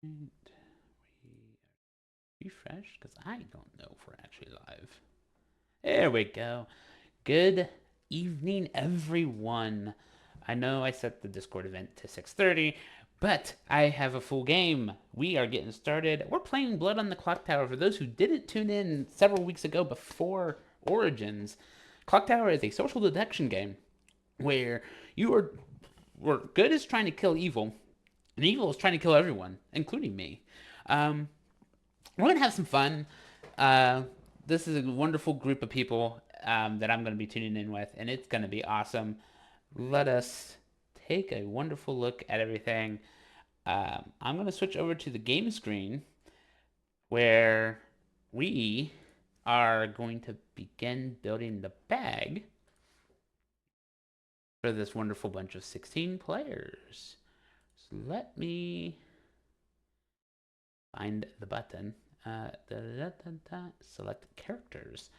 We refresh because I don't know if we're actually live. There we go. Good evening, everyone. I know I set the Discord event to 6:30, but I have a full game. We are getting started. We're playing Blood on the Clocktower. For those who didn't tune in several weeks ago before Origins, Clocktower is a social deduction game where you are where good is trying to kill evil, and evil is trying to kill everyone, including me. Um, we're gonna have some fun. Uh, this is a wonderful group of people that I'm gonna be tuning in with, and it's gonna be awesome. Let us take a wonderful look at everything. I'm gonna switch over to the game screen where we are going to begin building the bag for this wonderful bunch of 16 players. So let me find the button. Select characters.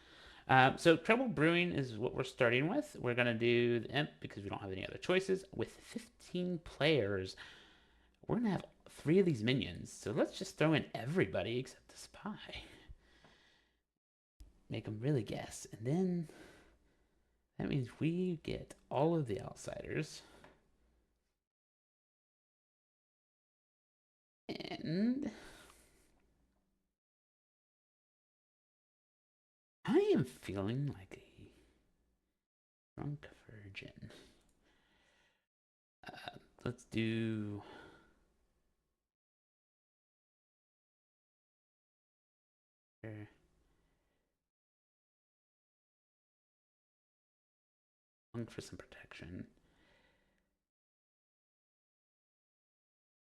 So Treble Brewing is what we're starting with. We're going to do the Imp because we don't have any other choices. With 15 players, we're going to have 3 of these minions. So let's just throw in everybody except the Spy. Make them really guess. And then that means we get all of the Outsiders. And I am feeling like a drunk virgin. Let's do. Looking for some protection.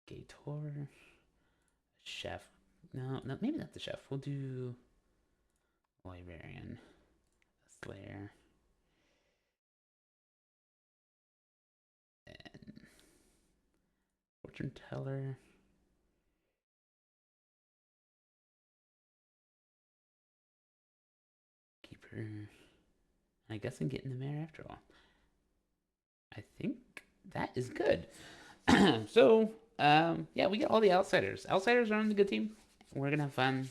Gator. Chef. No, maybe not the chef. We'll do librarian. Slayer. And fortune teller. Keeper. I guess I'm getting the mayor after all. I think that is good. So, yeah, we get all the outsiders. Outsiders are on the good team. We're gonna have fun.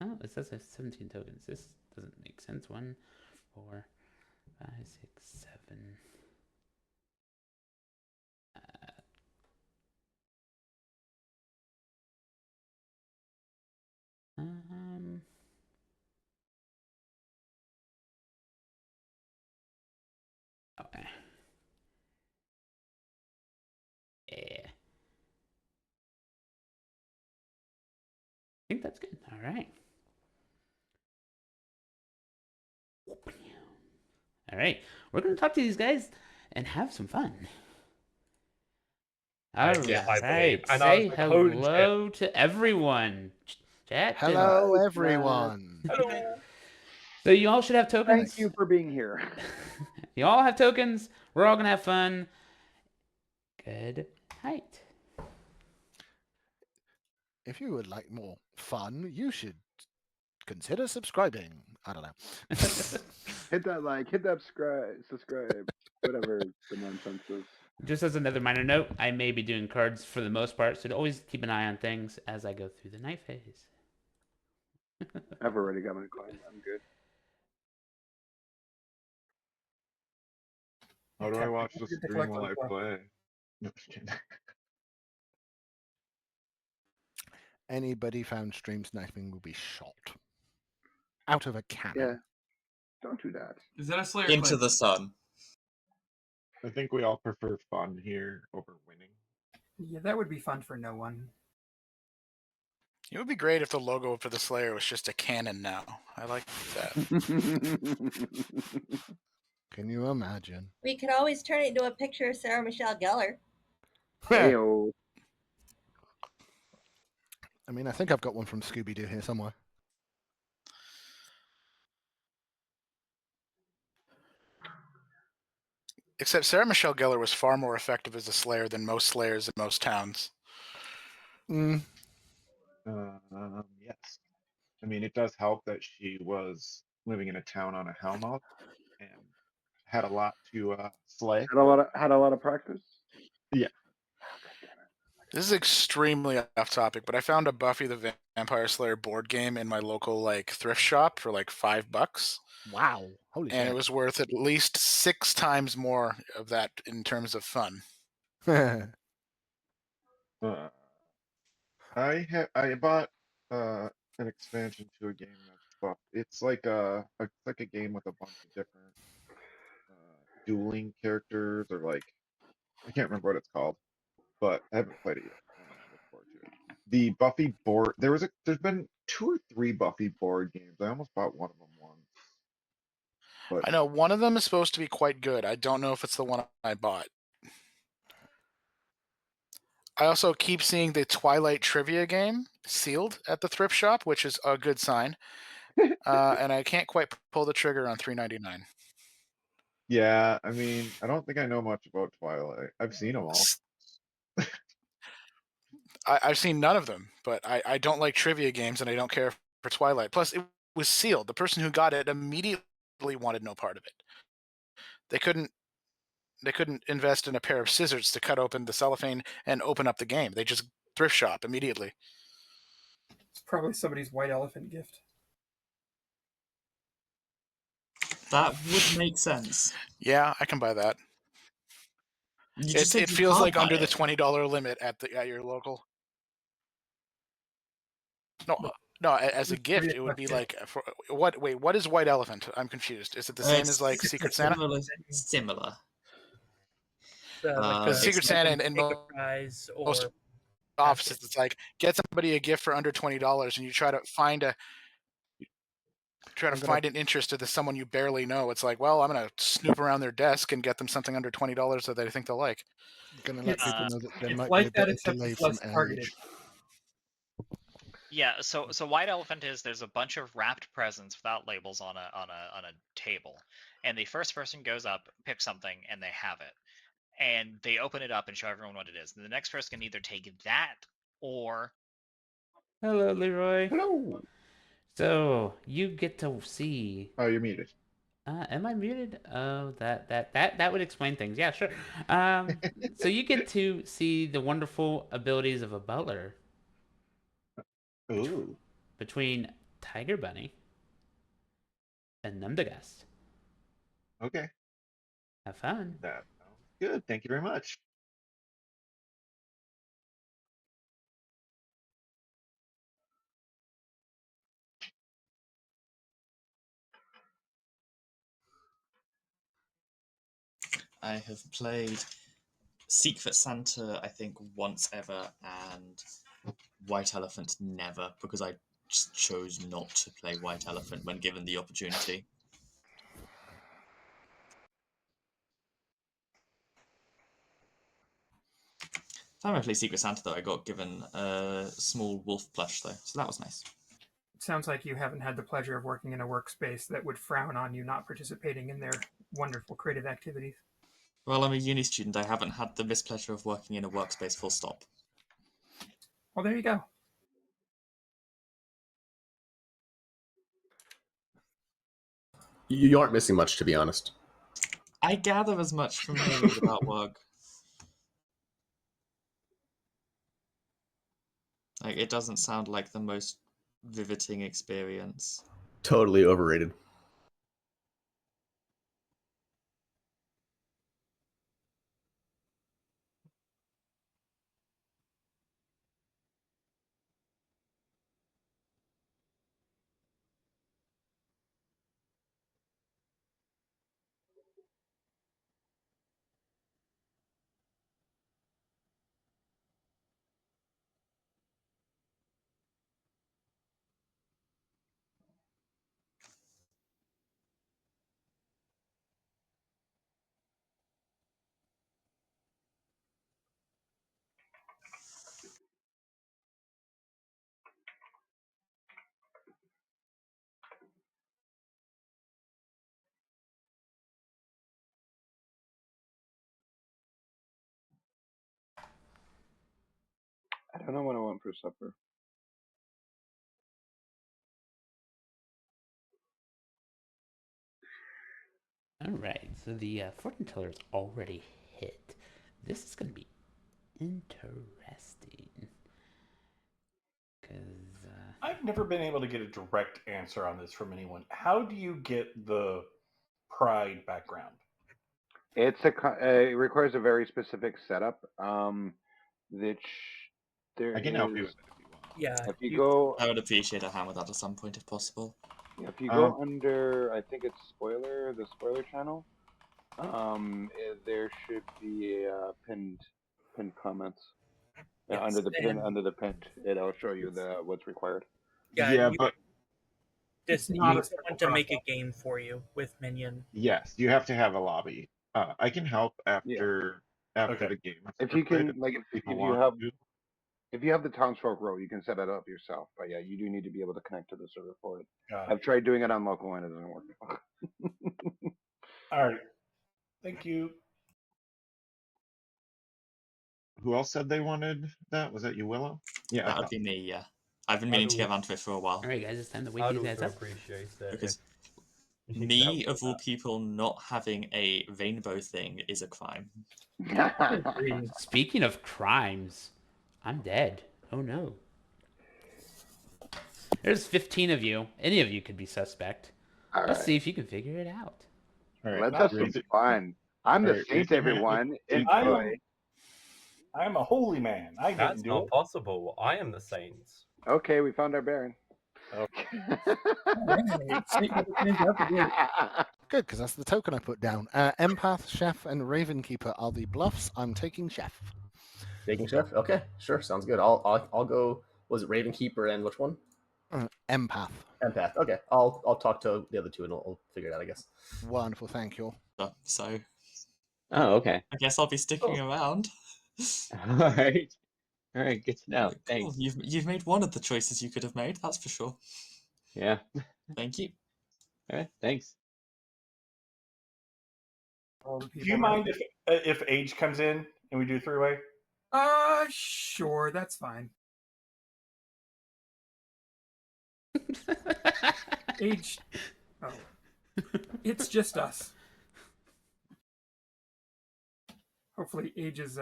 Oh, it says I have 17 tokens. This doesn't make sense. 1, 4, 5, 6, 7. Um, okay. Yeah. I think that's good. All right. All right. We're going to talk to these guys and have some fun. All I believe. right. And I was Say like, holy shit. hello to everyone. Chat and. Hello, Hi, Matt. everyone. Hello. So you all should have Thank tokens. you for being here. You all have tokens. We're all going to have fun. Good night. If you would like more fun, you should consider subscribing. I don't know. Hit that like, hit that subscribe, whatever the nonsense is. Just as another minor note, I may be doing cards for the most part, so always keep an eye on things as I go through the night phase. I've already got my coin. I'm good. How do I watch the stream while I play? No, just kidding. Anybody found stream sniping will be shot out of a Yeah, cannon. don't do that. Is that a Slayer Into clip? the sun. I think we all prefer fun here over winning. Yeah, that would be fun for no one. It would be great if the logo for the Slayer was just a cannon now. I like that. Can you imagine? We could always turn it into a picture of Sarah Michelle Gellar. Heyo. I mean, I think I've got one from Scooby Doo here somewhere. Except Sarah Michelle Gellar was far more effective as a Slayer than most Slayers in most towns. Mm. Yes. I mean, it does help that she was living in a town on a Hellmouth and had a lot to slay. Had a lot of practice. Yeah. Oh, God damn it. This is extremely off topic, but I found a Buffy the Vampire Slayer board game in my local thrift shop for like $5, Wow. Holy and shit. it was worth at least 6 times more of that in terms of fun. Uh, I bought an expansion to a game that's buff. It's like a game with a bunch of different dueling characters, or like I can't remember what it's called, but I haven't played it yet. I look forward to it. The Buffy board there's been 2 or 3 Buffy board games. I almost bought one of them once, but I know one of them is supposed to be quite good. I don't know if it's the one I bought. I also keep seeing the Twilight trivia game sealed at the thrift shop, which is a good sign. And I can't quite pull the trigger on $3.99. yeah, I mean, I don't think I know much about Twilight. I've seen them all. I've seen none of them, but I don't like trivia games and I don't care for Twilight. Plus, it was sealed. The person who got it immediately wanted no part of it. They couldn't invest in a pair of scissors to cut open the cellophane and open up the game. They just thrift shop immediately. It's probably somebody's white elephant gift. That would make sense. Yeah, I can buy that. You just said It you feels can't like buy under the it. $20 limit at your local. No, as a gift, it would be like for what? Wait, what is white elephant? I'm confused. Is it the same as like Secret Santa? Similar. Because Secret Santa and prize or most offices, it's like get somebody a gift for under $20, and you try to find an interest to someone you barely know. It's like, well, I'm gonna snoop around their desk and get them something under $20 that they think they'll like. Gonna let people know that there It's might like be a that, bit of except delay it's from less targeted. age. Yeah, so white elephant is there's a bunch of wrapped presents without labels on a table, and the first person goes up, picks something, and they have it, and they open it up and show everyone what it is. And the next person can either take that or Hello, Leroy. Hello. So you get to see. Oh, you're muted. Am I muted? Oh, that would explain things. Yeah, sure. So you get to see the wonderful abilities of a butler Ooh. between Tiger Bunny and Numdagast. Okay. Have fun. That sounds good. Thank you very much. I have played Secret Santa, I think, once ever, and White Elephant never, because I just chose not to play White Elephant when given the opportunity. Time I played Secret Santa, though, I got given a small wolf plush, though, so that was nice. It sounds like you haven't had the pleasure of working in a workspace that would frown on you not participating in their wonderful creative activities. Well, I'm a uni student. I haven't had the mispleasure of working in a workspace full stop. Well, there you go. You aren't missing much, to be honest. I gather as much from hearing about work. Like, it doesn't sound like the most riveting experience. Totally overrated. I don't know what I want for supper. All right. So the fortune teller is already hit. This is going to be Interesting. Because I've never been able to get a direct answer on this from anyone. How do you get the Pride background? It requires a very specific setup. Which there I can help you is. with it if you want. Yeah. If you go, I would appreciate a hand with that at some point if possible. if you go under, I think it's the spoiler channel. There should be a pinned comments. Yes, Under the and pinned, it'll show you what's required. yeah, but this It's you not need a simple someone to make a process. game for you with Minion. yes, you have to have a lobby. I can help Yeah. after Okay. the game. If you can, if like, people if you want have to. if you have the townsfolk role, you can set it up yourself. But yeah, you do need to be able to connect to the server for it. Got I've it. tried doing it on local and it doesn't work. All right. Thank you. Who else said they wanted that? Was that you, Willow? Yeah, I That would thought. be me, yeah. I've been meaning to get onto it for a while. all right, guys, it's time to wake I'd these guys also up. appreciate it Because if you could me, help of with all that. people, not having a rainbow thing is a crime. Speaking of crimes, I'm dead. Oh no. There's 15 of you. Any of you could be suspect. All Let's right. see if you can figure it out. All right, Let's have some fun. I'm the saint, everyone. Enjoy. I'm a holy man. I That's didn't do not it. possible. I am the Saints. Okay, we found our Baron. Good, because that's the token I put down. Empath, Chef, and Ravenkeeper are the bluffs. I'm taking Chef. Taking Chef? Okay, sure, sounds good. I'll go. Was it Ravenkeeper and which one? Empath. Empath. Okay, I'll talk to the other two and I'll figure it out, I guess. Wonderful, thank you. So. Oh, okay. I guess I'll be sticking around. All right. All right, good to know. Cool. Thanks. You've made one of the choices you could have made, that's for sure. Yeah. Thank you. All right, thanks. Do you mind if Age comes in and we do three-way? Sure, that's fine. Age. Oh. It's just us. Hopefully, Age's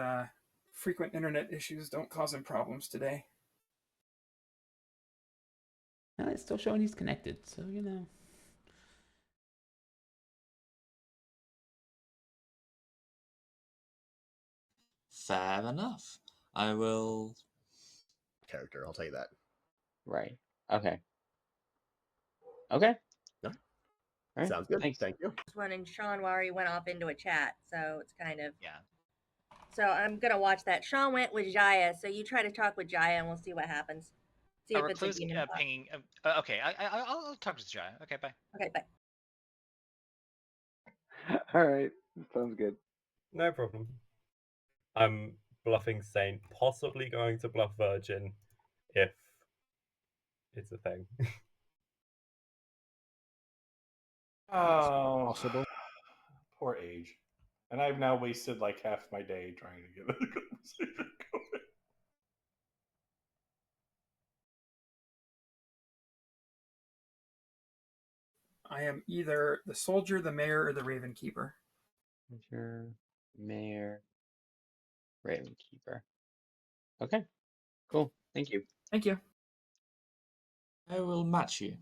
frequent internet issues don't cause him problems today. No, it's still showing he's connected, so you know. Fair enough. I will. Character, I'll tell you that. Right. Okay. Okay. No. All right. Sounds good. Thanks. Thank you. One and Sean already went off into a chat, so it's kind of yeah. So I'm gonna watch that. Sean went with Jaya, so you try to talk with Jaya, and we'll see what happens. See if it's a Recluse demon. pinging. Okay, I'll talk to Jaya. Okay, bye. Okay, bye. All right, sounds good. No problem. I'm bluffing Saint, possibly going to bluff Virgin if it's a thing. Oh, possible. Poor Age. And I've now wasted like half my day trying to get the conversation going. I am either the soldier, the mayor, or the Ravenkeeper. Soldier, Mayor, Ravenkeeper. Okay. Cool. Thank you. Thank you. I will match you.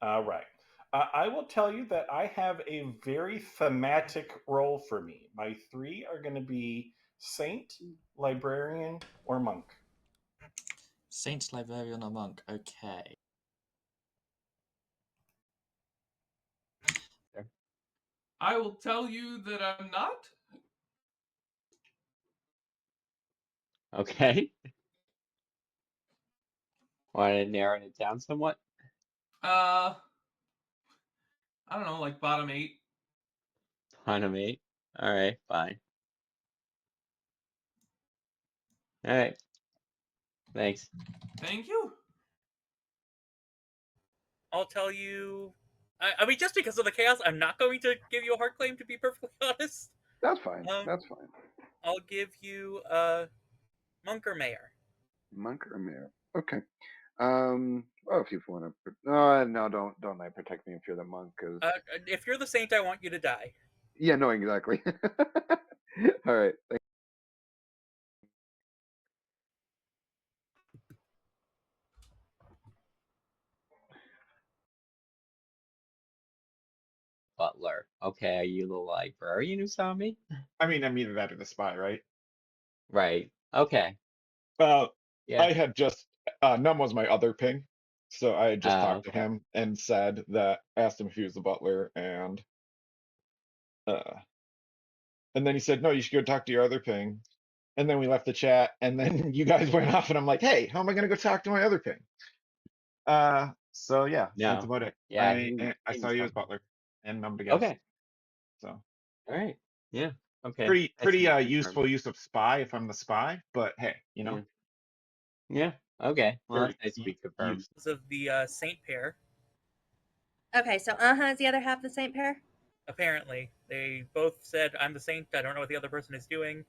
All right. I will tell you that I have a very thematic role for me. My three are going to be Saint, Librarian, or Monk. Saint, Librarian, or Monk. Okay. I will tell you that I'm not. Okay. Want to narrow it down somewhat? I don't know, like bottom 8. Bottom 8. All right, fine. All right. Thanks. Thank you. I'll tell you. I mean, just because of the chaos, I'm not going to give you a hard claim. To be perfectly honest, that's fine. That's fine. I'll give you Monk or Mayor. Monk or Mayor? Okay. Well, if you want to, no, don't night protect me if you're the monk, because if you're the Saint, I want you to die. Yeah, no, exactly. All right. butler. Okay, are you the librarian who saw me? I mean, I'm either that or the spy, right? Right. Okay. I Yeah. had just Num was my other ping, so I had just Oh, talked to okay. him and said that asked him if he was the butler, and then he said, no, you should go talk to your other ping. And then we left the chat, and then you guys went off, and I'm like, hey, how am I gonna go talk to my other ping? So yeah, that's No. about it. Yeah, I he saw was you as talking. butler and Num together. Okay. So All right. Yeah. Okay. pretty I see. Confirmed. useful use of spy if I'm the spy, but hey, you know. Yeah. Okay. Well, Very that's nice to be confirmed. Because of the Saint pair. Okay, so is the other half of the Saint pair? Apparently, they both said, "I'm the Saint. I don't know what the other person is doing."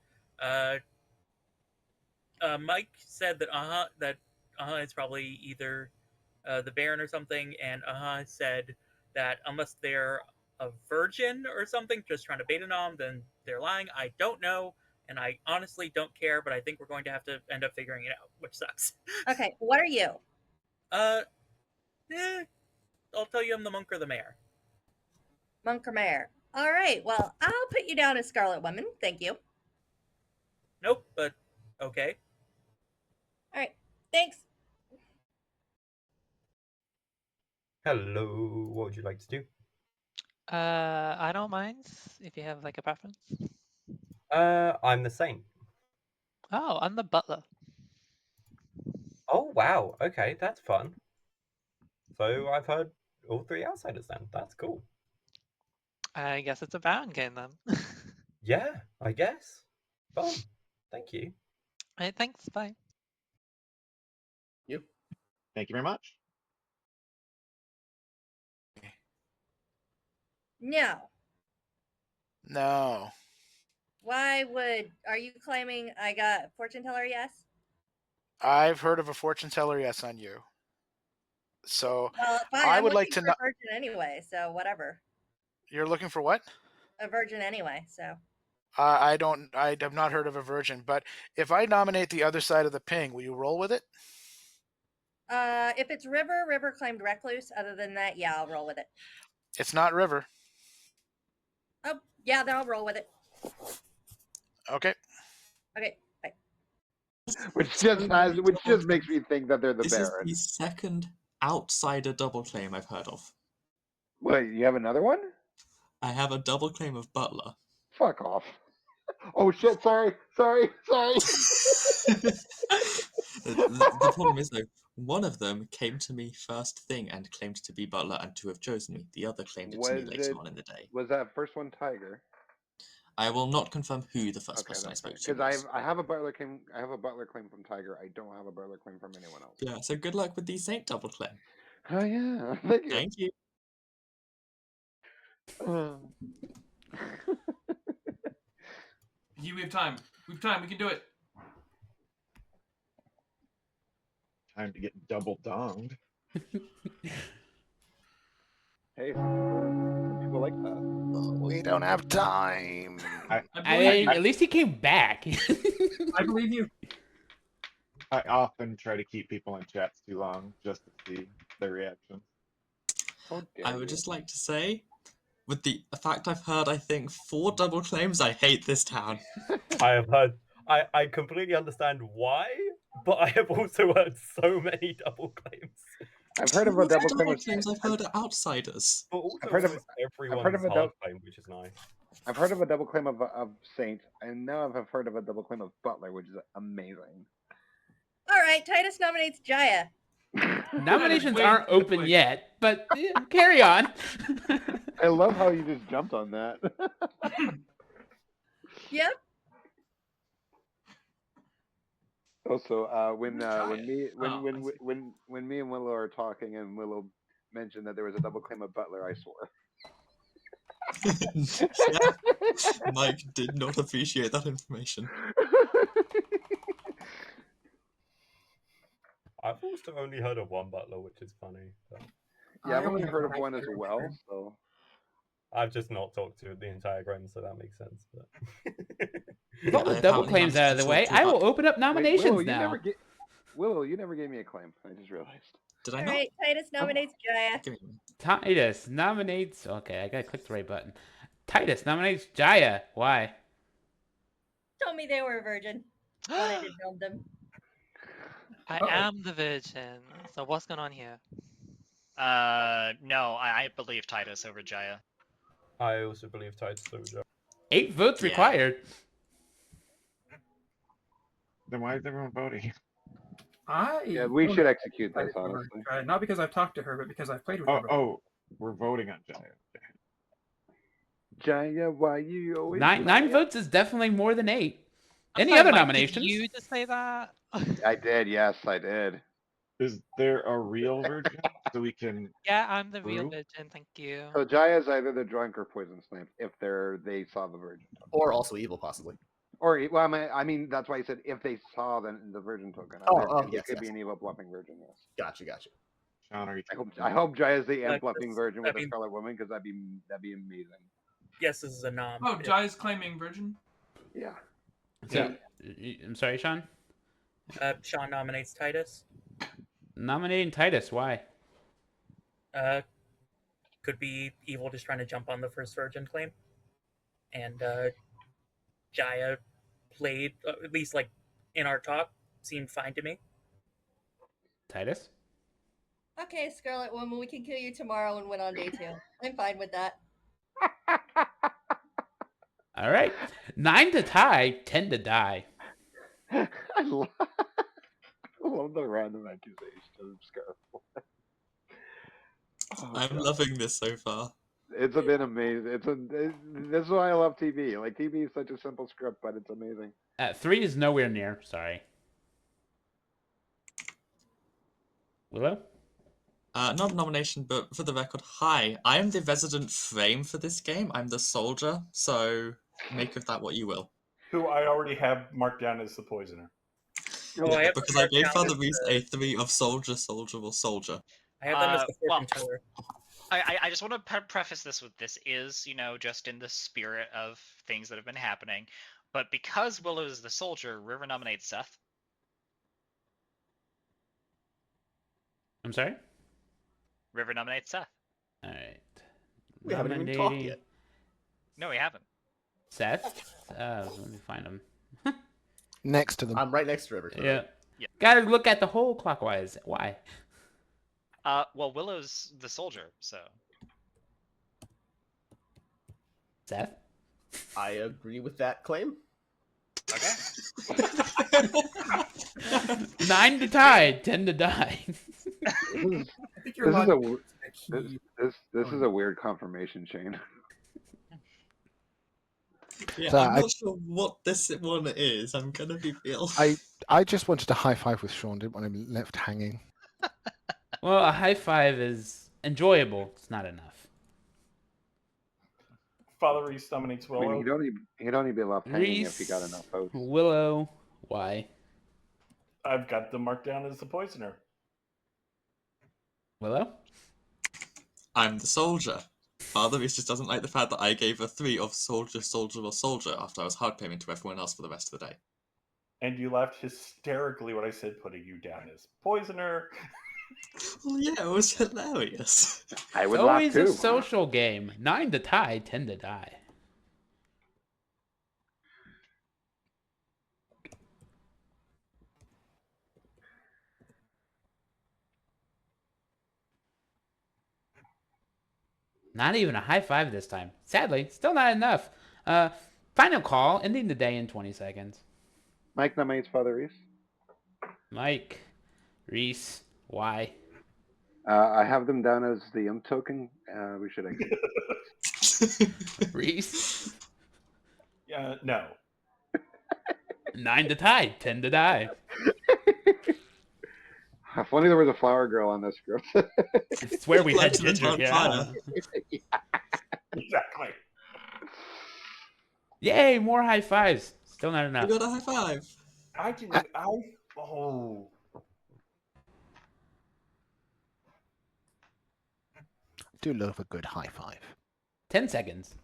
Mike said that is probably either the Baron or something, and said that unless they're a virgin or something, just trying to bait a nom, then they're lying. I don't know, and I honestly don't care, but I think we're going to have to end up figuring it out, which sucks. Okay, what are you? I'll tell you I'm the monk or the mayor. Monk or mayor? All right, well, I'll put you down as Scarlet Woman. Thank you. Nope, but okay. All right, thanks. Hello, what would you like to do? I don't mind if you have like a preference. I'm the Saint. Oh, I'm the butler. Oh wow, okay, that's fun. So I've heard all three outsiders then. That's cool. I guess it's a Baron game then. Yeah, I guess. Fun. Thank you. Hey, thanks, bye. You. Thank you very much. No. No. Why are you claiming I got fortune teller yes? I've heard of a fortune teller yes on you. So Well, fine. I I'm would like looking to for know. a virgin anyway, so whatever. You're looking for what? A virgin anyway, so. I have not heard of a virgin, but if I nominate the other side of the ping, will you roll with it? If it's River claimed recluse. Other than that, yeah, I'll roll with it. It's not River. Oh, yeah, then I'll roll with it. Okay. Okay, bye. Which just makes me think that they're the This is Baron. the second outsider double claim I've heard of. Wait, you have another one? I have a double claim of butler. Fuck off. Oh shit, sorry. The problem is, though, one of them came to me first thing and claimed to be butler and to have chosen me. The other claimed it to me later on in the day. Was that first one Tiger? I will not confirm who the first person I spoke to Because was. I have a butler claim. I have a butler claim from Tiger. I don't have a butler claim from anyone else. Yeah, so good luck with the Saint double claim. Oh yeah, thank you. Thank you. You have time. We have time. We can do it. Time to get double donged. Hey, some people like that. We don't have time. At least he came back. I believe you. I often try to keep people in chats too long just to see their reaction. I would just like to say, with the fact I've heard, I think, 4 double claims, I hate this town. I have heard. I completely understand why, but I have also heard so many double claims. I've heard of a double claim. Claims I've heard are outsiders. But also I've heard of everyone's hard claim, which is nice. I've heard of a double claim of Saint, and now I've heard of a double claim of Butler, which is amazing. All right, Titus nominates Jaya. Nominations aren't open yet, but carry on. I love how you just jumped on that. Yep. Also, when me and Willow are talking, and Willow mentioned that there was a double claim of Butler, I swore. Yeah. Mike did not appreciate that information. I've also only heard of one butler, which is funny. But... Yeah, I've only heard of one as well. So I've just not talked to the entire grim, so that makes sense. But Well, the double claims out of the way. I will open up nominations Wait, now. Willow, you never gave me a claim. I just realized. Did I All not? right, Titus nominates Jaya. Titus nominates. Okay, I gotta click the right button. Titus nominates Jaya. Why? Told me they were a virgin. Wanted to build them. I am the virgin. So what's going on here? No, I believe Titus over Jaya. I also believe Titus over Jaya. 8 votes Yeah. required. Then why is everyone voting? Yeah, we don't should know. execute this, honestly. Not because I've talked to her, but because I've played with her before. Oh, we're voting on Jaya. Jaya, why you always Nine Jaya? votes is definitely more than 8. I'm Any sorry, other Mike, nominations? Did you just say that? I did, yes, I did. Is there a real virgin so we can? Yeah, I'm the real prove? virgin. Thank you. So Jaya's either the drunk or poison snake if they saw the virgin token. Or also evil, possibly. Or well, I mean that's why I said if they saw the virgin token. He Yes, could yes. be an evil bluffing virgin. Yes. Gotcha. Sean, are you I hope Jaya's the imp bluffing That's- virgin with I a mean- Scarlet Woman because that'd be amazing. Yes, this is a nom. Oh, Jai's claiming virgin. Yeah. So, I'm sorry, Sean. Sean nominates Titus. Nominating Titus. Why? Could be evil just trying to jump on the first virgin claim. And Jaya played, at least like in our talk, seemed fine to me. Titus. Okay, Scarlet Woman, we can kill you tomorrow and win on day 2. I'm fine with that. All right. 9 to tie, 10 to die. I love the random accusation of Scarlet Woman. I'm loving this so far. It's been amazing. This is why I love TV. Like TV is such a simple script, but it's amazing. 3 is nowhere near. Sorry. Willow? Not a nomination, but for the record, hi. I am the resident frame for this game. I'm the soldier, so make of that what you will. Who I already have marked down as the poisoner. Yeah, because I gave Father Reese a 3 of soldier, soldier, or soldier. I have them as the fortune teller. I just want to preface this with this is, just in the spirit of things that have been happening. But because Willow is the soldier, River nominates Seth. I'm sorry? River nominates Seth. All right. We haven't even talked yet. No, we haven't. Seth? Let me find him. Next to them. I'm right next to River. Yeah. Gotta look at the whole clockwise. Why? Well, Willow's the soldier, so. Seth? I agree with that claim. Okay. 9 to tie, 10 to die. This is a weird confirmation chain. Yeah, So I'm not sure what this one is. I'm gonna be real. I just wanted to high five with Sean. Didn't want him left hanging. Well, a high five is enjoyable. It's not enough. Father Reese nominates I Willow. mean, he'd only be left hanging if he got enough votes. Willow. Why? I've got them marked down as the poisoner. Willow? I'm the soldier. Father Reese just doesn't like the fact that I gave a 3 of soldier, soldier, or soldier after I was hard claiming to everyone else for the rest of the day. And you laughed hysterically when I said putting you down as poisoner. Well, yeah, it was hilarious. I would It's always laugh a too. social game. 9 to tie, 10 to die. Not even a high five this time. Sadly, still not enough. Final call, ending the day in 20 seconds. Mike nominates Father Reese. Mike, Reese, why? I have them down as the imp token. We should exit. Reese? Yeah, no. 9 to tie, 10 to die. If only there was a flower girl on this script. I swear we had Flash in the Ginger, town yeah. fire. Exactly. Yay, more high fives. Still not enough. We got a high five. I didn't. Do love a good high five. 10 seconds.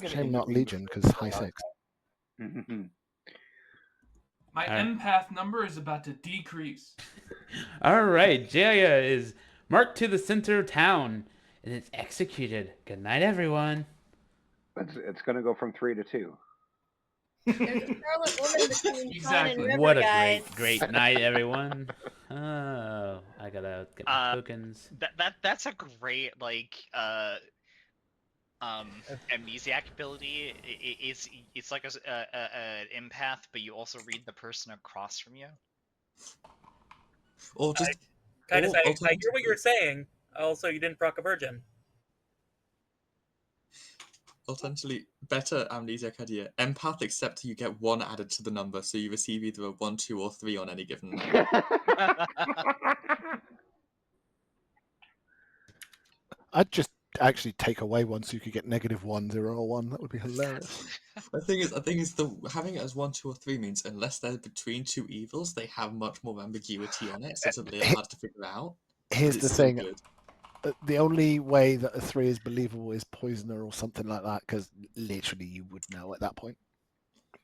Shame not Legion, because high 6. My empath number is about to decrease. All right, Jaya is marked to the center of town, and it's executed. Good night, everyone. It's going to go from 3 to 2. There's a scarlet woman between Sean and River, What a guys. great night, everyone. Oh, I gotta get my tokens. That's a great amnesiac ability. It's like an empath, but you also read the person across from you. Or just Titus, I hear what you're saying. Also, you didn't proc a virgin. Alternatively, better amnesiac idea. Empath, except you get 1 added to the number, so you receive either a 1, 2, or 3 on any given night. I'd just actually take away 1 so you could get -1, 0, or 1. That would be hilarious. The thing is, having it as 1, 2, or 3 means unless they're between 2 evils, they have much more ambiguity on it, so it's a little hard to figure out. Here's the thing. Good. The only way that a 3 is believable is poisoner or something like that, because literally you would know at that point.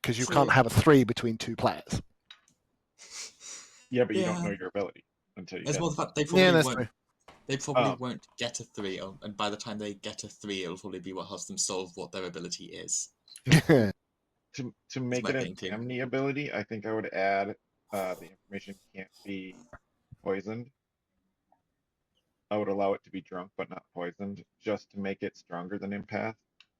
Because you can't have a 3 between 2 players. Yeah, but you don't know your ability until you As get well, it. the fact they probably won't. They probably won't get a 3, and by the time they get a 3, it'll probably be what helps them solve what their ability is. To make it an amni ability, I think I would add the information can't be poisoned. I would allow it to be drunk but not poisoned, just to make it stronger than empath,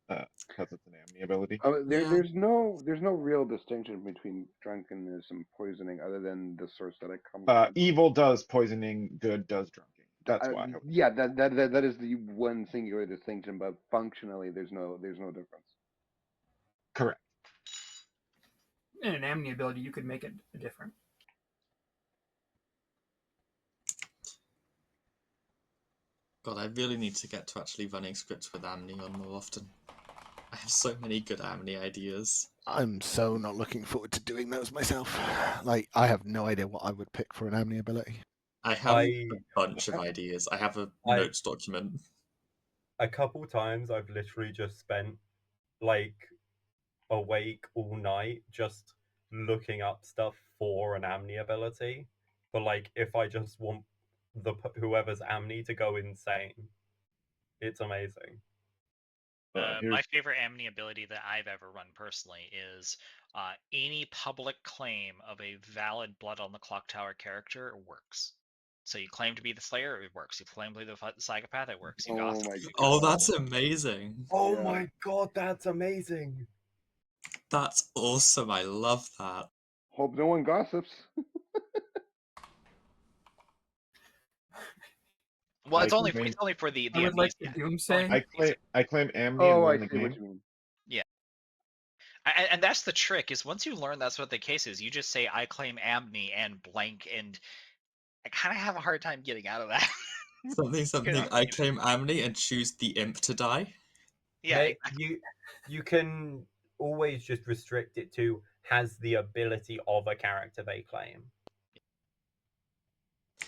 because it's an amni ability. There's no real distinction between drunkenness and poisoning, other than the source that it comes from. Evil does poisoning, good does drunking. That's why. Yeah, that is the one singular distinction, but functionally, there's no difference. Correct. In an amni ability, you could make it different. God, I really need to get to actually running scripts with Amni on more often. I have so many good Amni ideas. I'm so not looking forward to doing those myself. Like, I have no idea what I would pick for an amni ability. I have a bunch of ideas. I have a notes document. A couple times I've literally just spent awake all night just looking up stuff for an amni ability. But if I just want whoever's amni to go insane, it's amazing. My favorite amni ability that I've ever run personally is any public claim of a valid Blood on the Clocktower character works. So you claim to be the Slayer, it works. You claim to be the psychopath, it works. That's amazing. Oh my god, that's amazing. That's awesome. I love that. Hope no one gossips. Well, it's only for the I would like the Doomsay. I claim amni. Oh, I see what you mean. Yeah. And that's the trick, is once you learn that's what the case is, you just say, I claim amni and blank, and I kind of have a hard time getting out of that. something, I claim amni and choose the imp to die. Yeah, you can always just restrict it to has the ability of a character they claim.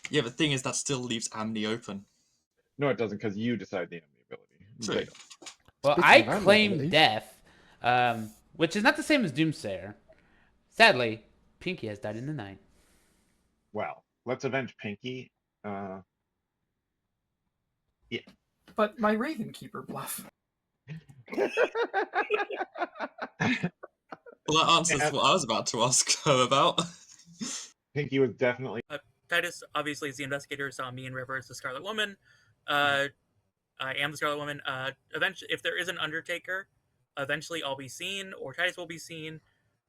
Yeah, the thing is that still leaves amni open. No, it doesn't, because you decide the amni ability. True. Well, I claim death, which is not the same as Doomsayer. Sadly, Pinky has died in the night. Well, let's avenge Pinky. Yeah. But my Raven Keeper bluff. Well, that answers what I was about to ask her about. Pinky was definitely... Titus, obviously, is the investigator, saw me and River as the Scarlet Woman. I am the Scarlet Woman. Eventually, if there is an Undertaker, eventually I'll be seen, or Titus will be seen.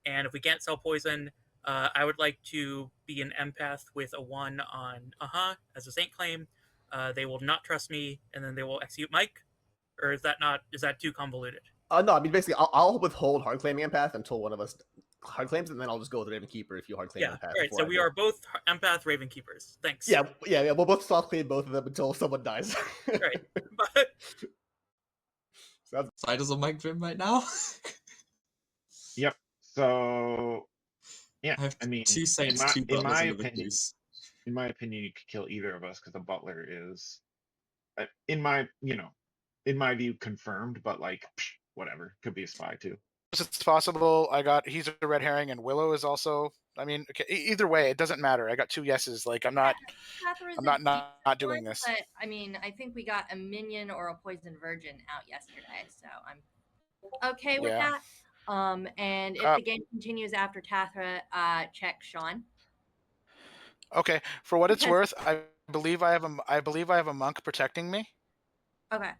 And if we can't sell poison, I would like to be an empath with a 1 on as a Saint claim. They will not trust me, and then they will execute Mike. Or is that too convoluted? No, I mean, basically, I'll withhold hard claiming empath until one of us hard claims, and then I'll just go with Raven Keeper if you hard claim empath. Right, so we are both empath Raven Keepers. Thanks. Yeah, we'll both soft claim both of them until someone dies. Right. Siders on Mike Dream right now. Yep. So, yeah, I mean, 2 Saints, 2 Butlers, and a Recluse. In my opinion, you could kill either of us because the Butler is, in my view, confirmed, but whatever, could be a spy too. It's possible. He's a red herring, and Willow is also I mean, okay, either way, it doesn't matter. I got 2 yeses. Like I'm not doing this. But I mean, I think we got a minion or a poison virgin out yesterday, so I'm okay with that. And if the game continues after Tathra, check Sean. Okay, for what it's worth, I believe I have a monk protecting me. Okay.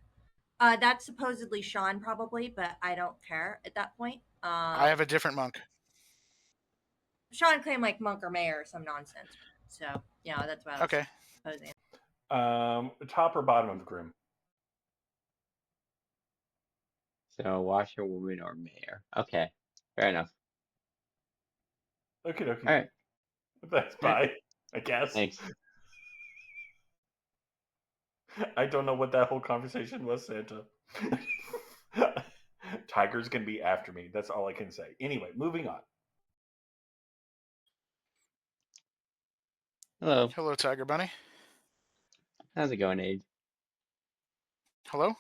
That's supposedly Sean probably, but I don't care at that point. I have a different monk. Sean claimed like monk or mayor or some nonsense. So yeah, that's what I was supposing. Top or bottom of the groom? So washerwoman or mayor. Okay, fair enough. Okay. All right. That's bye, I guess. Thanks. I don't know what that whole conversation was, Santa. Tiger's gonna be after me. That's all I can say. Anyway, moving on. Hello. Hello, Tiger Bunny. How's it going, Age? Hello.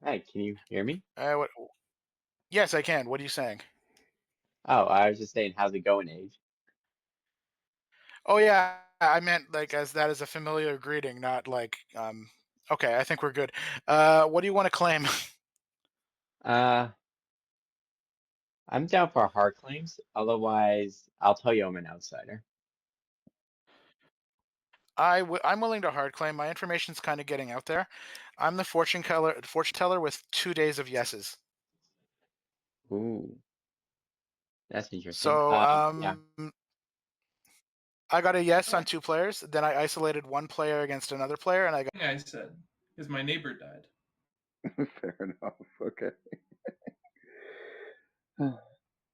Hi, can you hear me? What? Yes, I can. What are you saying? Oh, I was just saying, how's it going, Age? Oh yeah, I meant like as that is a familiar greeting, not like Okay, I think we're good. What do you want to claim? I'm down for hard claims. Otherwise, I'll tell you I'm an outsider. I'm willing to hard claim. My information's kind of getting out there. I'm the fortune teller with 2 days of yeses. Ooh, that's interesting. So Yeah. I got a yes on 2 players. Then I isolated 1 player against another player, and I got. I said, because my neighbor died. Fair enough. Okay.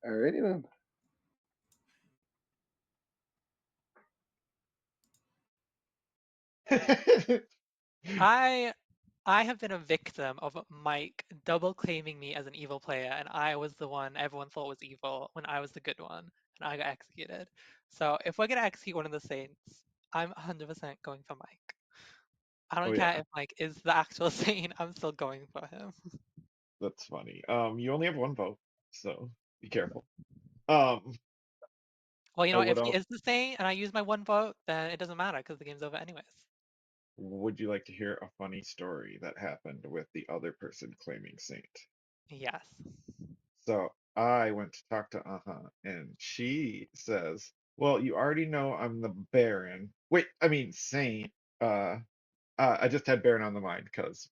Alrighty then. I have been a victim of Mike double claiming me as an evil player, and I was the one everyone thought was evil when I was the good one, and I got executed. So if we're gonna execute one of the saints, I'm 100% going for Mike. I don't care if Mike is the actual saint. I'm still going for him. That's funny. You only have 1 vote, so be careful. Well, you know, if he is the saint and I use my 1 vote, then it doesn't matter because the game's over anyways. Would you like to hear a funny story that happened with the other person claiming saint? Yes. So I went to talk to and she says, "Well, you already know I'm the Baron. Wait, I mean Saint. I just had Baron on the mind because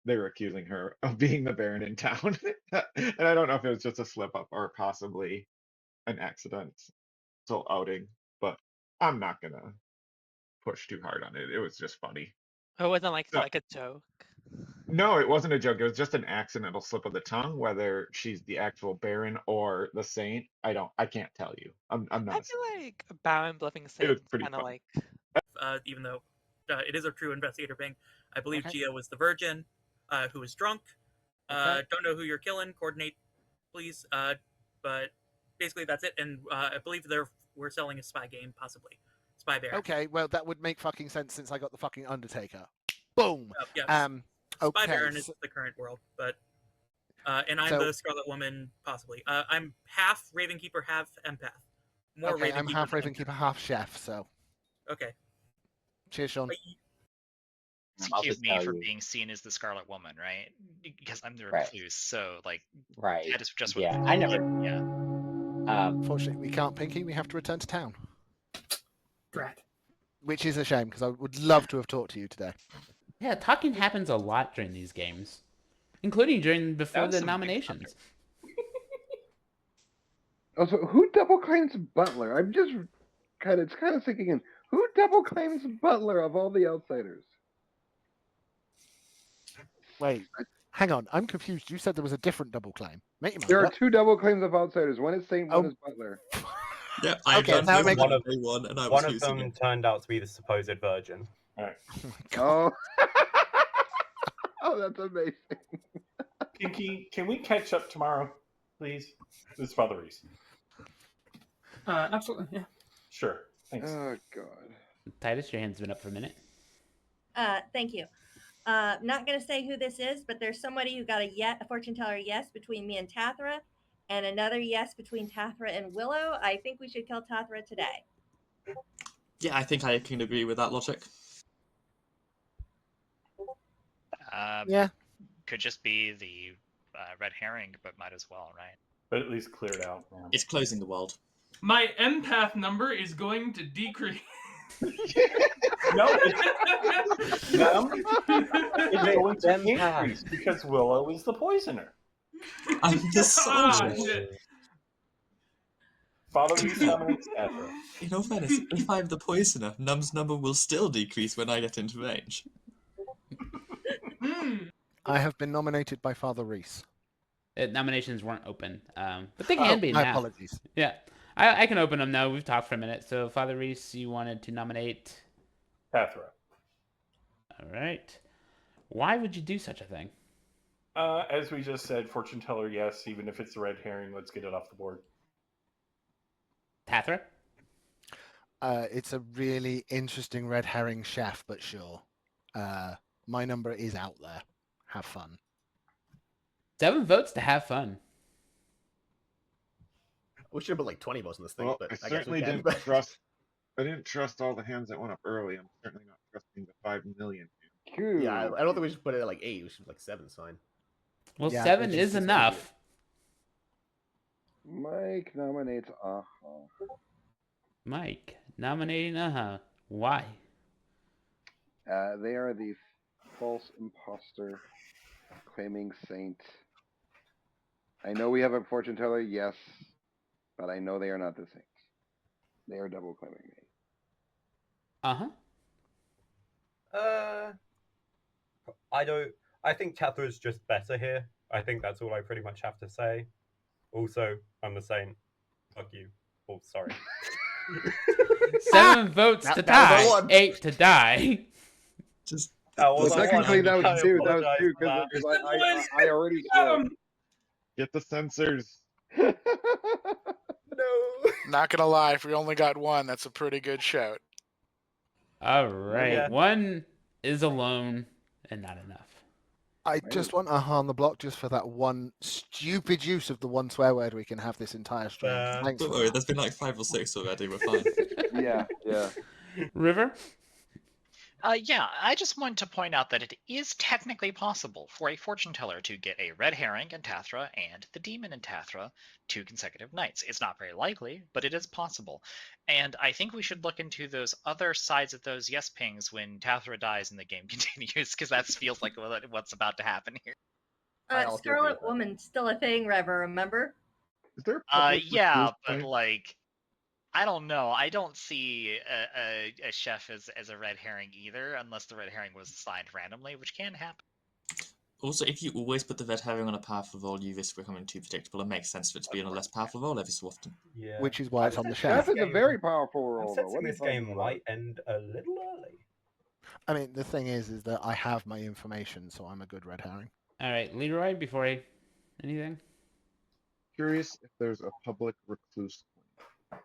they were accusing her of being the Baron in town, and I don't know if it was just a slip up or possibly an accidental outing, but I'm not gonna push too hard on it. It was just funny. It wasn't like a joke. No, it wasn't a joke. It was just an accidental slip of the tongue. Whether she's the actual Baron or the Saint, I can't tell you. I'm not. I feel like Baron bluffing It Saint was pretty kind of funny. like. Even though it is a true investigator ping, I believe Gia was the virgin who was drunk. Don't know who you're killing. Coordinate, please. But basically that's it. And I believe we're selling a spy game, possibly. Spy Baron. Okay, well that would make fucking sense since I got the fucking Undertaker. Boom. Yes. Okay. Spy Baron is the current world, but and I'm the Scarlet Woman, possibly. I'm half Ravenkeeper, half empath. More okay, Ravenkeeper. I'm half Ravenkeeper, half chef. So. Okay. Cheers, Sean. Excuse me for being seen as the Scarlet Woman, right? Because I'm the recluse, so like, that is just what. Yeah, I never. Yeah. Fortunately, we can't, Pinky. We have to return to town. Drat. Which is a shame because I would love to have talked to you today. Yeah, talking happens a lot during these games, including before the nominations. Also, who double claims Butler? I'm just kind of thinking, who double claims Butler of all the outsiders? Wait, hang on. I'm confused. You said there was a different double claim. There are 2 double claims of outsiders. One is Saint, one is Butler. Yeah, I've done now this one on day 1, and I was One of using them it. turned out to be the supposed virgin. All right. Oh. Oh, that's amazing. Pinky, can we catch up tomorrow, please? This is Father Reese. Absolutely, yeah. Sure. Thanks. Oh God. Titus, your hand's been up for a minute. Thank you. Not gonna say who this is, but there's somebody who got a fortune teller yes between me and Tathra, and another yes between Tathra and Willow. I think we should kill Tathra today. Yeah, I think I can agree with that logic. Yeah. Could just be the red herring, but might as well, right? But at least clear it out. Yeah. It's closing the world. My empath number is going to decrease. No, it's going to increase because Willow is the poisoner. I'm the soldier. Father Reese nominates Tathra. In all fairness, if I'm the poisoner, Num's number will still decrease when I get into range. I have been nominated by Father Reese. Nominations weren't open, but they can be my now. apologies. Yeah, I can open them now. We've talked for a minute. So, Father Reese, you wanted to nominate Tathra. All right. Why would you do such a thing? As we just said, fortune teller, yes. Even if it's a red herring, let's get it off the board. Tathra? It's a really interesting red herring chef, but sure. My number is out there. Have fun. 7 votes to have fun. We should have put like 20 votes on this thing, Well, but I I guess we certainly can. didn't trust. I didn't trust all the hands that went up early. I'm certainly not trusting the 5 million. Yeah, I don't think we should put it at like 8. We should like 7 is fine. Well, yeah, 7 is enough. Mike nominates Aha. Mike nominating Aha. Why? They are the false imposter claiming saint. I know we have a fortune teller, yes, but I know they are not the saint. They are double claiming me. I think Tathra's just better here. I think that's all I pretty much have to say. Also, I'm the saint. Fuck you. Oh, sorry. 7 votes to tie, 8 to die. Just technically that was 2. That was 2 because I already killed. Get the censors. No. Not gonna lie, if we only got 1, that's a pretty good shout. All right, Yeah. 1 is alone and not enough. I just want Aha on the block just for that one stupid use of the one swear word we can have this entire stream. Thanks Don't for worry, that. there's been like 5 or 6 already. We're fine. Yeah. River? Yeah, I just wanted to point out that it is technically possible for a fortune teller to get a red herring in Tathra and the demon in Tathra 2 consecutive nights. It's not very likely, but it is possible. And I think we should look into those other sides of those yes pings when Tathra dies and the game continues, because that feels like what's about to happen here. Scarlet Woman's still a thing, Rever, remember? Is there yeah, but like, I don't know. I don't see a chef as a red herring either, unless the red herring was assigned randomly, which can happen. Also, if you always put the red herring on a powerful roll, you risk becoming too predictable. It makes sense for it to be on a less powerful roll every so often. Yeah. Which is why it's on the chef. That is a very powerful roll, I'm though. sensing What are you this game talking about? might end a little early. I mean, the thing is that I have my information, so I'm a good red herring. All right, Leroy, before anything? Curious if there's a public recluse claim.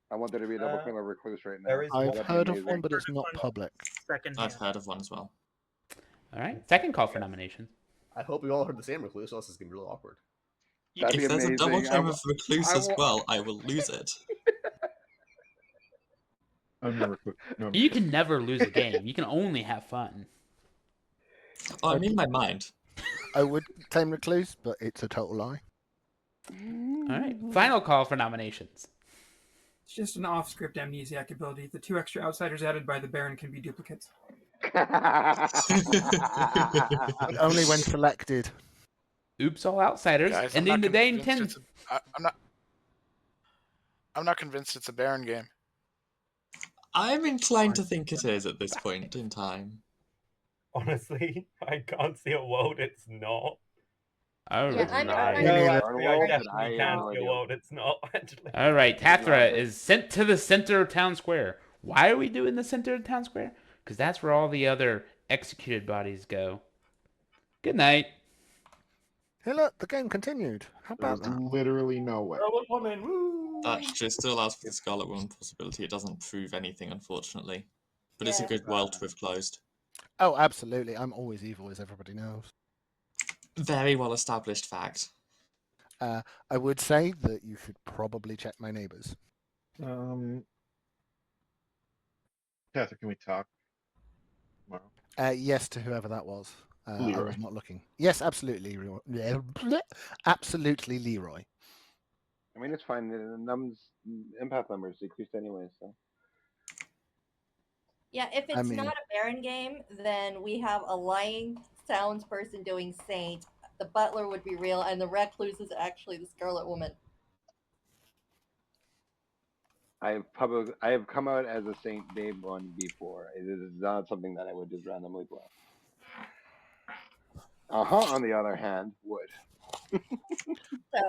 I want there to be a double claim of recluse right now. I've heard of one, but it's not public. I've heard of one as well. All right, second call for nominations. I hope we all heard the same recluse, or else it's going to be real awkward. If there's a double claim of recluse as well, I will lose it. I'm no recluse. No, You can never lose a game. You can only have fun. Oh, I'm in my mind. I would claim recluse, but it's a total lie. All right, final call for nominations. It's just an off-script amnesiac ability. The 2 extra outsiders added by the Baron can be duplicates. Only when selected. Oops, all outsiders. Guys, ending the day in 10. I'm not convinced it's a Baron game. I'm inclined to think it is at this point in time. Honestly, I can't see a world it's not. All Yeah, I'm right. I definitely can see a world it's not, actually. All right, Tathra is sent to the center of town square. Why are we doing the center of town square? Because that's where all the other executed bodies go. Good night. Hey, look, the game continued. How about There's that? literally no way. Scarlet Woman, woo! That just still allows for the Scarlet Woman possibility. It doesn't prove anything, unfortunately. But it's a good world to have closed. Oh, absolutely. I'm always evil, as everybody knows. Very well established fact. I would say that you should probably check my neighbors. Catherine, can we talk tomorrow? Yes, to whoever that was. I Leroy. was not looking. Yes, absolutely, Leroy. Absolutely, Leroy. I mean, it's fine. The empath numbers decreased anyway, so. Yeah, if it's not a Baron game, then we have a lying sounds person doing Saint. The butler would be real, and the recluse is actually the Scarlet Woman. I have come out as a Saint day one before. It is not something that I would just randomly bluff. On the other hand, would.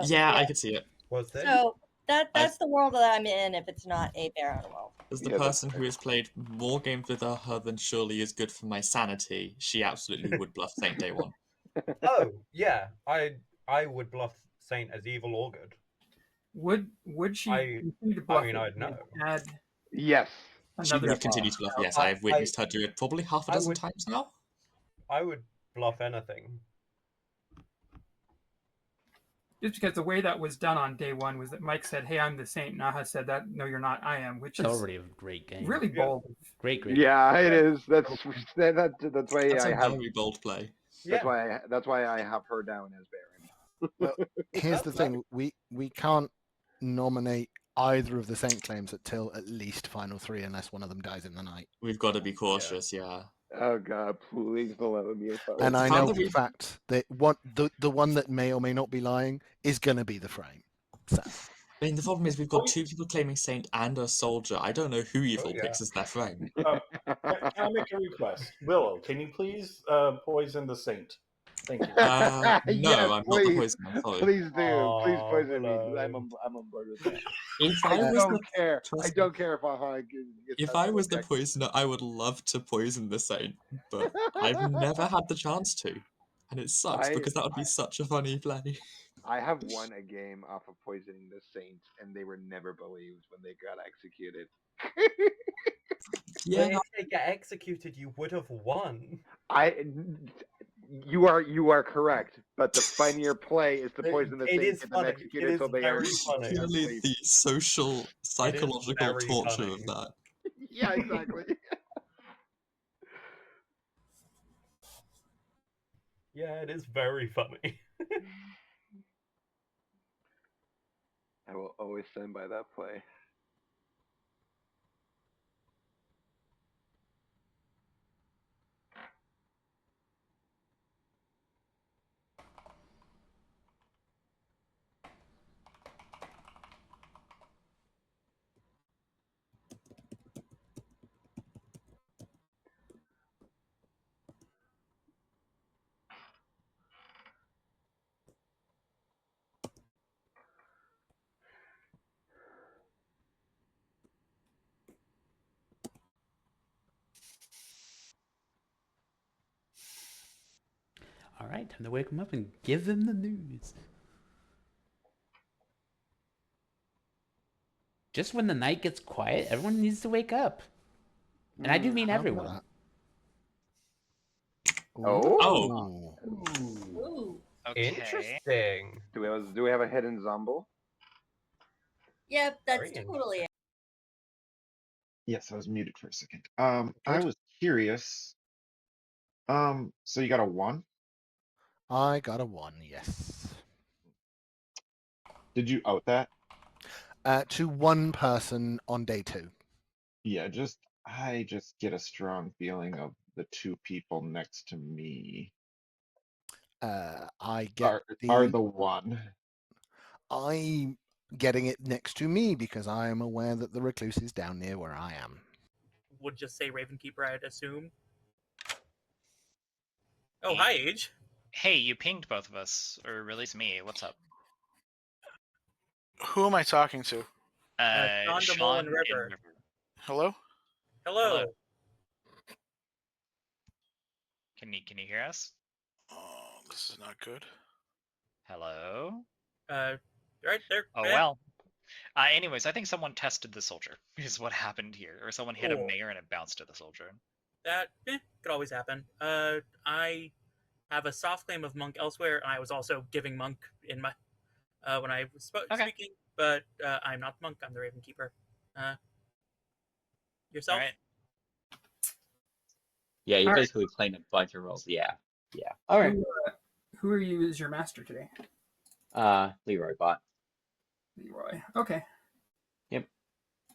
Yeah, I could see it. Was there? So that's the world that I'm in if it's not a Baron world. As the person who has played more games with her than surely is good for my sanity, she absolutely would bluff Saint day one. Oh yeah, I would bluff Saint as evil or good. Would she continue to bluff? I mean, I'd know. Yes. She would continue to bluff, yes. I have witnessed her do it probably half a dozen times now. I would bluff anything. Just because the way that was done on day one was that Mike said, "Hey, I'm the Saint." Naha said that, "No, you're not. I am," which It's is already a great game. really bold. Great. Yeah, it is. That's why That's I a have very bold play. That's why I have her down as Baron. Well, here's the thing: we can't nominate either of the Saint claims until at least final three, unless one of them dies in the night. We've got to be cautious, yeah. Oh God, please don't let me be. And I know for a fact that the one that may or may not be lying is going to be the frame. So. I mean, the problem is we've got two people claiming Saint and a soldier. I don't know who evil picks as their frame. Can I make a request? Willow, can you please poison the Saint? Thank you. No, Yes, I'm please. not the poisoner. Sorry. Please do. Please poison me. I'm on board with that. If I I was don't the care. trust I me. don't care if Aha gets. If I was the poisoner, I would love to poison the Saint, but I've never had the chance to, and it sucks because that would be such a funny play. I have won a game off of poisoning the Saint, and they were never believed when they got executed. But if they get executed, you would have won. You are correct, but the funnier play is to poison the Saint and get them funny. executed It until is they are very funny. Purely the social, psychological very torture funny. of that. Yeah, exactly. Yeah, it is very funny. I will always stand by that play. All right, time to wake him up and give him the news. Just when the night gets quiet, everyone needs to wake up. And I do mean everyone. Oh. Ooh. Okay. Interesting. Do we have a hidden Zombo? Yep, that's totally it. Yes, I was muted for a second. I was curious. So you got a 1? I got a 1, yes. Did you out that? To one person on day 2. Yeah, I just get a strong feeling of the two people next to me. I get are the one. I'm getting it next to me because I am aware that the recluse is down near where I am. Would just say Ravenkeeper, I'd assume. Oh, hi, Age. Hey, you pinged both of us, or at least me. What's up? Who am I talking to? Sean and River. Hello? Hello. Can you hear us? Oh, this is not good. Hello? Right there. Oh, well. Anyways, I think someone tested the soldier, is what happened here. Or someone hit a mayor and it bounced to the soldier. That could always happen. I have a soft claim of Monk elsewhere, and I was also giving Monk in when I was speaking, but I'm not the monk. I'm the Raven Keeper. Yourself? All right. Yeah, you're All right. basically playing a bunch of roles. Yeah. All right. Who are you as your master today? Leroy bot. Leroy. Okay. Yep.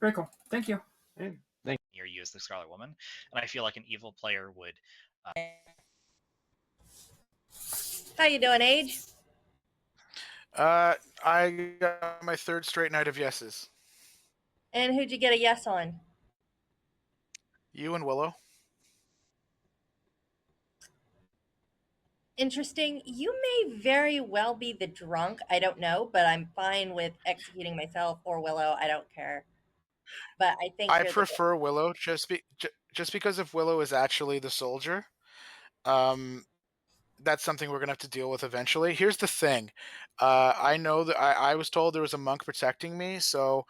Very cool. Thank you. Thank Near you as the Scarlet Woman, and I feel like an evil player would. How you doing, Age? I got my third straight night of yeses. And who'd you get a yes on? You and Willow. Interesting. You may very well be the drunk. I don't know, but I'm fine with executing myself or Willow. I don't care. But I think I you're prefer Willow just because if Willow is actually the soldier. That's something we're gonna have to deal with eventually. Here's the thing. I know that I was told there was a monk protecting me, so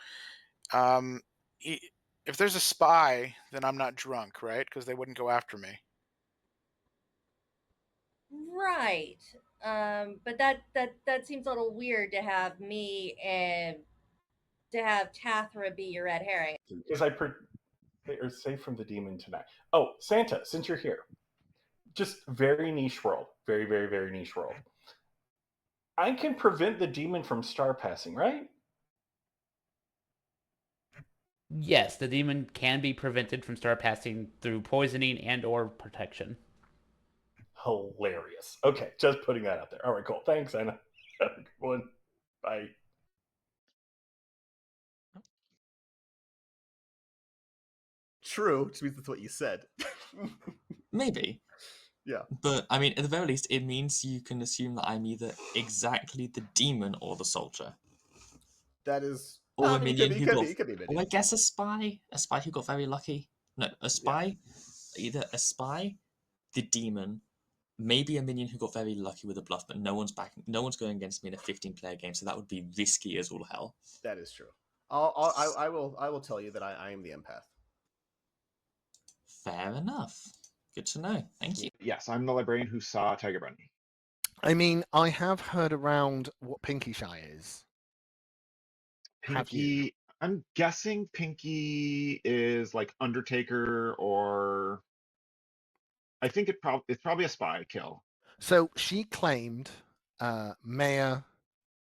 if there's a spy, then I'm not drunk, right? Because they wouldn't go after me. right. But that seems a little weird to have me and to have Tathra be your red herring. Because they are safe from the demon tonight. Oh, Santa, since you're here, just very niche role, very, very, very niche role. I can prevent the demon from star passing, right? Yes, the demon can be prevented from star passing through poisoning and or protection. Hilarious. Okay, just putting that out there. All right, cool. Thanks, Anna. Have a good one. Bye. True, which means that's what you said. Maybe. Yeah. But, I mean, at the very least, it means you can assume that I'm either exactly the demon or the soldier. That is... Or I a mean, minion who got... it could be a Or minion. I guess a spy who got very lucky. No, a spy, either a spy, the demon, maybe a minion who got very lucky with a bluff, but no one's going against me in a 15-player game, so that would be risky as all hell. That is true. I will tell you that I am the empath. Fair enough. Good to know. Thank you. Yes, I'm the librarian who saw Tiger Bunny. I mean, I have heard around what Pinky Shy is. Pinky, I'm guessing Pinky is like Undertaker, or I think it's probably a spy kill. So she claimed mayor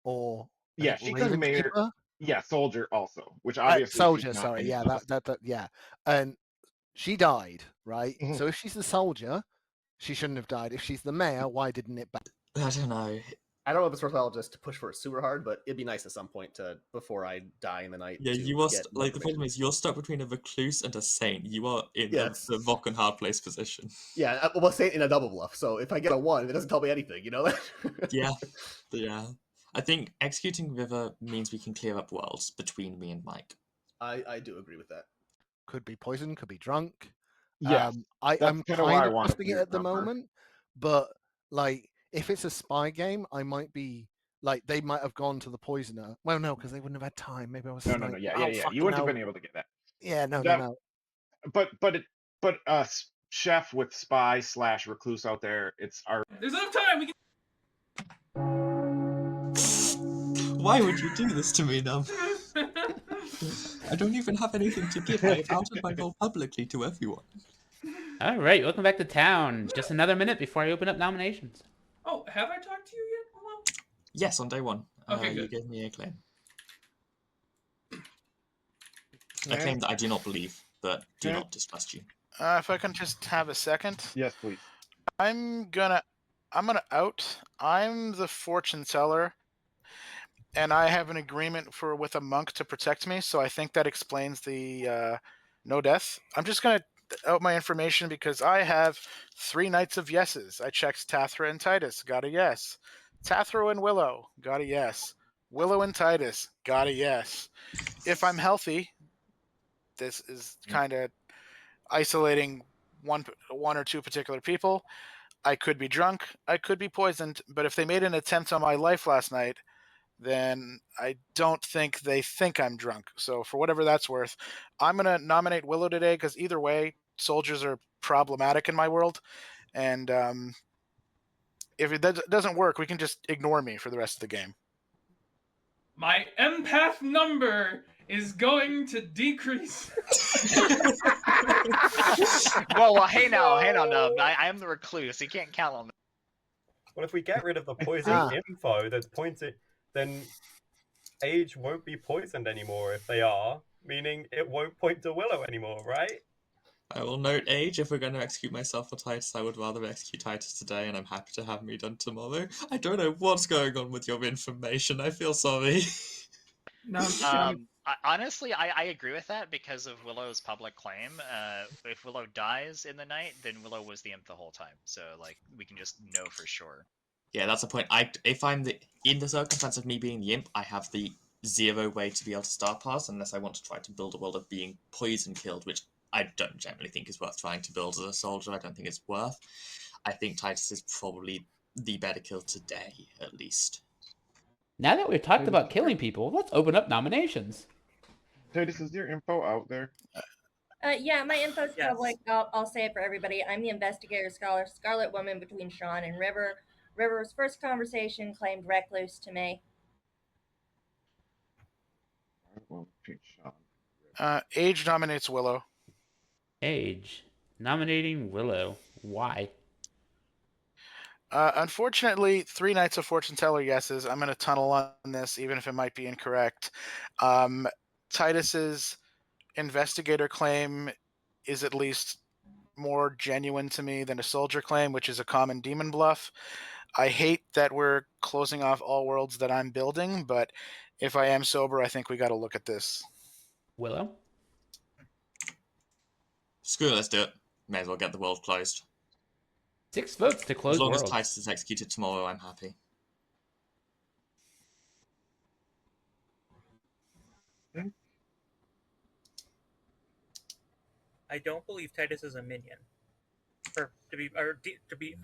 or yeah, she claimed Raven mayor. Keeper? Yeah, soldier also, which obviously soldier. she's not Sorry, any yeah, of us. that yeah, and she died, right? Mhm. So if she's the soldier, she shouldn't have died. If she's the mayor, why didn't it? I don't know. I don't know if it's worthwhile just to push for it super hard, but it'd be nice at some point to, before I die in the night. Yeah, to you are get like the problem is you're stuck between a recluse and a saint. You are in the rock and hard place position. Yeah, well, saint in a double bluff. So if I get a 1, it doesn't tell me anything, you know. Yeah. I think executing River means we can clear up worlds between me and Mike. I do agree with that. Could be poison, could be drunk. Yeah, I'm kind of why I want to trusting it clear at the number. moment, but like if it's a spy game, I might be like they might have gone to the poisoner. Well, no, because they wouldn't have had time. Maybe I was No, like, yeah. oh, You wouldn't have no. been able to get that. Yeah, no. But chef with spy / recluse out there, it's our. There's enough time. We can. Why would you do this to me, Num? I don't even have anything to give. I have outed my role publicly to everyone. All right, welcome back to town. Just another minute before I open up nominations. Oh, have I talked to you yet? Hello? Yes, on day 1. Okay, you good. gave me a claim. A claim that I do not believe, but do not distrust you. If I can just have a second. Yes, please. I'm gonna out. I'm the fortune teller, and I have an agreement with a monk to protect me. So I think that explains the no death. I'm just gonna out my information because I have 3 nights of yeses. I checked Tathra and Titus, got a yes. Tathra and Willow, got a yes. Willow and Titus, got a yes. If I'm healthy, this is kind of isolating one or two particular people. I could be drunk, I could be poisoned, but if they made an attempt on my life last night, then I don't think they think I'm drunk. So for whatever that's worth, I'm going to nominate Willow today because either way, soldiers are problematic in my world. And if it doesn't work, we can just ignore me for the rest of the game. My empath number is going to decrease. well, hey now, Nub. I am the recluse. You can't count on me. Well, if we get rid of the poison info that's pointed, then Age won't be poisoned anymore if they are, meaning it won't point to Willow anymore, right? I will note, Age, if we're going to execute myself for Titus, I would rather execute Titus today, and I'm happy to have me done tomorrow. I don't know what's going on with your information. I feel sorry. No, honestly, I agree with that because of Willow's public claim. If Willow dies in the night, then Willow was the imp the whole time. So, like, we can just know for sure. Yeah, that's the point. If I'm in the circumstance of me being the imp, I have the 0 way to be able to star pass unless I want to try to build a world of being poison killed, which I don't generally think is worth trying to build as a soldier. I don't think it's worth. I think Titus is probably the better kill today, at least. Now that we've talked about killing people, let's open up nominations. Titus, is your info out there? Yeah, my info's public. I'll say it for everybody. I'm the investigator, Scarlet Woman between Sean and River. River's first conversation claimed Recluse to me. Age nominates Willow. Age nominating Willow. Why? Unfortunately, 3 Nights of Fortune Teller yeses. I'm going to tunnel on this, even if it might be incorrect. Titus's investigator claim is at least more genuine to me than a soldier claim, which is a common demon bluff. I hate that we're closing off all worlds that I'm building, but if I am sober, I think we got to look at this. Willow? Screw it, let's do it. May as well get the world closed. 6 votes to close As long worlds. as Titus is executed tomorrow, I'm happy. I don't believe Titus is a minion. I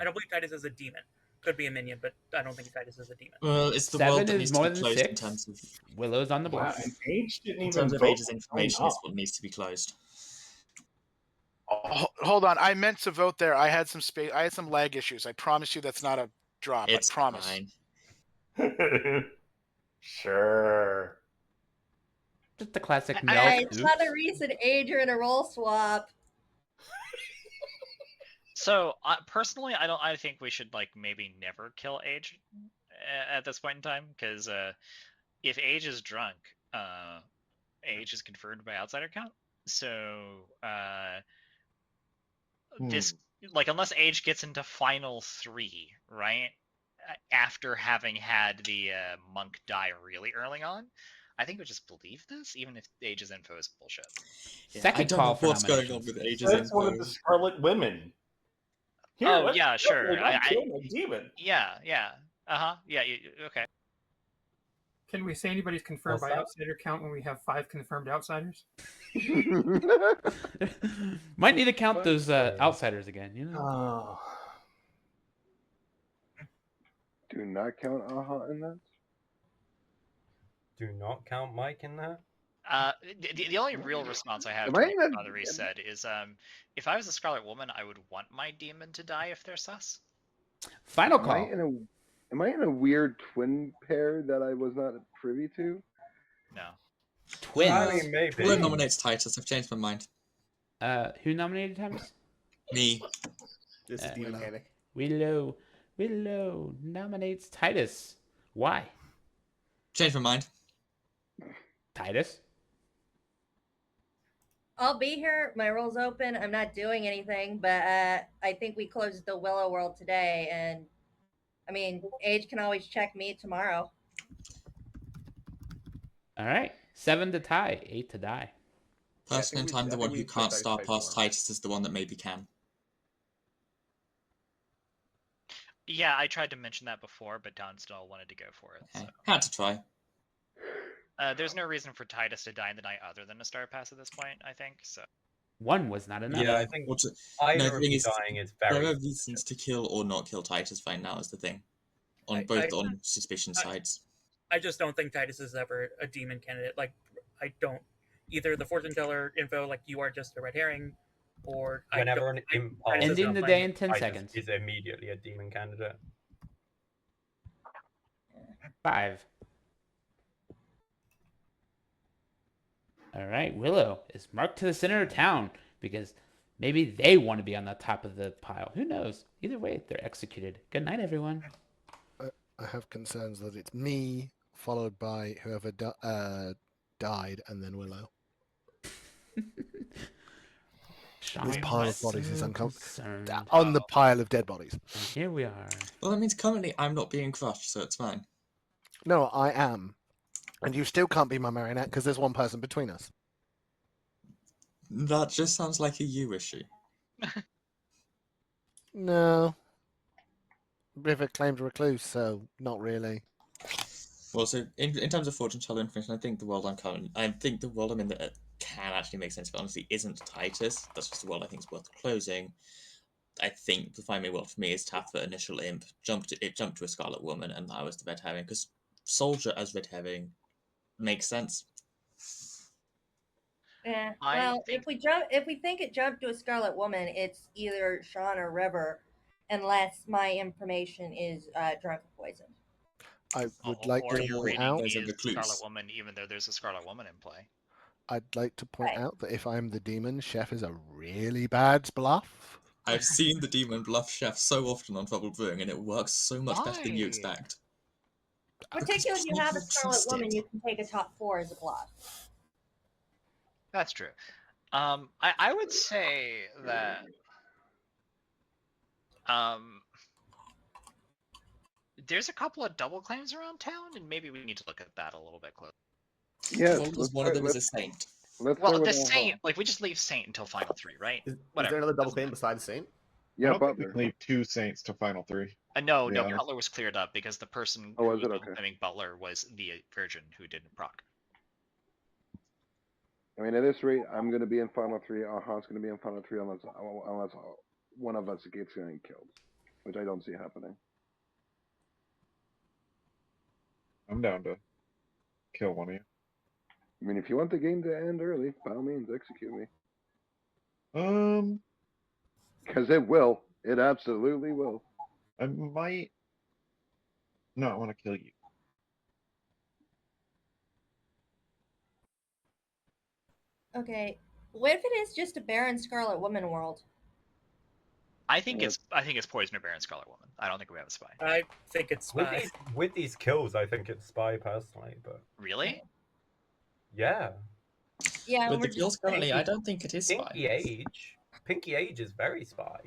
don't believe Titus is a demon. Could be a minion, but I don't think Titus is a demon. Well, it's the 7 world that is needs more to be than closed 6. in terms of... Willow's on the board. And Age didn't In even terms of vote Age's for information, sign is up. what needs to be closed. Hold on, I meant to vote there. I had some space. I had some lag issues. I promise you, that's not a drop. It's I promise. fine. Sure. Just the classic melt. I saw the recent Age in a roll swap. So personally, I think we should like maybe never kill Age at this point in time because if Age is drunk, Age is confirmed by outsider count. So this like unless Age gets into final 3, right? After having had the monk die really early on, I think we just believe this, even if Age's info is bullshit. Second I don't call know for what's going nominations. on with Age's That's one of info. the Scarlet Women. Here, Oh yeah, sure. kill my demon. Yeah. Yeah. Okay. Can we say anybody's confirmed by outsider count when we have 5 confirmed outsiders? Might need to count those outsiders again, you know? Oh. Do not count Aha in that. Do not count Mike in that. The only real response I have Am to I what in a- Father Reese said is, if I was a Scarlet Woman, I would want my demon to die if they're sus. Final Am call. Am I in a weird twin pair that I was not privy to? No. Twins. I mean, maybe. Willow nominates Titus. I've changed my mind. Who nominated Titus? Me. This is Demon Panic. Willow nominates Titus. Why? Changed my mind. Titus? I'll be here. My roll's open. I'm not doing anything, but I think we closed the Willow world today. And I mean, Age can always check me tomorrow. All right. 7 to tie, 8 to die. Personally, in time, the one who can't star past Titus is the one that maybe can. Yeah, I tried to mention that before, but Don still wanted to go for it. So. Had to try. There's no reason for Titus to die in the night other than a star pass at this point, I think. So 1 was not enough. Yeah, I think No, either the of thing you is, dying is very. there are reasons to kill or not kill Titus right now is the thing. On suspicion sides. I just don't think Titus is ever a demon candidate. Like, I don't. Either the fortune teller info, like you are just a red herring, or Whenever an imp Ending the day in 10 Titus seconds. is immediately a demon candidate. 5. All right, Willow is marked to the center of town because maybe they want to be on the top of the pile. Who knows? Either way, they're executed. Good night, everyone. I have concerns that it's me followed by whoever died and then Willow. This pile of bodies is uncomfortable. On the pile of dead bodies. And here we are. Well, that means currently I'm not being crushed, so it's fine. No, I am. And you still can't be my marionette because there's one person between us. That just sounds like a you issue. No. River claimed recluse, so not really. Well, so in terms of fortune teller information, I think the world I'm in that can actually make sense, but honestly isn't Titus. That's just a world I think is worth closing. I think the primary world for me is Taffet Initial Imp. Jumped to a Scarlet Woman, and I was the red herring because Soldier as red herring makes sense. Yeah. Well, if we think it jumped to a Scarlet Woman, it's either Sean or River, unless my information is drunk or poisoned. I would like or to you're point reading out me as the Scarlet Woman, even though there's a Scarlet Woman in play. I'd like to point out that if I'm the demon, Chef is a really bad bluff. I've seen the demon bluff Chef so often on Troubled Brewing, and it works so much better than you expect. Particularly if you have a Scarlet Woman, you can take a top 4 as a bluff. That's true. I would say that there's a couple of double claims around town, and maybe we need to look at that a little bit closer. Yes, one of them is a saint. Well, the saint, like we just leave saint until final 3, right? Is there another double claim besides saint? I don't think we can leave 2 saints to final 3. No, Butler was cleared up because the person who was claiming Butler was the virgin who didn't proc. I mean, at this rate, I'm going to be in final 3. Aha's going to be in final 3 unless one of us gets getting killed, which I don't see happening. I'm down to kill one of you. I mean, if you want the game to end early, by all means, execute me. Because it will. It absolutely will. I might not want to kill you. Okay. What if it is just a Baron Scarlet Woman world? I think it's Poisoner Baron Scarlet Woman. I don't think we have a spy. I think it's spy. With these kills, I think it's spy personally, but really, yeah. Yeah. With the kills currently, I don't think it is spy. Pinky Age is very spy.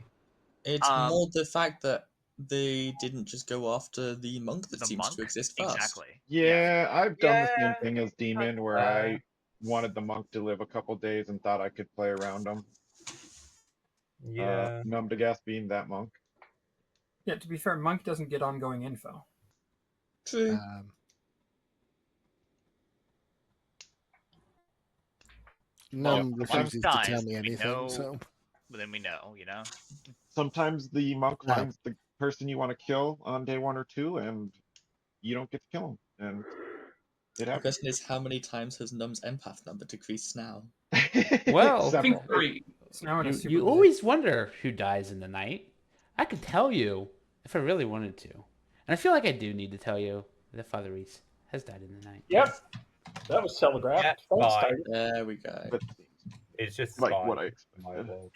It's more the fact that they didn't just go after the monk that seems to exist first. Exactly. Yeah, I've done the same thing as Demon, where I wanted the monk to live a couple days and thought I could play around him. Yeah. Numb to Gas being that monk. Yeah, to be fair, Monk doesn't get ongoing info. True. Numb refuses to tell me anything, know, so... Then we know, you know? Sometimes the monk finds the person you want to kill on day 1 or 2, and you don't get to kill him. And the question is, how many times has Numb's empath number decreased now? Well, I think 3. You always wonder who dies in the night. I could tell you if I really wanted to. And I feel like I do need to tell you that Father Reese has died in the night. Yep. That was telegraphed. Thanks, Tiger. There we go. But it's just like what I expected.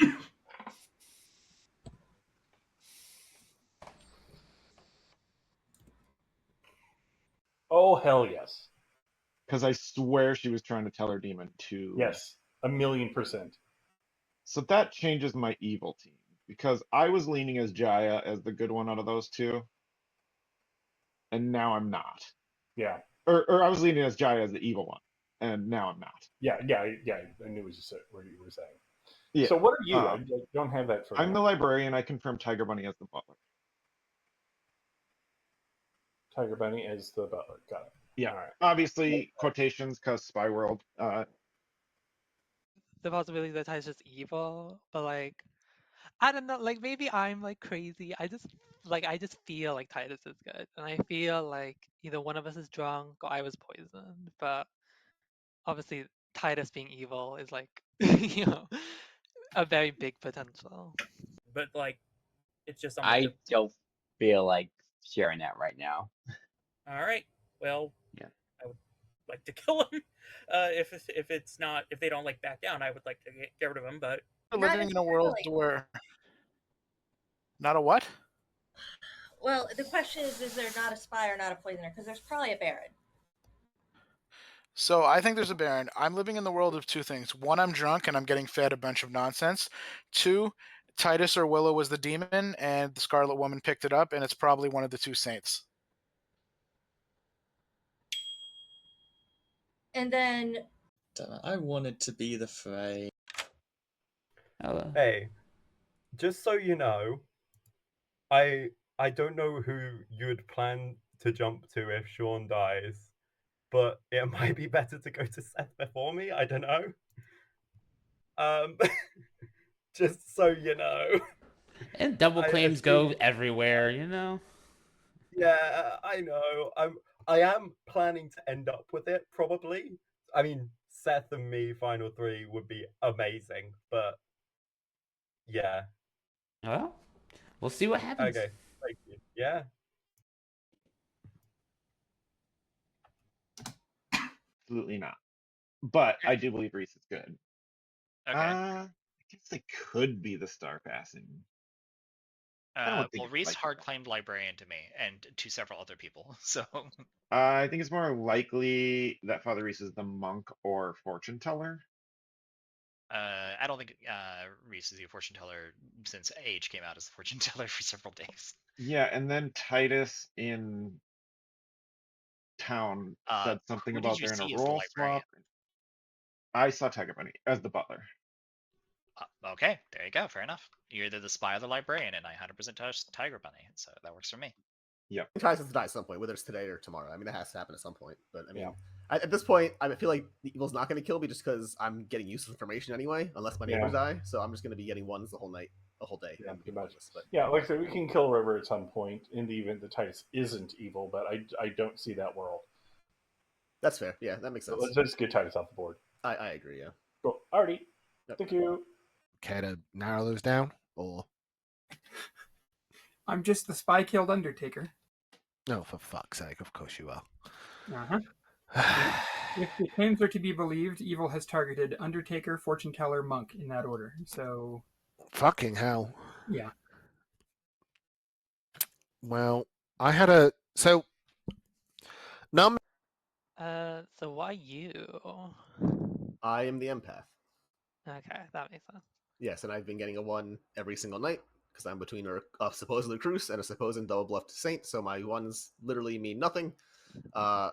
Oh, hell yes. Because I swear she was trying to tell her demon too. Yes, 1,000,000%. So that changes my evil team. Because I was leaning as Jaya as the good one out of those 2. And now I'm not. Yeah. Or I was leaning as Jaya as the evil one. And now I'm not. Yeah. I knew what you were saying. Yeah. So what are you? I don't have that for I'm the librarian. I confirm Tiger Bunny as the butler. Tiger Bunny as the butler. Got it. Yeah. All right. Obviously, quotations, because Spy World. The possibility that Ty's just evil, but like, I don't know, like maybe I'm like crazy. I just feel like Titus is good, and I feel like either one of us is drunk or I was poisoned. But obviously, Titus being evil is like, a very big potential. But like, it's just I don't feel like sharing that right now. All right. Well, yeah. like to kill him. If it's not, if they don't like back down, I would like to get rid of him. But We're living in a world where not a what? Well, the question is there not a spy or not a poisoner? Because there's probably a Baron. So I think there's a Baron. I'm living in the world of two things. One, I'm drunk and I'm getting fed a bunch of nonsense. Two, Titus or Willow was the demon and the Scarlet Woman picked it up, and it's probably one of the two saints. And then I wanted to be the Frey. Hello. Hey, just so you know, I don't know who you'd plan to jump to if Sean dies, but it might be better to go to Seth before me. I don't know. Just so you know. And double claims go everywhere, you know. Yeah, I know. I am planning to end up with it probably. I mean, Seth and me final 3 would be amazing, but yeah. Well, we'll see what happens. Okay, thank you. Yeah. Absolutely not. But I do believe Reese is good. Okay. I guess they could be the star passing. Well, Reese hard claimed librarian to me and to several other people. So I think it's more likely that Father Reese is the monk or fortune teller. I don't think Reese is the fortune teller since Age came out as the fortune teller for several days. Yeah, and then Titus in town said something Who about did you they're in a see as the role librarian? swap. I saw Tiger Bunny as the butler. Okay, there you go. Fair enough. You're either the spy or the librarian, and I 100% touched Tiger Bunny, so that works for me. Yep. Titus has to die at some point, whether it's today or tomorrow. I mean, that has to happen at some point. But I mean, at this point, I feel like the evil's not going to kill me just because I'm getting useless information anyway, unless my neighbors die. So I'm just going to be getting ones the whole night, the whole day. Yeah, pretty much. But Yeah, like I said, we can kill River at some point in the event that Titus isn't evil, but I don't see that world. That's fair. Yeah, that makes sense. So let's just get Titus off the board. I agree. Yeah. Cool. Alrighty. Thank you. Care to narrow those down, or I'm just the spy killed Undertaker. no? For fuck's sake! Of course you are. If the claims are to be believed, evil has targeted Undertaker, Fortune Teller, Monk in that order. So fucking hell. Yeah. Well, I had a Num. So why you? I am the empath. Okay, that makes sense. Yes, and I've been getting a 1 every single night because I'm between a supposed Recluse and a supposed double bluffed Saint, so my 1s literally mean nothing. So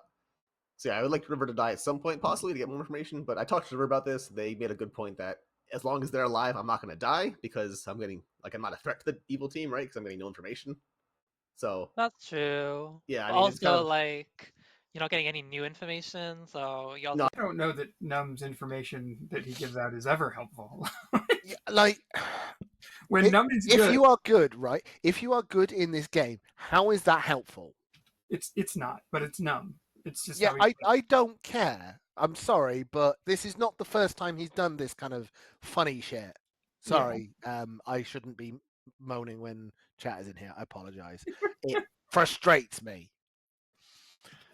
yeah, I would like River to die at some point, possibly, to get more information, but I talked to River about this. They made a good point that as long as they're alive, I'm not going to die because I'm not a threat to the evil team, right? Because I'm getting no information. So that's true. Yeah, I But mean, also, it's kind of like, you're not getting any new information, so you also. I don't know that Num's information that he gives out is ever helpful. Like, when Num is if good, you are good, right? If you are good in this game, how is that helpful? It's not, but it's Num. It's just Yeah, I don't care. I'm sorry, but this is not the first time he's done this kind of funny shit. Sorry, I shouldn't be moaning when chat is in here. I apologize. It frustrates me.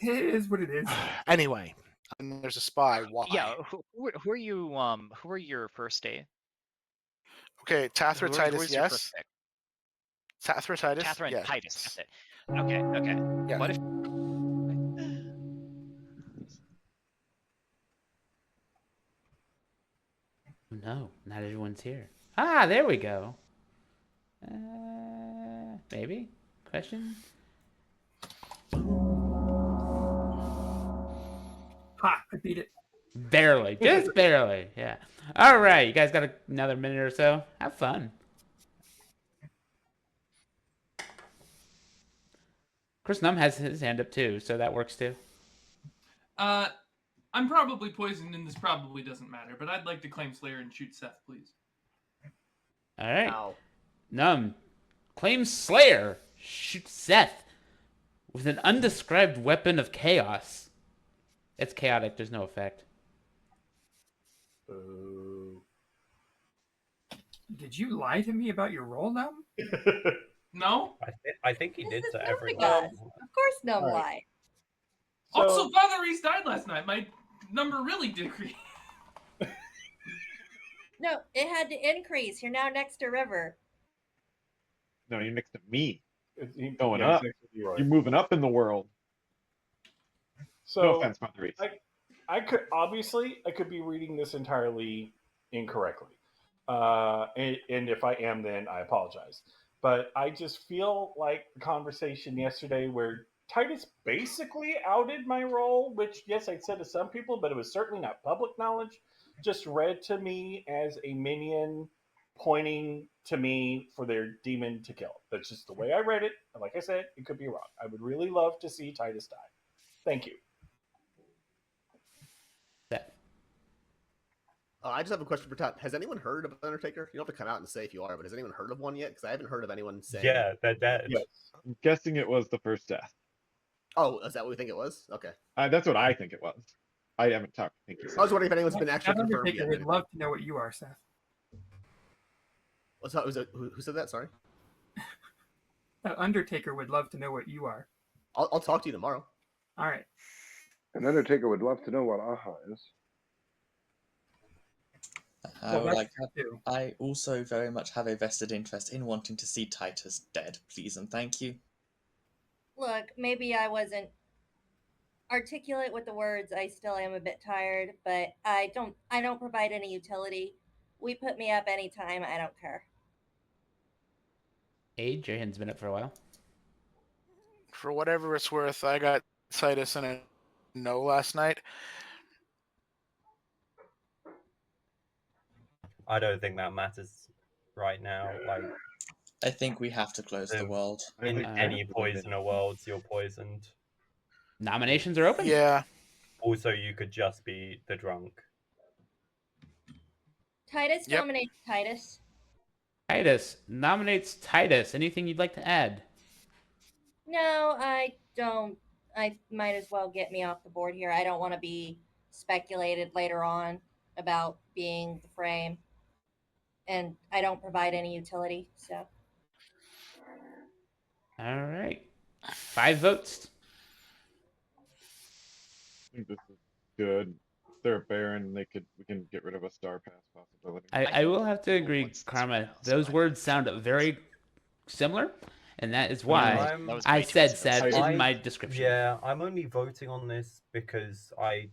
It is what it is. Anyway, and there's a spy. Why? Yeah, who are you? Who are your first date? Okay, Tathra Titus, your first yes. pick? Tathra Titus, Tathra and yes. Titus. That's it. Okay. Yeah. What if? No, not everyone's here. Ah, there we go. Maybe? Question? Ha! I beat it. Barely. Just barely. Yeah. All right. You guys got another minute or so? Have fun. Chris Num has his hand up too, so that works too. I'm probably poisoned, and this probably doesn't matter, but I'd like to claim Slayer and shoot Seth, please. All right. Num claims Slayer. Shoot Seth with an undescribed weapon of chaos. It's chaotic. There's no effect. Did you lie to me about your role, Num? No? I think he did to everyone. Of course, Num lied. Also, Father Reese died last night. My number really decreased. No, it had to increase. You're now next to River. No, you're next to me. Going up. Exactly right. You're moving up in the world. So, no offense, Mother Reese. I could be reading this entirely incorrectly, and if I am, then I apologize. But I just feel like the conversation yesterday where Titus basically outed my role, which yes, I said to some people, but it was certainly not public knowledge. Just read to me as a minion pointing to me for their demon to kill. That's just the way I read it. And like I said, it could be wrong. I would really love to see Titus die. Thank you. I just have a question for Todd. Has anyone heard of Undertaker? You don't have to come out and say if you are, but has anyone heard of one yet? Because I haven't heard of anyone saying. Yeah, they're dead. Yes. I'm guessing it was the first death. Oh, is that what we think it was? Okay. That's what I think it was. I haven't talked to Pinky. I was wondering if anyone's been actually That confirmed Undertaker yet. would love to know what you are, Seth. Who said that? Sorry. That Undertaker would love to know what you are. I'll talk to you tomorrow. All right. An Undertaker would love to know what AHA is. I also very much have a vested interest in wanting to see Titus dead, please and thank you. Look, maybe I wasn't articulate with the words. I still am a bit tired, but I don't provide any utility. We put me up anytime. I don't care. Age, your hand's been up for a while. For whatever it's worth, I got Titus and a no last night. I don't think that matters right now. Like, I think we have to close the world. In any poisoner worlds, you're poisoned. Nominations are open. Yeah. Also, you could just be the drunk. Titus nominates Titus. Titus nominates Titus. Anything you'd like to add? No, I don't. I might as well get me off the board here. I don't want to be speculated later on about being the frame. And I don't provide any utility, so. All right. 5 votes. I think this is good. If they're a Baron, we can get rid of a Star Pass possibility. I will have to agree, Karma. Those words sound very similar, and that is why I said sad in my description. Yeah, I'm only voting on this because I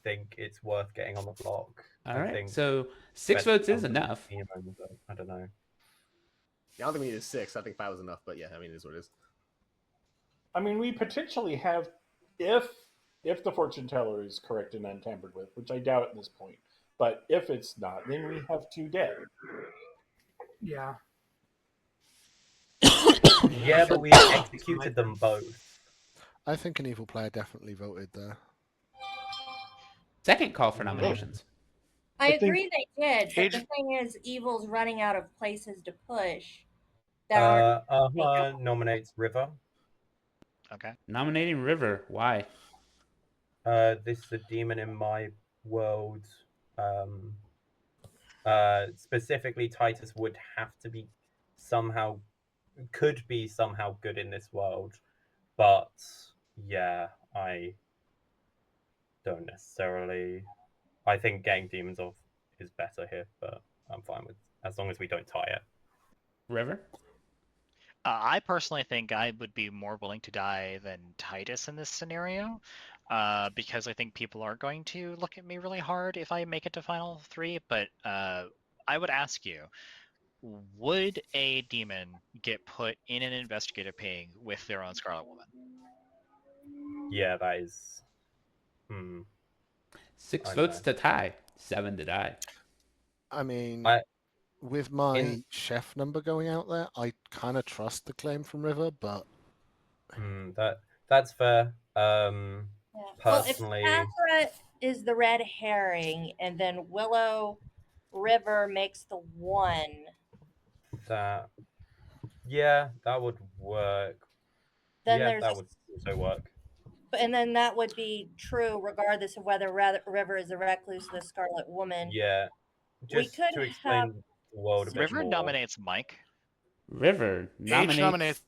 think it's worth getting on the block. All right, so 6 votes is enough. I don't know. Yeah, I don't think we needed 6. I think 5 was enough, but yeah, I mean, it is what it is. I mean, we potentially have, if the fortune teller is correct and untampered with, which I doubt at this point, but if it's not, then we have 2 dead. Yeah. Yeah, but we executed them both. I think an evil player definitely voted there. Second call for nominations. I agree they did, but the thing is, Evil's running out of places to push. Nominates River. Okay. Nominating River. Why? This is a demon in my world. Specifically, Titus would have to be could be somehow good in this world, but yeah, I don't necessarily. I think getting demons off is better here, but I'm fine with as long as we don't tie it. River? I personally think I would be more willing to die than Titus in this scenario, because I think people are going to look at me really hard if I make it to Final 3, but I would ask you, would a demon get put in an investigative ping with their own Scarlet Woman? Yeah, that is... 6 votes to tie, 7 to die. I mean, with my chef number going out there, I kind of trust the claim from River, but... That's fair. Well, Personally... if Aphra is the red herring, and then Willow River makes the 1... Yeah, that would work. Then that would also work. And then that would be true regardless of whether River is a recluse or the Scarlet Woman. Yeah. Just to explain the world a bit River more. nominates Mike. River nominates Age nominates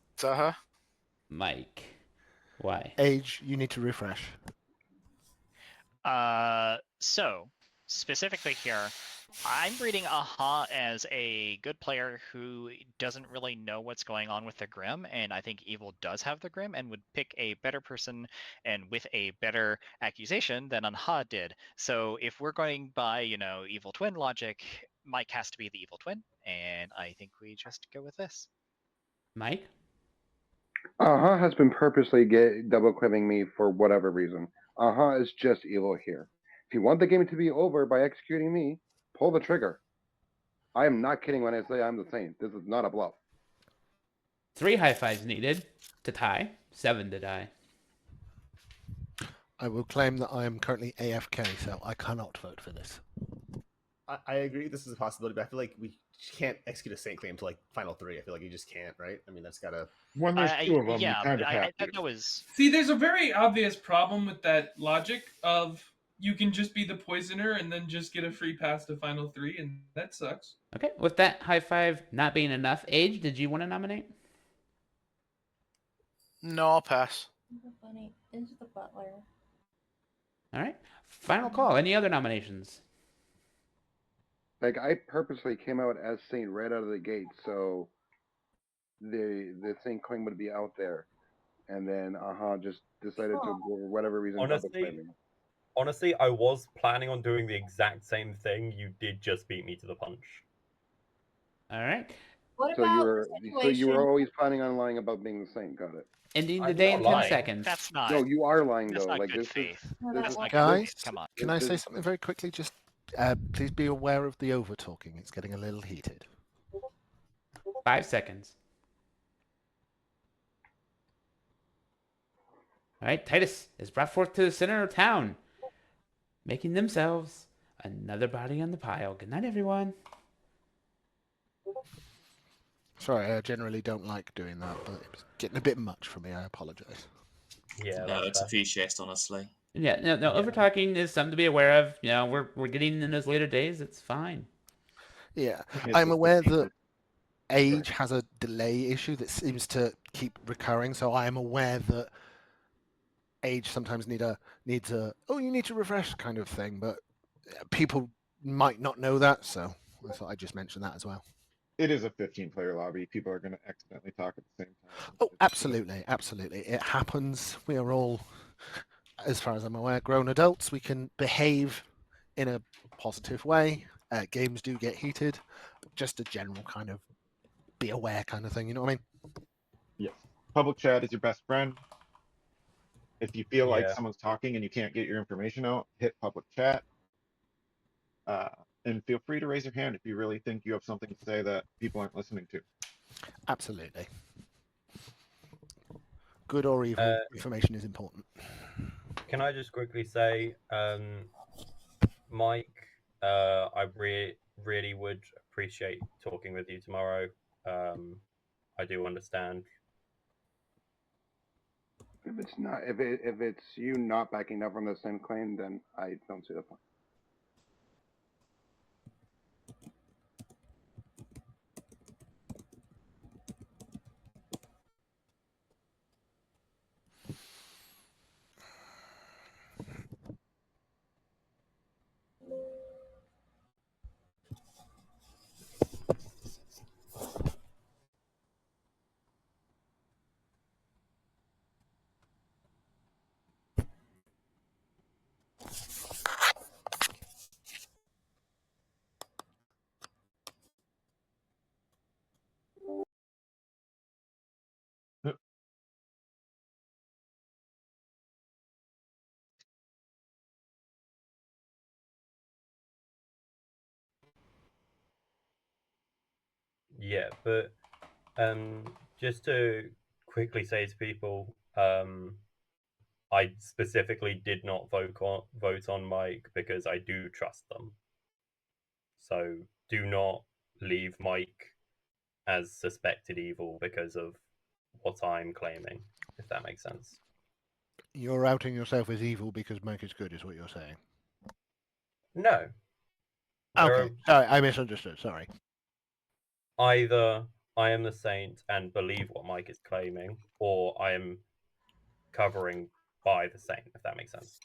Mike. Why? Age, you need to refresh. So specifically here, I'm reading Aha as a good player who doesn't really know what's going on with the Grim, and I think Evil does have the Grim and would pick a better person and with a better accusation than Aha did. So if we're going by, Evil Twin logic, Mike has to be the Evil Twin, and I think we just go with this. Mike? Has been purposely double clipping me for whatever reason. Is just evil here. If you want the game to be over by executing me, pull the trigger. I am not kidding when I say I'm the Saint. This is not a bluff. 3 high fives needed to tie. 7 to die. I will claim that I am currently AFK, so I cannot vote for this. I agree this is a possibility, but I feel like we can't execute a Saint claim to like final 3. I feel like you just can't, right? I mean, that's gotta. When there's 2 of them, you Yeah, kind of but have to. that was. See, there's a very obvious problem with that logic of you can just be the poisoner and then just get a free pass to final 3, and that sucks. Okay, with that high five not being enough, Age, did you want to nominate? No, I'll pass. Funny is the butler. All right. Final call. Any other nominations? Like, I purposely came out as Saint right out of the gate, so the Saint claim would be out there. And then just decided to, for whatever reason, double claim me. Honestly, I was planning on doing the exact same thing. You did just beat me to the punch. All right. What So about you were always planning on lying about being the Saint. Got it. Ending the day in 10 seconds. That's not. No, you are lying That's though. not Like good this faith. is That's not good Guys, faith. Come on. can I say something very quickly? Just please be aware of the over talking. It's getting a little heated. 5 seconds. All right, Titus is brought forth to the center of town, making themselves another body on the pile. Good night, everyone. Sorry, I generally don't like doing that, but it was getting a bit much for me. I apologize. Yeah, No, it's appreciated, honestly. Yeah, no, over talking is something to be aware of. We're getting in those later days. It's fine. Yeah, I'm aware that Age has a delay issue that seems to keep recurring, so I am aware that Age sometimes needs a you need to refresh kind of thing, but people might not know that, so I thought I'd just mention that as well. It is a 15-player lobby. People are going to accidentally talk at the same time. Oh, absolutely, absolutely. It happens. We are all, as far as I'm aware, grown adults. We can behave in a positive way. Games do get heated. Just a general kind of be aware kind of thing. You know what I mean? Yes. Public chat is your best friend. If you feel like Yeah. someone's talking and you can't get your information out, hit public chat. And feel free to raise your hand if you really think you have something to say that people aren't listening to. Absolutely. Good or evil, information is important. Can I just quickly say, Mike, I really would appreciate talking with you tomorrow. I do understand. If it's not, if it's you not backing up on the same claim, then I don't see the point. Yeah, but just to quickly say to people, I specifically did not vote on Mike because I do trust them. So do not leave Mike as suspected evil because of what I'm claiming, if that makes sense. You're outing yourself as evil because Mike is good, is what you're saying. No. Okay, sorry, I misunderstood. Sorry. Either I am the saint and believe what Mike is claiming, or I am covering by the saint, if that makes sense.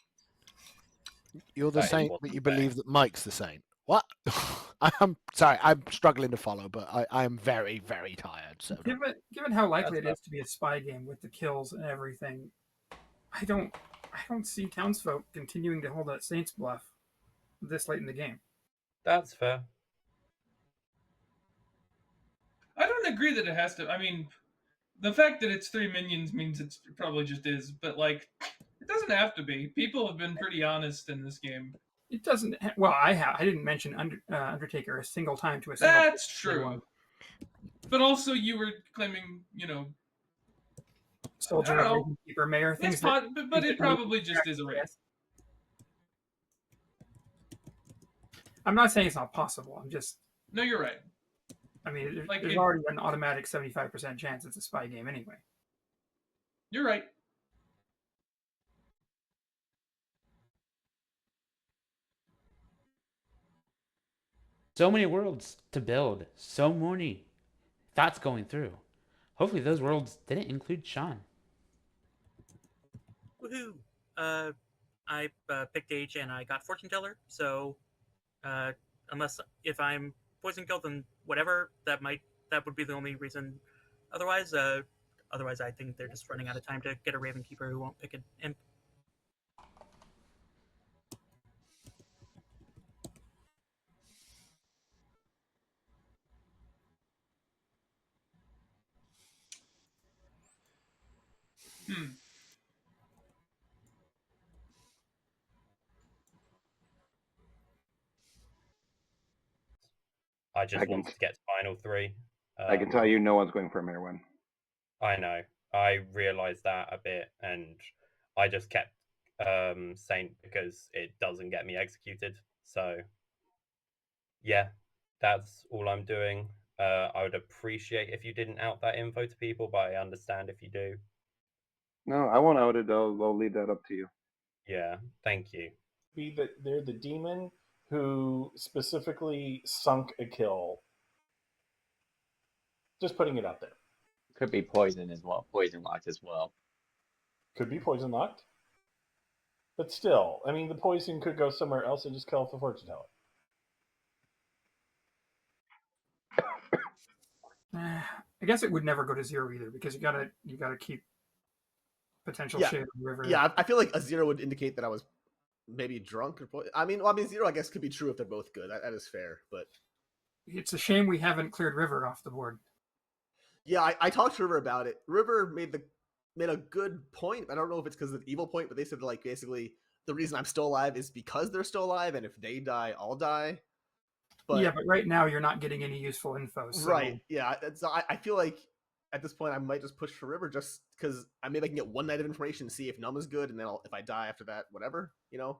You're the That saint, wasn't but you fair. believe that Mike's the saint. What? I'm sorry, I'm struggling to follow, but I am very, very tired. So Given how likely That's it is to be a spy game with the kills and everything, I don't see townsfolk continuing to hold that Saints bluff this late in the game. That's fair. I don't agree that it has to. I mean, the fact that it's 3 minions means it probably just is, but like, it doesn't have to be. People have been pretty honest in this game. It doesn't. Well, I didn't mention Undertaker a single time to a single. That's true. But also, you were claiming, Soldier, I don't know. Raven Keeper, Mayor, It's things but things it that probably just is a race. I'm not saying it's not possible. I'm just. No, you're right. I mean, Like there's it- already an automatic 75% chance it's a spy game anyway. You're right. So many worlds to build. So many thoughts going through. Hopefully those worlds didn't include Sean. Woohoo! I picked Age and I got Fortune Teller. So, unless if I'm poison killed, then whatever that would be the only reason. Otherwise, I think they're just running out of time to get a Raven Keeper who won't pick an imp. I just can- wanted to get to final three. I can tell you, no one's going for a Mayor win. I know. I realized that a bit, and I just kept Saint because it doesn't get me executed. So, yeah, that's all I'm doing. I would appreciate if you didn't out that info to people, but I understand if you do. No, I won't out it. I'll leave that up to you. Yeah, thank you. Be that they're the demon who specifically sunk a kill. Just putting it out there. Could be poison as well, poison locked as well. Could be poison locked. But still, I mean, the poison could go somewhere else and just kill off the fortune teller. I guess it would never go to zero either because you gotta keep potential Yeah. shade on the river. Yeah, I feel like a 0 would indicate that I was maybe drunk or I mean 0 I guess could be true if they're both good. That is fair, but It's a shame we haven't cleared river off the board. yeah, I talked to River about it. River made a good point. I don't know if it's because of the evil point, but they said like basically the reason I'm still alive is because they're still alive, and if they die, I'll die. But yeah, but right now you're not getting any useful info. So. right, yeah. I feel like at this point I might just push for River just because maybe I can get one night of information, see if Num is good, and then if I die after that, whatever, you know.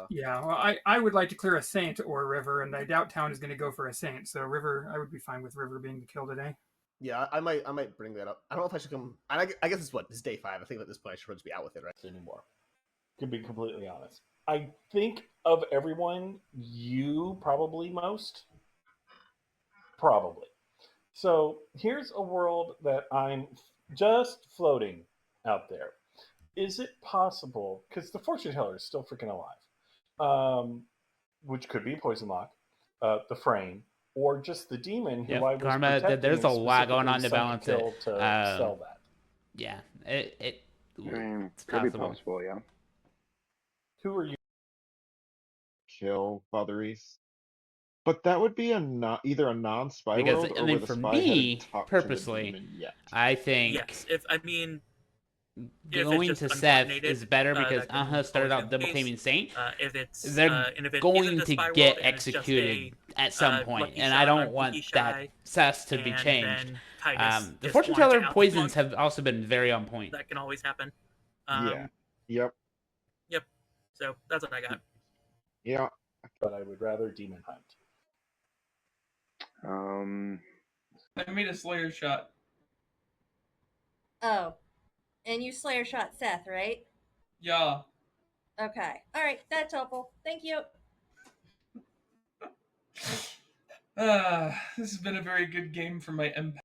Yeah, well, I would like to clear a Saint or a River, and I doubt Town is going to go for a Saint. So River, I would be fine with River being the kill today. Yeah, I might bring that up. I don't know if I should come. I guess it's day 5. I think at this point I should just be out with it, right? Anymore. To be completely honest, I think of everyone, you probably most. Probably. So here's a world that I'm just floating out there. Is it possible? Because the fortune teller is still freaking alive, which could be poison lock, the frame, or just the demon who Yep, I was Karma, protecting. there's a and lot going on to specifically balance sunk a it. kill to sell that. Yeah, it's could be possible. possible, yeah. Who are you? Kill Father East. But that would be either a non-spy Because world I or mean, where the for spy me, hadn't talked purposely, to the demon yet. I think Yes, if going it's to just Seth uncoordinated, is better because that can started always out be the double claiming case. Saint. If it's They're and if it going isn't a to spy get world and it's just executed a at some point, lucky and shot I don't on want Pinky that Shy, cess to be and changed. then Titus The just fortune wanted to teller out the poisons monk. have also been very on point. That can always happen. Yeah. Yep. Yep. So that's what I got. Yeah. But I would rather demon hunt. I made a Slayer shot. Oh, and you Slayer shot Seth, right? Yeah. Okay. All right. That's helpful. Thank you. This has been a very good game for my empath.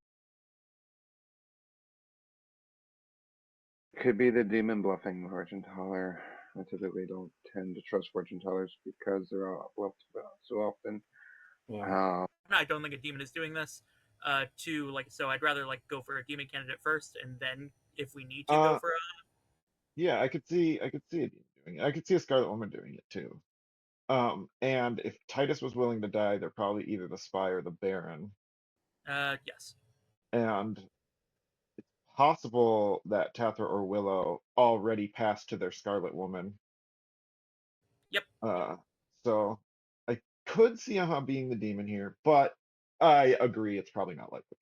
Could be the demon bluffing fortune teller. I typically don't tend to trust fortune tellers because they're all bluffed so often. Yeah. I don't think a demon is doing this. So I'd rather like go for a demon candidate first, and then if we need to go for a Yeah, I could see a demon doing it. I could see a Scarlet Woman doing it too. And if Titus was willing to die, they're probably either the spy or the Baron. yes. And it's possible that Tathra or Willow already passed to their Scarlet Woman. Yep. So I could see being the demon here, but I agree it's probably not likely.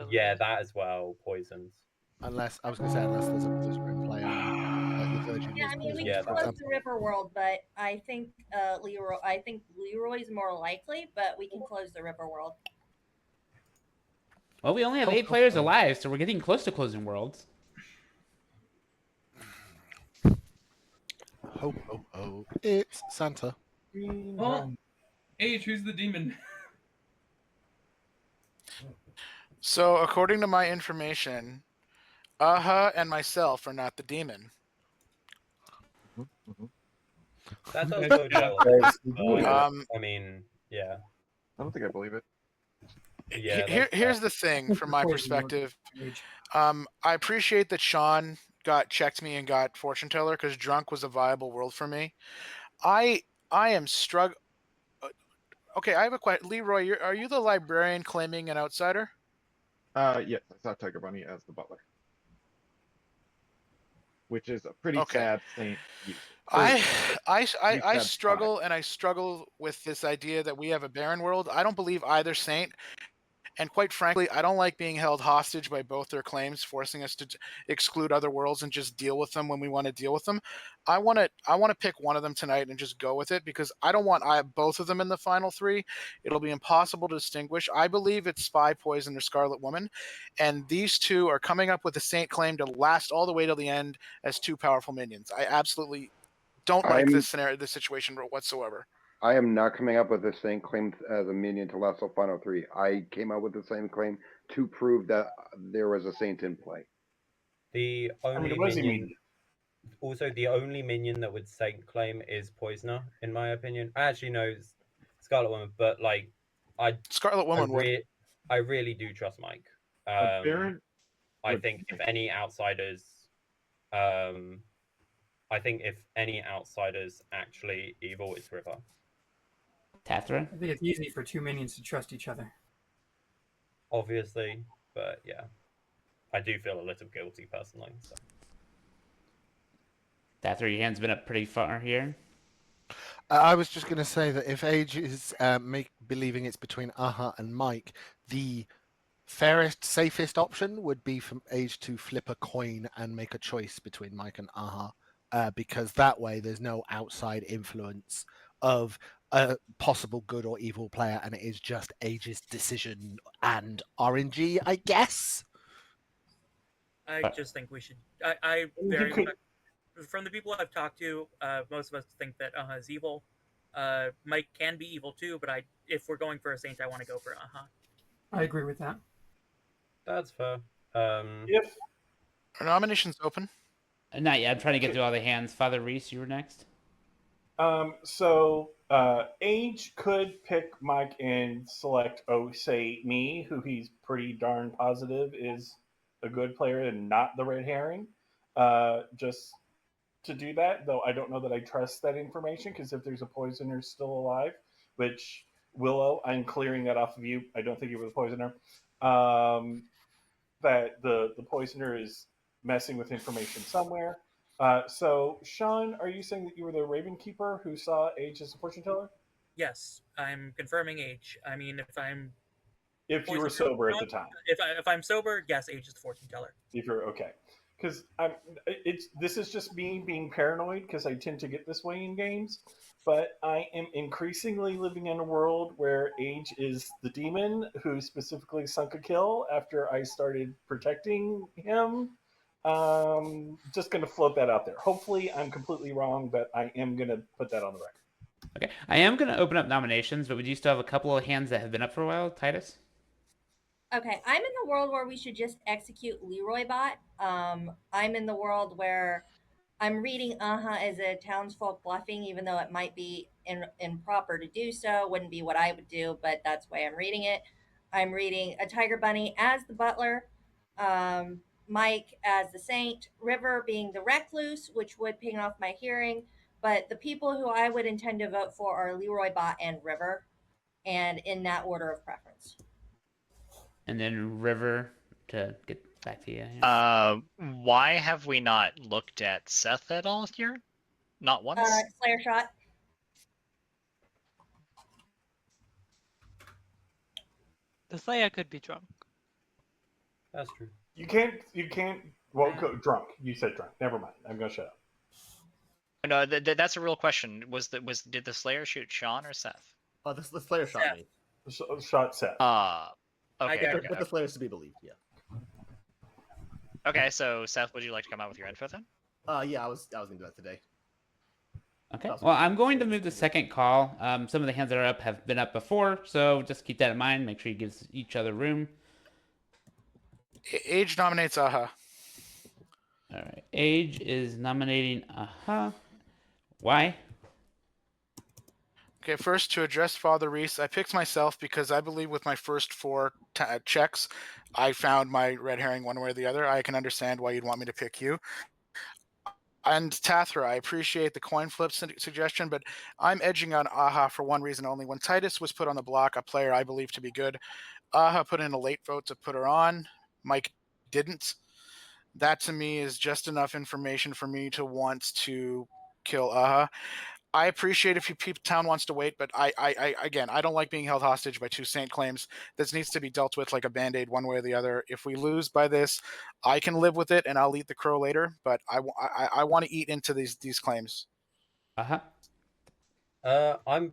Yeah, that as well. Poisons. Unless I was going to say, unless there's a in play on like the Virgin Yeah, was I mean we poisoned, can for close example. the river world, but I think Leroy's more likely, but we can close the river world. Well, we only have 8 players alive, so we're getting close to closing worlds. Ho ho ho! It's Santa. Well, Age, who's the demon? So, according to my information, Aha and myself are not the demon. That does bode well. I mean, yeah. I don't think I believe it. Yeah. Here's the thing from my perspective. I appreciate that Sean checked me and got fortune teller because drunk was a viable world for me. I am struggling. Okay, I have a question. Leroy, are you the librarian claiming an outsider? Yes, I saw Tiger Bunny as the butler, which is a pretty sad saint usage. I struggle and I struggle with this idea that we have a barren world. I don't believe either saint. And quite frankly, I don't like being held hostage by both their claims, forcing us to exclude other worlds and just deal with them when we want to deal with them. I want to pick one of them tonight and just go with it because I don't want both of them in the final 3. It'll be impossible to distinguish. I believe it's Spy, Poison, or Scarlet Woman, and these two are coming up with a saint claim to last all the way till the end as 2 powerful minions. I absolutely don't like this scenario, this situation whatsoever. I am not coming up with the same claim as a minion to last till final 3. I came up with the same claim to prove that there was a saint in play. The only minion. Also, the only minion that would saint claim is Poisoner, in my opinion. I actually know Scarlet Woman, but like, Scarlet Woman I really do trust Mike. Baron. I think if any outsiders, actually evil, it's River. Tathra? I think it's easy for 2 minions to trust each other. Obviously, but yeah, I do feel a little guilty personally. So. Tathra, your hand's been up pretty far here. I was just going to say that if Age is believing it's between Aha and Mike, the fairest, safest option would be for Age to flip a coin and make a choice between Mike and Aha, because that way there's no outside influence of a possible good or evil player, and it is just Age's decision and RNG, I guess. I just think we should. I very much, from the people I've talked to, most of us think that Aha is evil. Mike can be evil too, but if we're going for a saint, I want to go for Aha. I agree with that. That's fair. If our nomination's open. Not yet. I'm trying to get through all the hands. Father Reese, you were next. So Age could pick Mike and select, say me, who he's pretty darn positive is a good player and not the red herring. Just to do that, though I don't know that I trust that information because if there's a poisoner still alive, which Willow, I'm clearing that off of you. I don't think you were the poisoner. That the poisoner is messing with information somewhere. So, Sean, are you saying that you were the Raven Keeper who saw Age as a fortune teller? Yes, I'm confirming Age. I mean, if you were sober at the time. If I'm sober, yes, Age is the fortune teller. If you're okay, because this is just me being paranoid because I tend to get this way in games. But I am increasingly living in a world where Age is the demon who specifically sunk a kill after I started protecting him. Just going to float that out there. Hopefully, I'm completely wrong, but I am going to put that on the record. Okay, I am going to open up nominations, but we do still have a couple of hands that have been up for a while. Titus? Okay, I'm in the world where we should just execute Leroy bot. I'm in the world where I'm reading as a townsfolk bluffing, even though it might be improper to do so. Wouldn't be what I would do, but that's the way I'm reading it. I'm reading a Tiger Bunny as the butler, Mike as the saint, River being the recluse, which would ping off my hearing. But the people who I would intend to vote for are Leroy Bot and River, and in that order of preference. And then River to get back to you. Why have we not looked at Seth at all here? Not once? Slayer shot. The Slayer could be drunk. That's true. You can't. Well, go drunk. You said drunk. Never mind. I'm gonna shut up. No, that's a real question. Did the Slayer shoot Sean or Seth? Oh, the Slayer shot Seth. me. Shot Seth. Okay. With the Slayers to be believed, yeah. Okay, so Seth, would you like to come out with your info then? Yeah, I was gonna do that today. Okay. Well, I'm going to move the second call. Some of the hands that are up have been up before, so just keep that in mind. Make sure you give each other room. Age nominates Aha. All right. Age is nominating Aha. Why? Okay, first to address Father Reese, I picked myself because I believe with my first four checks, I found my red herring one way or the other. I can understand why you'd want me to pick you. And Tathra, I appreciate the coin flip suggestion, but I'm edging on Aha for one reason only. When Titus was put on the block, a player I believe to be good, Aha put in a late vote to put her on. Mike didn't. That to me is just enough information for me to want to kill Aha. I appreciate if Town wants to wait, but again, I don't like being held hostage by two Saint claims. This needs to be dealt with like a band-aid one way or the other. If we lose by this, I can live with it and I'll eat the crow later, but I want to eat into these claims. Uh-huh. I'm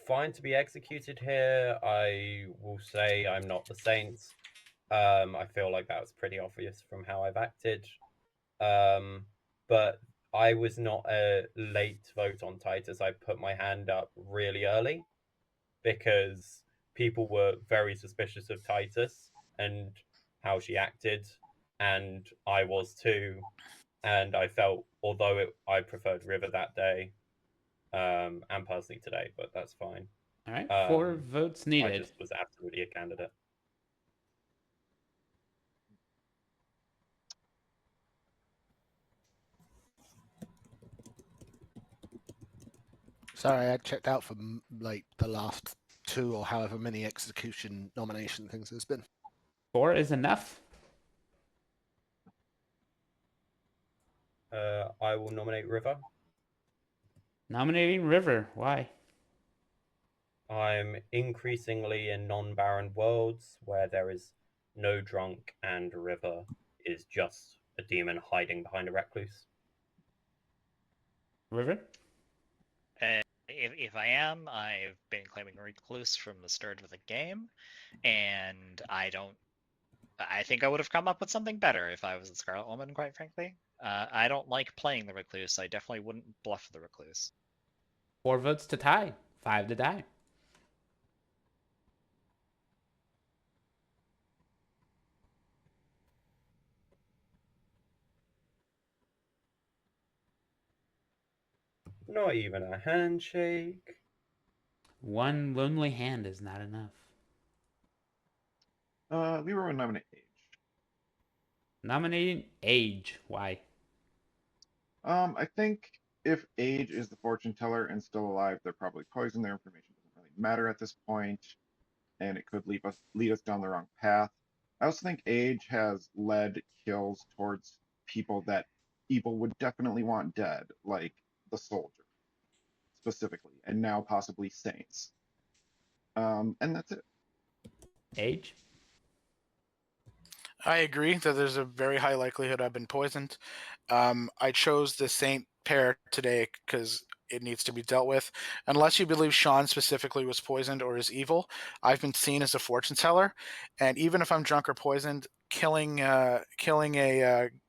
fine to be executed here. I will say I'm not the Saints. I feel like that was pretty obvious from how I've acted. But I was not a late vote on Titus. I put my hand up really early because people were very suspicious of Titus and how she acted, and I was too. And I felt, although I preferred River that day, and personally today, but that's fine. All right, 4 votes needed. I just was absolutely a candidate. Sorry, I checked out for like the last 2 or however many execution nomination things there's been. 4 is enough. I will nominate River. Nominating River. Why? I'm increasingly in non-barren worlds where there is no drunk and River is just a demon hiding behind a recluse. River? If I am, I've been claiming recluse from the start of the game, and I think I would have come up with something better if I was the Scarlet Woman, quite frankly. I don't like playing the recluse. I definitely wouldn't bluff the recluse. 4 votes to tie. 5 to die. Not even a handshake. 1 lonely hand is not enough. Leroy would nominate Age. Nominating Age. Why? I think if Age is the fortune teller and still alive, they're probably poisoned. Their information doesn't really matter at this point, and it could lead us down the wrong path. I also think Age has led kills towards people that evil would definitely want dead, like the soldier specifically, and now possibly Saints. And that's it. Age? I agree that there's a very high likelihood I've been poisoned. I chose the Saint pair today because it needs to be dealt with. Unless you believe Sean specifically was poisoned or is evil, I've been seen as a fortune teller, and even if I'm drunk or poisoned, killing a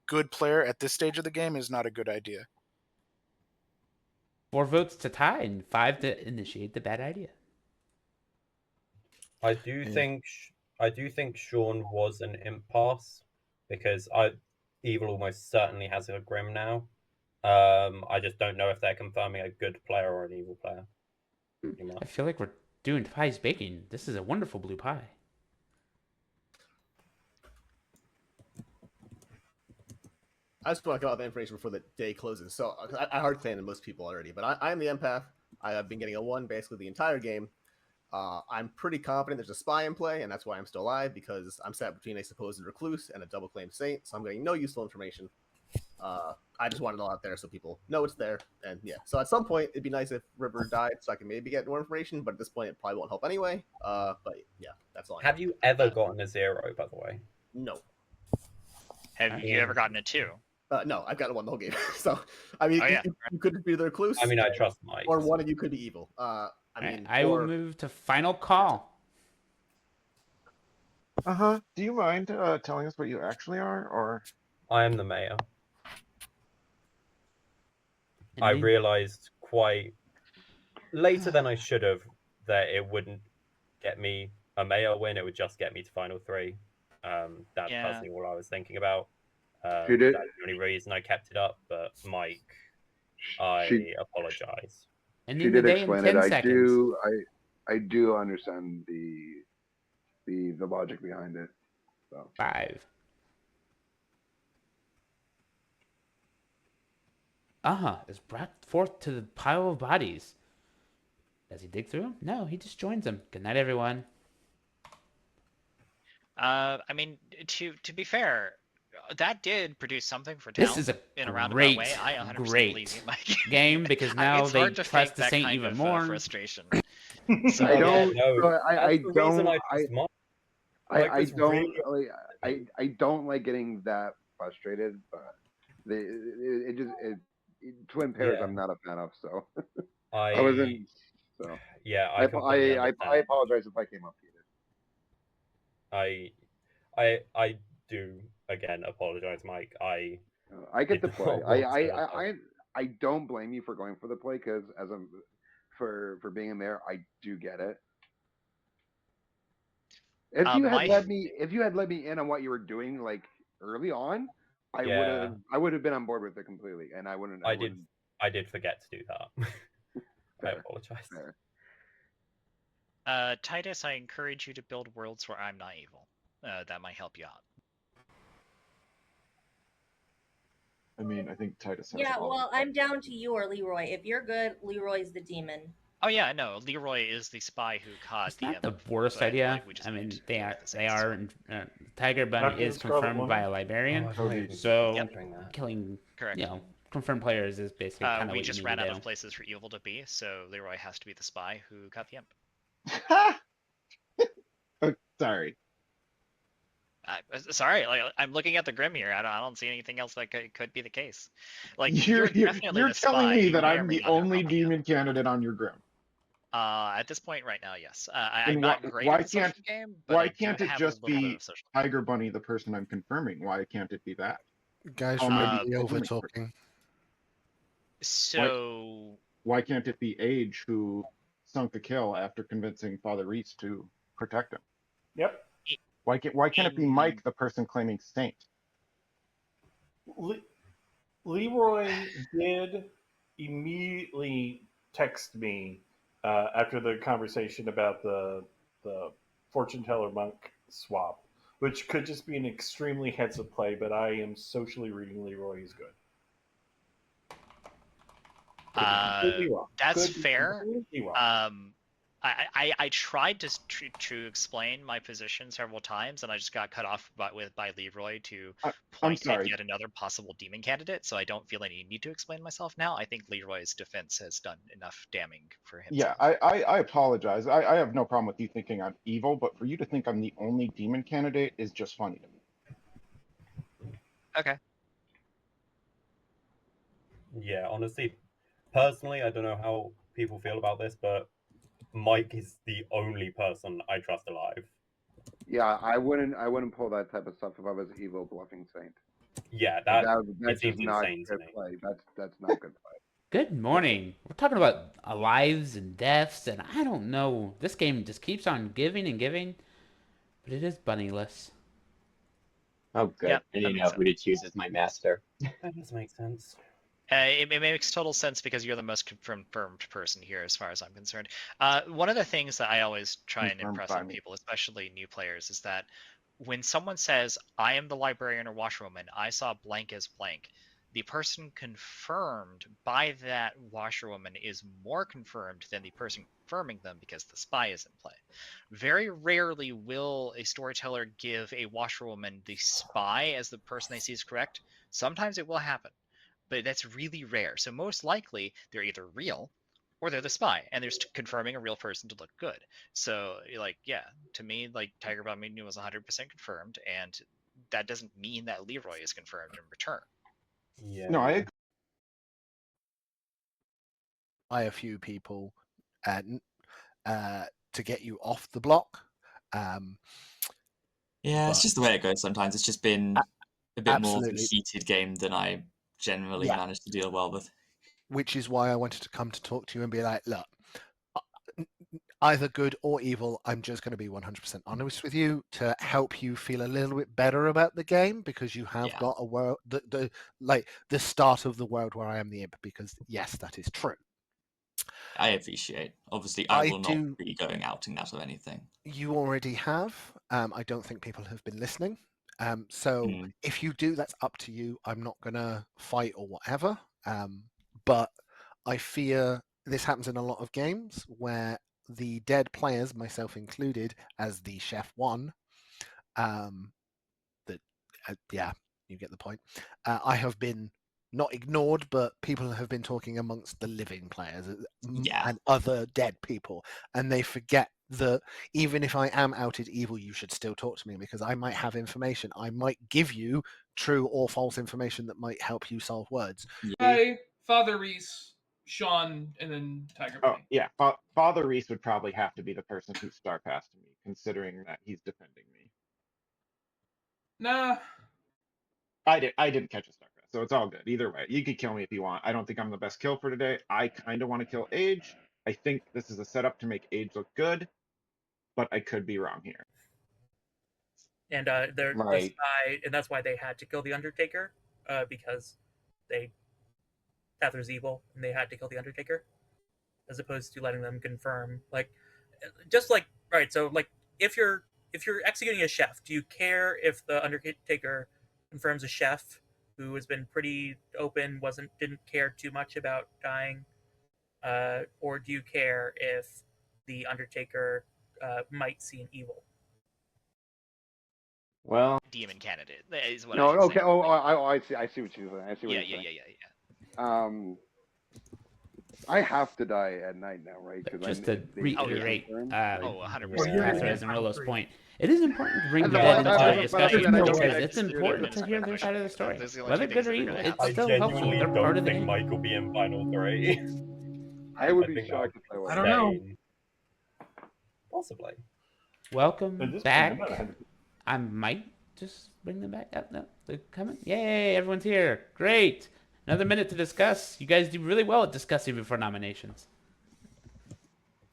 good player at this stage of the game is not a good idea. 4 votes to tie and 5 to initiate the bad idea. I do think Sean was an impasse because Evil almost certainly has a Grim now, I just don't know if they're confirming a good player or an evil player. I feel like we're doing pies baking. This is a wonderful blue pie. I just want to come up with information before the day closes. So I hard claim than most people already, but I am the empath. I have been getting a 1 basically the entire game. I'm pretty confident there's a spy in play, and that's why I'm still alive, because I'm sat between a supposed recluse and a double claimed saint, so I'm getting no useful information. I just want it all out there so people know it's there. And yeah, so at some point, it'd be nice if River died so I can maybe get more information, but at this point, it probably won't help anyway. But yeah, that's all I Have you ever gotten a 0, by the way? No. Have you ever gotten a 2? No, I've gotten 1 the whole game. So, I mean, Oh, yeah. you could be the recluse. I mean, I trust Mike. Or one of you could be evil. I mean, I will move to final call. Do you mind telling us what you actually are, or? I am the mayor. I realized quite later than I should have that it wouldn't get me a mayor win, it would just get me to final 3. That's personally all I was thinking about. That's the only reason I kept it up, but Mike, I apologize. And she did explain it. I do understand the logic behind it. So. 5. Is brought forth to the pile of bodies. Does he dig through them? No, he just joins them. Good night, everyone. I mean, to be fair, that did produce something for This town is a in a roundabout great, way. I 100% great believe you, Mike. game because now it's they hard to trust fake the that Saint kind even of, more. frustration. So, I don't like getting that frustrated, but Twin Pairs I'm not a fan of, so I wasn't. So yeah, I apologize if I came up heated. I do again apologize, Mike. I get the play. I don't blame you for going for the play because for being a mayor, I do get it. If you had let me in on what you were doing like early on, I would have been on board with it completely, and I wouldn't. I did forget to do that. I apologize. Titus, I encourage you to build worlds where I'm not evil. That might help you out. I mean, I think Titus has Yeah, well, I'm down to you or Leroy. If you're good, Leroy's the demon. Oh yeah, no, Leroy is the spy who caught It's not the worst idea. I mean, they are. Tiger Bunny is confirmed by a librarian, so killing confirmed players is basically kind of what you need to do. We just ran out of places for evil to be, so Leroy has to be the spy who caught the imp. Oh, sorry. Sorry, like I'm looking at the Grim here. I don't see anything else that could be the case. Like you're definitely you're the telling spy. me that I'm the only demon candidate on your Grim. At this point, right now, yes. I'm not great at the social game, but why can't it just be Tiger Bunny, the person I'm confirming? Why can't it be that? Guys, really over talking. So why can't it be Age who sunk a kill after convincing Father Reese to protect him? Yep. Why can't it be Mike, the person claiming Saint? Leroy did immediately text me after the conversation about the fortune teller monk swap, which could just be an extremely heads up play, but I am socially reading Leroy is good. That's fair. I tried to explain my position several times, and I just got cut off by Leroy to point at yet another possible demon candidate. So I don't feel any need to explain myself now. I think Leroy's defense has done enough damning for him. Yeah, I apologize. I have no problem with you thinking I'm evil, but for you to think I'm the only demon candidate is just funny to me. Okay. Yeah, honestly, personally, I don't know how people feel about this, but Mike is the only person I trust alive. Yeah, I wouldn't pull that type of stuff if I was evil bluffing Saint. Yeah, that's just not good play. That's not good play. Good morning. We're talking about lives and deaths, and I don't know. This game just keeps on giving and giving, but it is bunnyless. Oh, good. Yep, I didn't know who to choose as my master. That does make sense. It makes total sense because you're the most confirmed person here, as far as I'm concerned. One of the things that I always try and Confirmed impress by on me. people, especially new players, is that when someone says, "I am the librarian or washerwoman, I saw blank as blank," the person confirmed by that washerwoman is more confirmed than the person confirming them because the spy is in play. Very rarely will a storyteller give a washerwoman the spy as the person they see is correct. Sometimes it will happen, but that's really rare. So most likely they're either real or they're the spy, and they're confirming a real person to look good. So like, yeah, to me, like Tiger Bomb Menu was 100% confirmed, and that doesn't mean that Leroy is confirmed in return. Yeah. No, I agree. By a few people to get you off the block. Yeah, it's But just the way it goes sometimes. It's just been a bit more of a absolutely, heated game than I generally yeah. managed to deal well with. Which is why I wanted to come to talk to you and be like, look, either good or evil, I'm just going to be 100% honest with you to help you feel a little bit better about the game, because you have Yeah. got a world, the start of the world where I am the imp, because yes, that is true. I appreciate. Obviously, I I will not do. be going outing that or anything. You already have. I don't think people have been listening. So Mm. if you do, that's up to you. I'm not going to fight or whatever. But I fear this happens in a lot of games where the dead players, myself included, as the chef one, that yeah, you get the point. I have been not ignored, but people have been talking amongst the living players Yeah. and other dead people, and they forget that even if I am outed evil, you should still talk to me, because I might have information. I might give you true or false information that might help you solve words. Hi, Father Reese, Sean, and then Tiger Oh Bunny. yeah, Father Reese would probably have to be the person who star passed me, considering that he's defending me. Nah. I didn't catch a star pass, so it's all good. Either way, you could kill me if you want. I don't think I'm the best kill for today. I kind of want to kill Age. I think this is a setup to make Age look good, but I could be wrong here. And the Right. spy, and that's why they had to kill the Undertaker, because Cather's evil, and they had to kill the Undertaker, as opposed to letting them confirm. Like, just like right. So like, if you're executing a chef, do you care if the Undertaker confirms a chef who has been pretty open, didn't care too much about dying, or do you care if the Undertaker might see an evil? Well, Demon candidate is what I No, should okay. say. Oh, I see. I see what you're saying. I see what Yeah, you're yeah, saying. yeah. I have to die at night now, right? Because Just to reiterate, Oh, 100%. Pastor Esmeralda's point, it is important to bring As the a dead fa- into as the a discussion father that I don't because get it's executed, important to hear their side of the story. Those are the only Whether two good things or that are evil, gonna it's happen. I still helpful. genuinely They're part don't of the think game. Mike will be in final three. I would I be think that shocked would if I was. I don't know. insane. Possibly. Welcome At this point, back. I'm not 100%. I might just bring them back up. No, they're coming. Yay! Everyone's here. Great. Another minute to discuss. You guys do really well at discussing before nominations.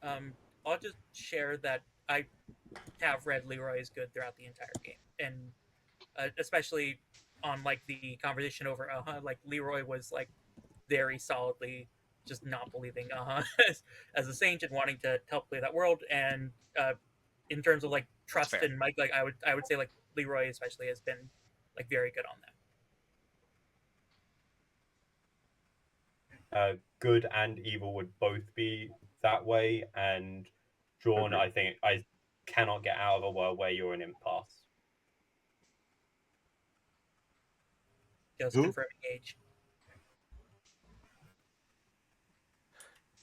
I'll just share that I have read Leroy is good throughout the entire game, and especially on like the conversation over like Leroy was like very solidly just not believing as a saint and wanting to help play that world, and in terms of like trust in Mike, like I would say like Leroy especially has been like very good on that. Good and evil would both be that way, and Drawn, I think I cannot get out of a world where you're an impasse. Just Who? confirming Age.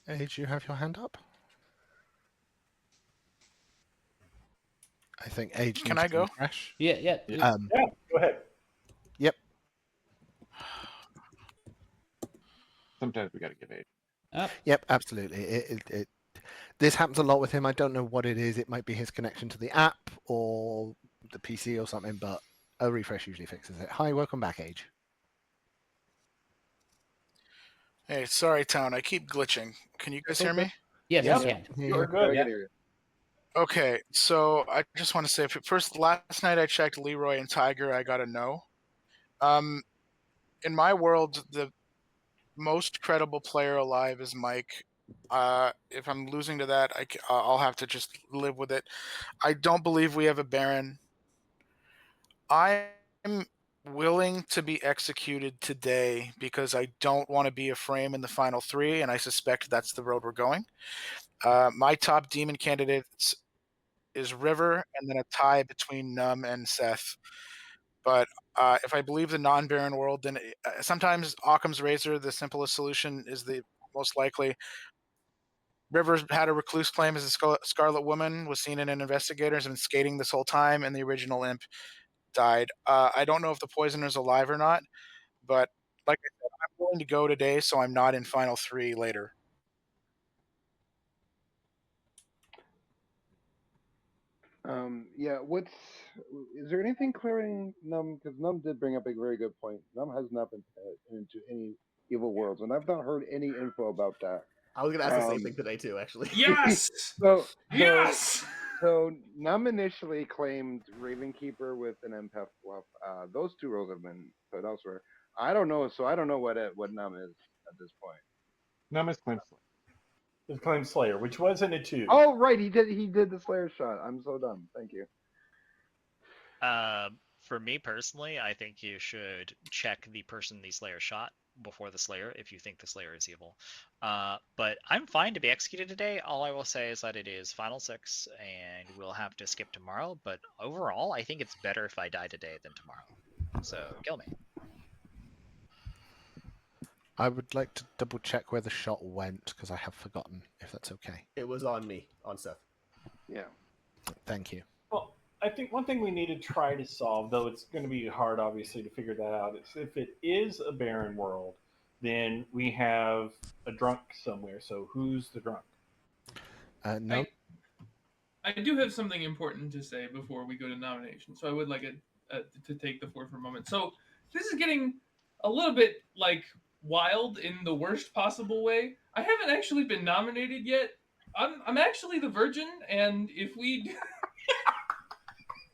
Age, you have your hand up. I think Age Can needs I to go? refresh. Yeah. Yeah, go ahead. Yep. Sometimes we got to give Age. Yep, absolutely. This happens a lot with him. I don't know what it is. It might be his connection to the app or the PC or something, but a refresh usually fixes it. Hi, welcome back, Age. Hey, sorry, Town. I keep glitching. Can you guys hear me? Yes, Yep. we can. You're Yeah, I good. can hear you. Okay, so I just want to say first, last night I checked Leroy and Tiger. I got a no. In my world, most credible player alive is Mike. If I'm losing to that, I'll have to just live with it. I don't believe we have a Baron. I'm willing to be executed today because I don't want to be a frame in the final three, and I suspect that's the road we're going. My top demon candidates is River, and then a tie between Num and Seth. But if I believe the non-Baron world, then sometimes Occam's Razor, the simplest solution, is the most likely. Rivers had a recluse claim as a Scarlet Woman, was seen in an investigator, has been skating this whole time, and the original imp died. I don't know if the poisoner's alive or not, but like I said, I'm willing to go today, so I'm not in final three later. Yeah, is there anything clearing Num? Because Num did bring up a very good point. Num has not been put into any evil worlds, and I've not heard any info about that. I was gonna ask the same thing today too, actually. Yes. So Yes. So Num initially claimed Ravenkeeper with an empath bluff. Those two roles have been put elsewhere. I don't know, so I don't know what Num is at this point. Num is claim Slayer. The Claim Slayer, which wasn't a 2. Oh right, he did the Slayer shot. I'm so dumb. Thank you. For me personally, I think you should check the person the Slayer shot before the Slayer if you think the Slayer is evil. But I'm fine to be executed today. All I will say is that it is Final 6, and we'll have to skip tomorrow. But overall, I think it's better if I die today than tomorrow. So kill me. I would like to double check where the shot went because I have forgotten, if that's okay. It was on me, on Seth. Yeah. Thank you. Well, I think one thing we need to try to solve, though it's going to be hard, obviously, to figure that out, is if it is a barren world, then we have a drunk somewhere. So who's the drunk? No. I do have something important to say before we go to nomination, so I would like to take the floor for a moment. So this is getting a little bit like wild in the worst possible way. I haven't actually been nominated yet. I'm actually the virgin, and if we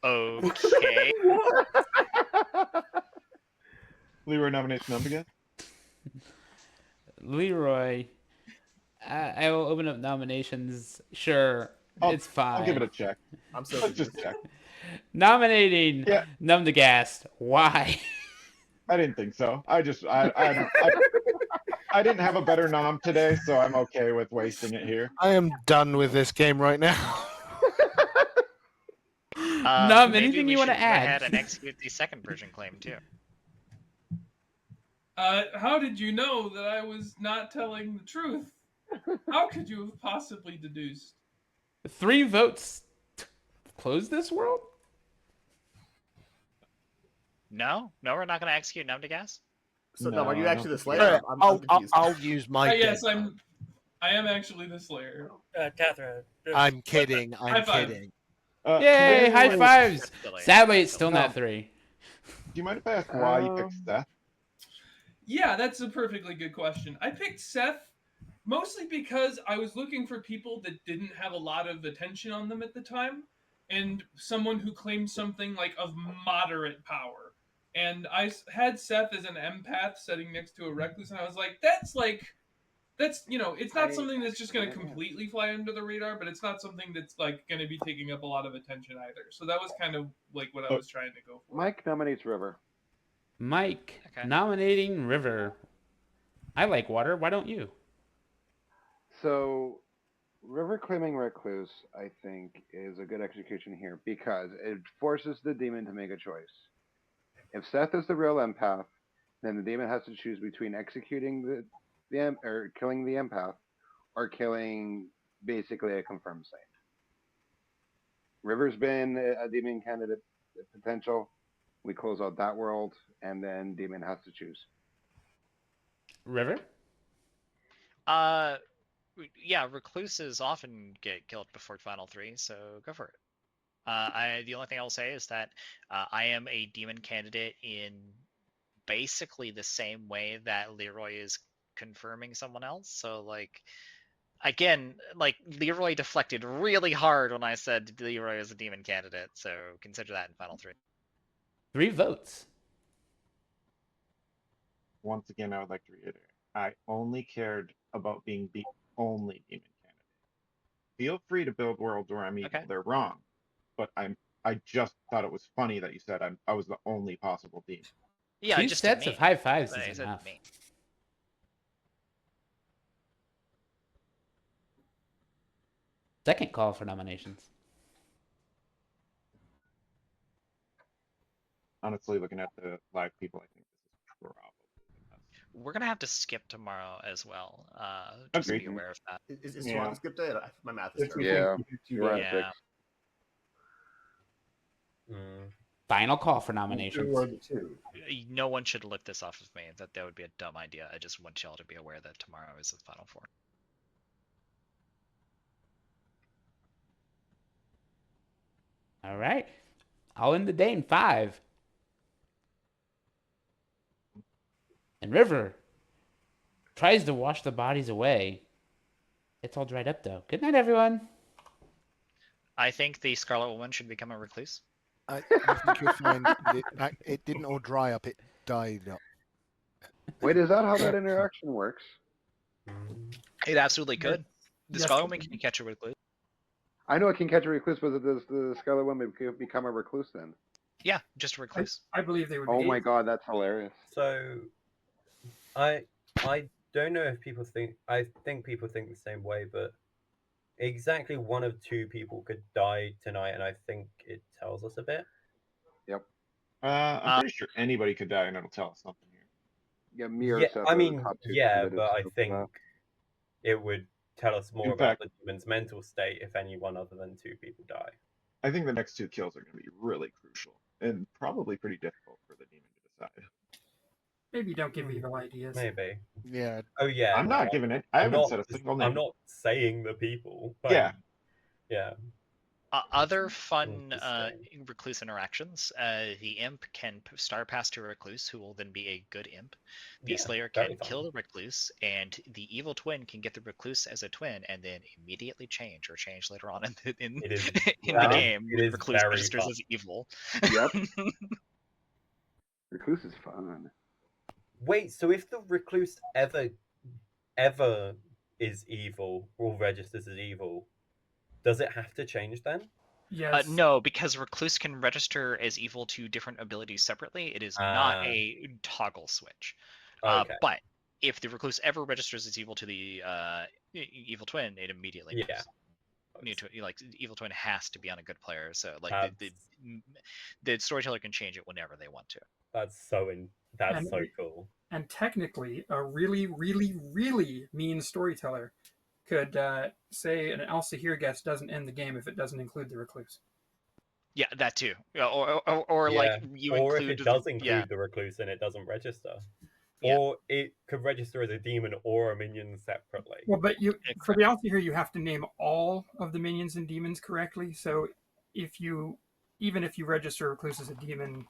Okay. Leroy nominates Num again. Leroy, I will open up nominations. Sure, it's fine. I'll give it a check. I'm so Let's just check. Nominating Numb the Gas. Why? I didn't think so. I didn't have a better nom today, so I'm okay with wasting it here. I am done with this game right now. Num, Maybe anything we you want to should go add? ahead and execute the second version claim too. how did you know that I was not telling the truth? How could you have possibly deduced? 3 votes to close this world? No, we're not going to execute Numb to Gas. So, No, are you I actually don't the think Slayer? I'm confused. I'll use my. Yes, I am actually the Slayer. Tathra. I'm kidding. High I'm five. kidding. Yay! High fives. Silly. Sadly, it's still not 3. Do you mind if I ask why you picked Seth? Yeah, that's a perfectly good question. I picked Seth mostly because I was looking for people that didn't have a lot of attention on them at the time, and someone who claimed something like of moderate power. And I had Seth as an empath sitting next to a recluse, and I was like, that's it's not something that's just going to completely fly under the radar, but it's not something that's like going to be taking up a lot of attention either. So that was kind of like what I was trying to go for. Mike nominates River. Mike Okay. nominating River. I like water. Why don't you? So, River claiming Recluse, I think, is a good execution here because it forces the demon to make a choice. If Seth is the real empath, then the demon has to choose between executing or killing the empath or killing basically a confirmed saint. River's been a demon candidate potential. We close out that world, and then demon has to choose. River? Yeah, recluses often get killed before Final 3, so go for it. The only thing I'll say is that I am a demon candidate in basically the same way that Leroy is confirming someone else. So, like, again, like, Leroy deflected really hard when I said Leroy is a demon candidate, so consider that in Final 3. 3 votes. Once again, I would like to reiterate. I only cared about being the only demon candidate. Feel free to build worlds where I'm evil. Okay. They're wrong, but I just thought it was funny that you said I was the only possible demon. Yeah, Two I just did sets me. of high fives I is said enough. me. Second call for nominations. Honestly, looking at the live people, I think this is probably the best. We're gonna have to skip tomorrow as well. Just Agreed. be aware of that. Is tomorrow the skip day? My math is If we terrible. think Yeah, we do we're on that, Yeah. 6. Mm. Final call for who nominations. are the two? No one should look this off of me. That would be a dumb idea. I just want y'all to be aware that tomorrow is the final four. All right. I'll end the day in 5. And River tries to wash the bodies away. It's all dried up, though. Good night, everyone. I think the Scarlet Woman should become a recluse. I think you'll find it didn't all dry up; it died up. Wait, is that how that interaction works? It absolutely could. The Yes, Scarlet it Woman can. can catch a recluse. I know it can catch a recluse, but does the Scarlet Woman become a recluse then? Yeah, just a recluse. I believe they would. Oh be my god, that's hilarious. So, I don't know if people think. I think people think the same way, but exactly one of two people could die tonight, and I think it tells us a bit. Yep. I'm pretty sure anybody could die, and it'll tell us something here. Yeah, me or Yeah, Seth I are the mean, top two yeah, candidates but I for think that. it would tell us more In about fact- the demon's mental state if any one other than two people die. I think the next 2 kills are going to be really crucial and probably pretty difficult for the demon to decide. Maybe don't give evil ideas. Maybe. Yeah. Oh yeah. I'm not giving it. I I'm haven't not. said a single I'm name. not saying the people. But Yeah. Yeah. Other fun Interesting. recluse interactions. The imp can star pass to a recluse, who will then be a good imp. The Yeah, Slayer very can fun. kill the recluse, and the evil twin can get the recluse as a twin, and then immediately change, or change later on in It is. in that the is- game. It The is recluse very registers fun. as evil. Yep. Recluse is fun. Wait, so if the recluse ever is evil or registers as evil, does it have to change then? Yes. No, because recluse can register as evil to different abilities separately. It is not Ah. a toggle switch. Okay. But if the recluse ever registers as evil to the evil twin, it immediately moves. Yeah. Like evil twin has to be on a good player, so like That's the storyteller can change it whenever they want to. that's And- so cool. And technically, a really, really, really mean storyteller could say an Alsahir guest doesn't end the game if it doesn't include the recluse. Yeah, that too. Or like Yeah. you or include if it does include yeah. the recluse and it doesn't register. Yeah. Or it could register as a demon or a minion separately. Well, but for the Alsahir, you have to name all of the minions and demons correctly. So even if you register recluse as a demon,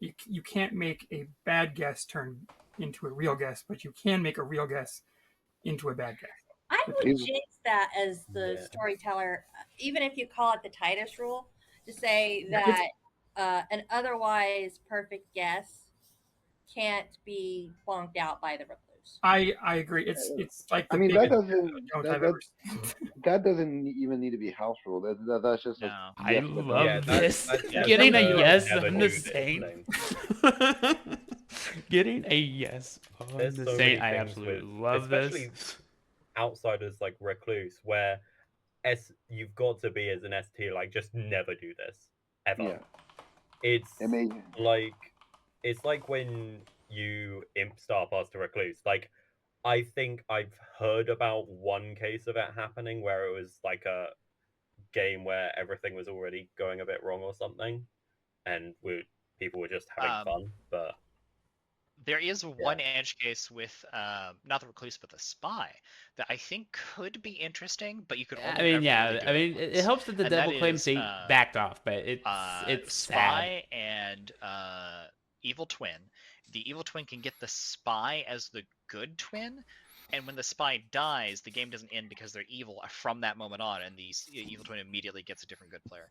you can't make a bad guess turn into a real guess, but you can make a real guess into a bad guess. I would jinx that as the Yeah. storyteller, even if you call it the Titus rule, to say Yeah, that an otherwise perfect guess can't be bonked out by the recluse. I agree. It's like I the mean, that biggest doesn't don't that, I've that, ever seen. that doesn't even need to be house rule. That's just No. a I yes, but love Yeah, this. that's Getting a never- yes never on do the this Saint. thing. Getting a yes on There's the so Saint. many I things absolutely with- love this. especially outsiders like recluse, where you've got to be as an S tier, like just never do this ever. Yeah. It's Amazing. like when you imp star pass to recluse. Like I think I've heard about one case of it happening where it was like a game where everything was already going a bit wrong or something, and people were just having fun. But there is one edge case with not the recluse but the spy that I think could be interesting, but you could only I mean, ever yeah. really do I mean, it helps that the and that double claim is, Saint backed off, but it's sad. spy and evil twin. The evil twin can get the spy as the good twin, and when the spy dies, the game doesn't end because they're evil from that moment on, and the evil twin immediately gets a different good player.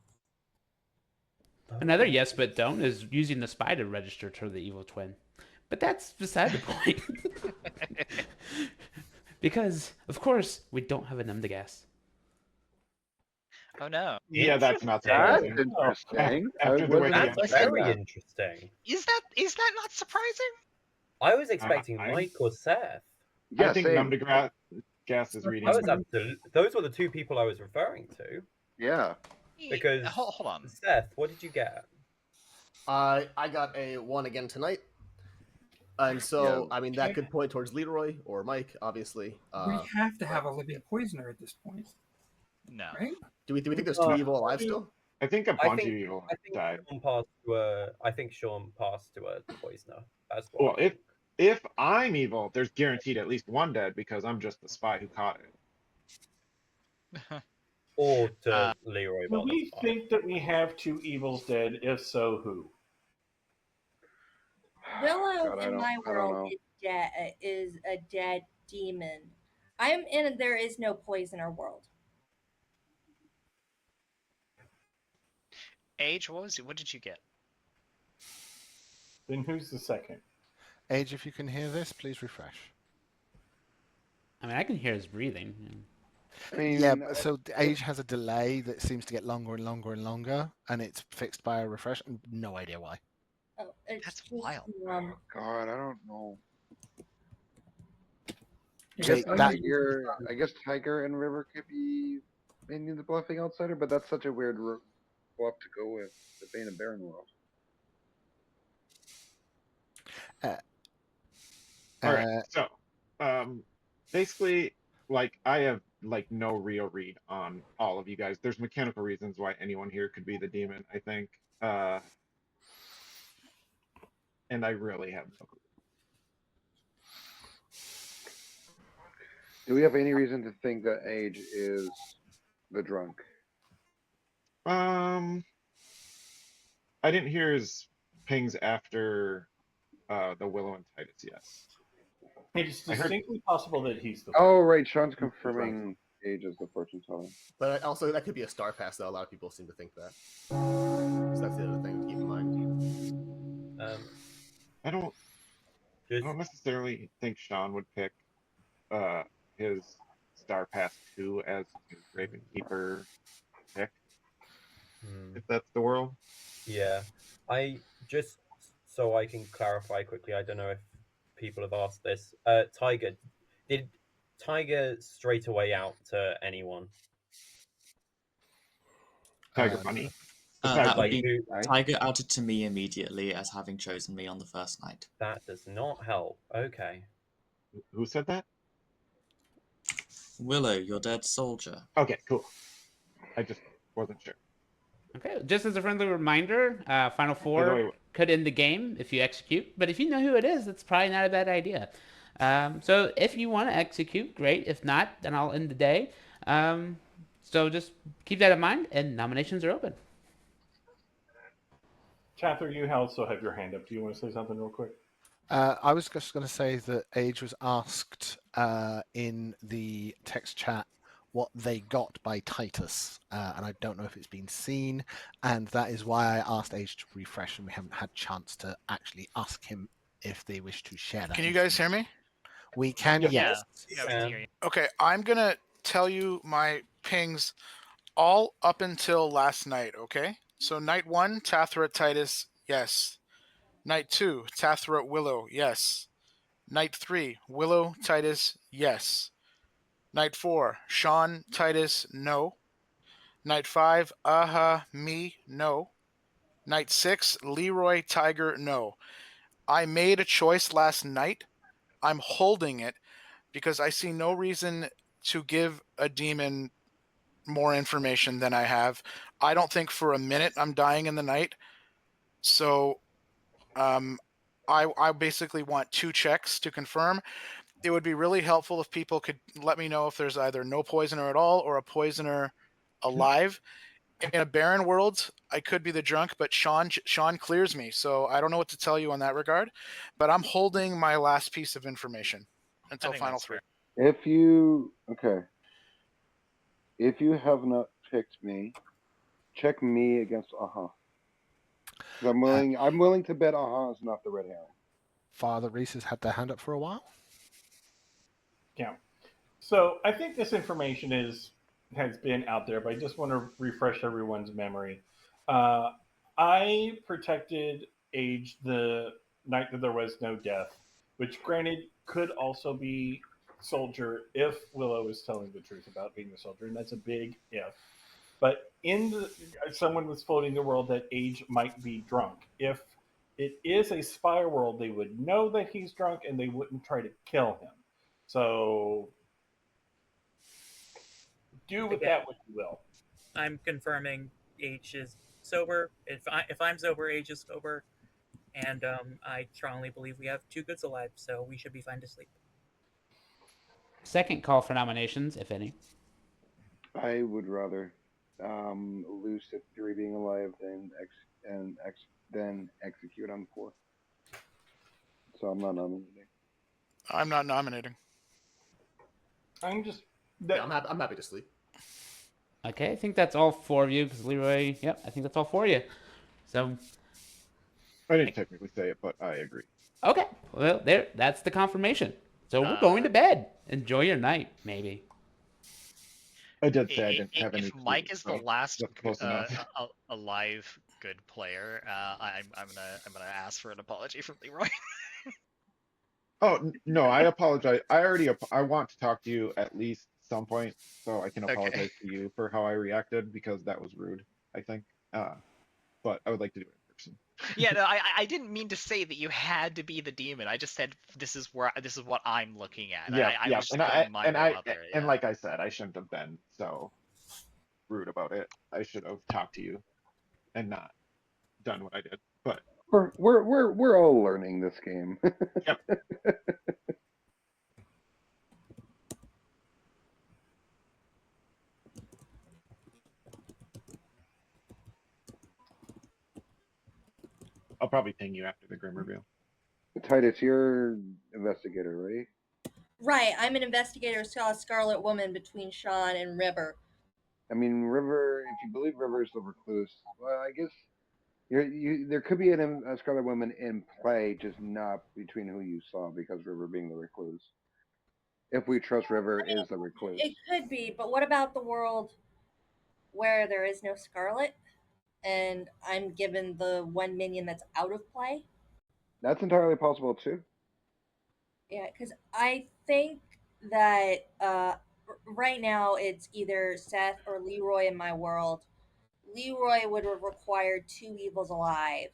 Another yes but don't is using the spy to register to the evil twin. But that's beside the point. Because, of course, we don't have a Numdagas. Oh no. Yeah, that's not That's surprising. interesting. I After the way wasn't he That's expecting very that. interesting. Is that not surprising? I was expecting I Mike or Seth. Yeah, think same. Gas is I reading. was those were the two people I was referring to. Yeah. Because Hold on. Seth, what did you get? I got a 1 again tonight. And so, Yeah. I mean, that could point towards Leroy or Mike, obviously. We have to have Olivia Poisoner at this point. No. Right? Do we think there's 2 evil alive still? I think a I bunch think of you I think died. Sean passed to a I think Sean passed to a poisoner. That's Well, what I think. if I'm evil, there's guaranteed at least one dead because I'm just the spy who caught it. Or to Leroy Do while we that's fine. think that we have 2 evils dead? If so, who? Willow God, in my I don't world know. is a dead demon. I am in a there is no poisoner world. Age, what did you get? Then who's the second? Age, if you can hear this, please refresh. I mean, I can hear his breathing. I mean, Yeah, so Age has a delay that seems to get longer and longer and longer, and it's fixed by a refresh, and no idea why. Oh, it's That's just, wild. God, I don't know. Jake, I guess Tiger and River could be maybe the bluffing outsider, but that's such a weird bluff to go with the Bane and Baron world. All right, so basically, like I have like no real read on all of you guys. There's mechanical reasons why anyone here could be the demon, I think, and I really have no clue. Do we have any reason to think that Age is the drunk? I didn't hear his pings after the Willow and Titus. Yes, It's I heard. distinctly possible that he's the. Oh, right. Sean's confirming Age as the fortune teller. But also, that could be a star pass, though. A lot of people seem to think that. So that's the other thing to keep in mind. I don't necessarily think Sean would pick his Star Pass 2 as his Raven Keeper pick. If that's the world. Yeah. I just so I can clarify quickly, I don't know if people have asked this. Tiger, did Tiger straight away out to anyone? Tiger Bunny. That would Like, be Tiger outed to me immediately as having chosen me on the first night. That does not help. Okay. Who said that? Willow, your dead soldier. Okay, cool. I just wasn't sure. Okay, just as a friendly reminder, Final By the Four way, could end the game if you execute, but if you know who it is, that's probably not a bad idea. So if you want to execute, great. If not, then I'll end the day. So just keep that in mind, and nominations are open. Catherine, you also have your hand up. Do you want to say something real quick? I was just going to say that Age was asked in the text chat what they got by Titus, and I don't know if it's been seen, and that is why I asked Age to refresh, and we haven't had chance to actually ask him if they wish to share that. Can you guys hear me? We can, yes. Yeah, we can hear you. Okay, I'm gonna tell you my pings all up until last night, okay? So night 1, Tathra Titus, yes. Night 2, Tathra Willow, yes. Night 3, Willow Titus, yes. Night 4, Sean Titus, no. Night 5, me, no. Night 6, Leroy Tiger, no. I made a choice last night. I'm holding it because I see no reason to give a demon more information than I have. I don't think for a minute I'm dying in the night. So I basically want 2 checks to confirm. It would be really helpful if people could let me know if there's either no poisoner at all or a poisoner alive. In a barren world, I could be the drunk, but Sean clears me, so I don't know what to tell you in that regard. But I'm holding my last piece of information until final 3. If you have not picked me, check me against I'm willing to bet is not the red herring. Father Reese has had their hand up for a while. Yeah. So I think this information has been out there, but I just want to refresh everyone's memory. Uh, I protected Age the night that there was no death, which granted could also be soldier if Willow is telling the truth about being a soldier, and that's a big if. But someone was floating the world that Age might be drunk. If it is a spy world, they would know that he's drunk and they wouldn't try to kill him. So do with Again, that what you will. I'm confirming H is sober. If I'm sober, H is sober, and I strongly believe we have two goods alive, so we should be fine to sleep. Second call for nominations, if any. I would rather lose to 3 being alive than execute on 4. So I'm not nominating. I'm not nominating. I'm just. Yeah, I'm happy to sleep. Okay, I think that's all 4 of you, because Leroy, yep, I think that's all 4 of you. So, I didn't technically say it, but I agree. okay, well, that's the confirmation. So we're going to bed. Enjoy your night, maybe. I did say I didn't have any. If Mike is the so last that's close enough. alive good player, I'm gonna ask for an apology from Leroy. Oh no, I apologize. I want to talk to you at least some point, so I can apologize to you for how I reacted because that was rude, I think. But I would like to do it in person. Yeah, no, I didn't mean to say that you had to be the demon. I just said this is what I'm looking at. Yeah, I yeah, was just putting my role out there. and Yeah. like I said, I shouldn't have been so rude about it. I should have talked to you and not done what I did. But We're all learning this game. Yep. I'll probably ping you after the Grim reveal. Titus, you're investigator, right? Right, I'm an investigator, saw a Scarlet Woman between Sean and River. I mean, River. If you believe River is the recluse, well, I guess there could be a Scarlet Woman in play, just not between who you saw, because River being the recluse. If we trust River is the recluse, It could be, but what about the world where there is no Scarlet, and I'm given the one minion that's out of play? that's entirely possible too. Yeah, because I think that right now it's either Seth or Leroy in my world. Leroy would have required 2 evils alive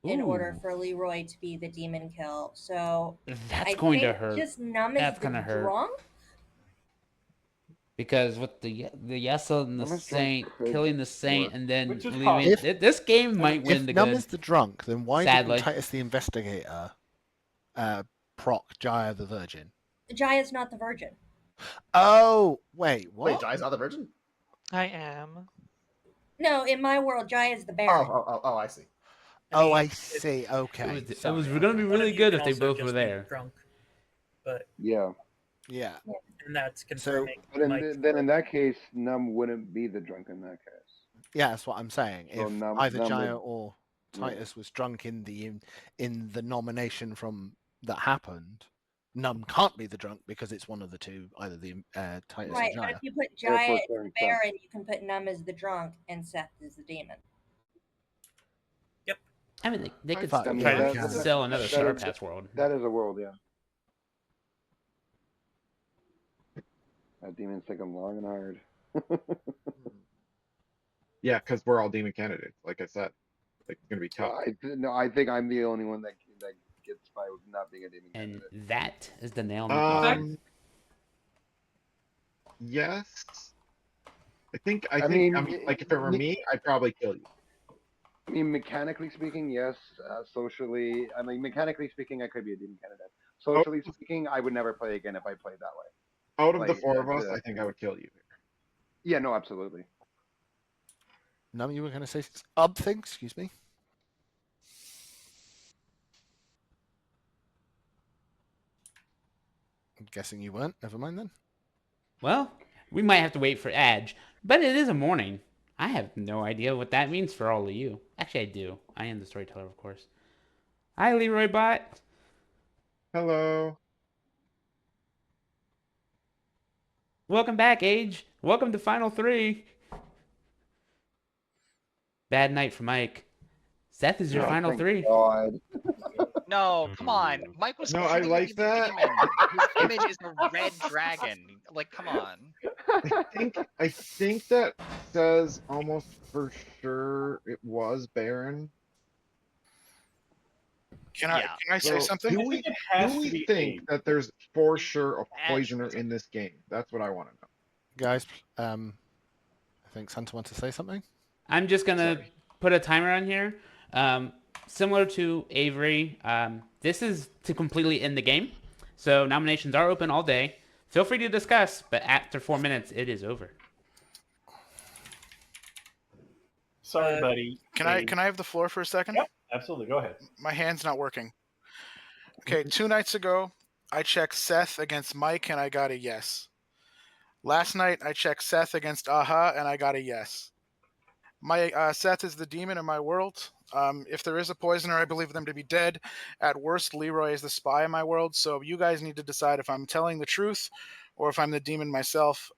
in order Ooh, for Leroy to be the demon kill. So that's I going to think hurt. just Numb is That's the gonna hurt. drunk. Because with the Yesa and the Numbers drunk Saint, could killing the Saint, work. and then Which is leaving, possible. this game might win If the Numb good. is the drunk, then why Sadly. didn't Titus the investigator proc Jaya the Virgin? Jaya's not the virgin. Oh, wait, what? Wait, Jai's not the virgin? I am. No, in my world, Jaya's the Oh, Baron. I see. Oh, I mean, see. Okay. It sorry, was okay. going to be one of really you good can if they also both were just be there. drunk, but Yeah. Yeah. and that's confirming. But Mike's then in that case, Numb wouldn't be the drunk in that case. Yeah, that's what I'm saying. So If Numb either would, Jaya or yeah. Titus was drunk in the nomination from that happened, Numb can't be the drunk because it's one of the two, either the Titus Right, or but Jaya. if you put Therefore, Jaya as the clearing Seth. Baron, you can put Numb as the drunk and Seth as the demon. I mean, they could Fuck, still yeah, try we to can. sell another that Star is- Pass world. That is a world, yeah. That demon's taking long and hard. Yeah, because we're all demon candidates. Like I said, like it's gonna be tough. I think I'm the only one that gets by with not being a demon And candidate. that is the nail in the coffin. Yes. I think mean, like if it were me, I'd probably kill you. I mean, mechanically speaking, yes. Socially, I mean, mechanically speaking, I could be a demon candidate. Socially speaking, I would never play again if I played that way. Out of the Like, 4 of us, I think I would kill you. Yeah, no, absolutely. Numb, you were going to say thing? Excuse me. I'm guessing you weren't. Never mind then. Well, we might have to wait for Edge, but it is a morning. I have no idea what that means for all of you. Actually, I do. I am the storyteller, of course. Hi, Leroy Bot. Hello. Welcome back, Age. Welcome to Final 3. Bad night for Mike. Seth is your Oh, Final thank 3. God. No, come on. Mike was No, I pretending to like be the that. demon. His image is a red dragon. Like, come on. I think that says almost for sure it was Baron. Can Yeah. I say So something? do I think we it has to be think Abe. that there's for sure a Edge. poisoner in this game? That's what I want to know. Guys, I think Santa wants to say something. I'm just going to Sorry. put a timer on here. Similar to Avery, this is to completely end the game. So nominations are open all day. Feel free to discuss, but after 4 minutes, it is over. Sorry, buddy. Can Abe. I have the floor for a second? Yep, absolutely. Go ahead. My hand's not working. Okay, 2 nights ago, I checked Seth against Mike and I got a yes. Last night, I checked Seth against Aha and I got a yes. My Seth is the demon in my world. If there is a poisoner, I believe them to be dead. At worst, Leroy is the spy in my world. So you guys need to decide if I'm telling the truth or if I'm the demon myself.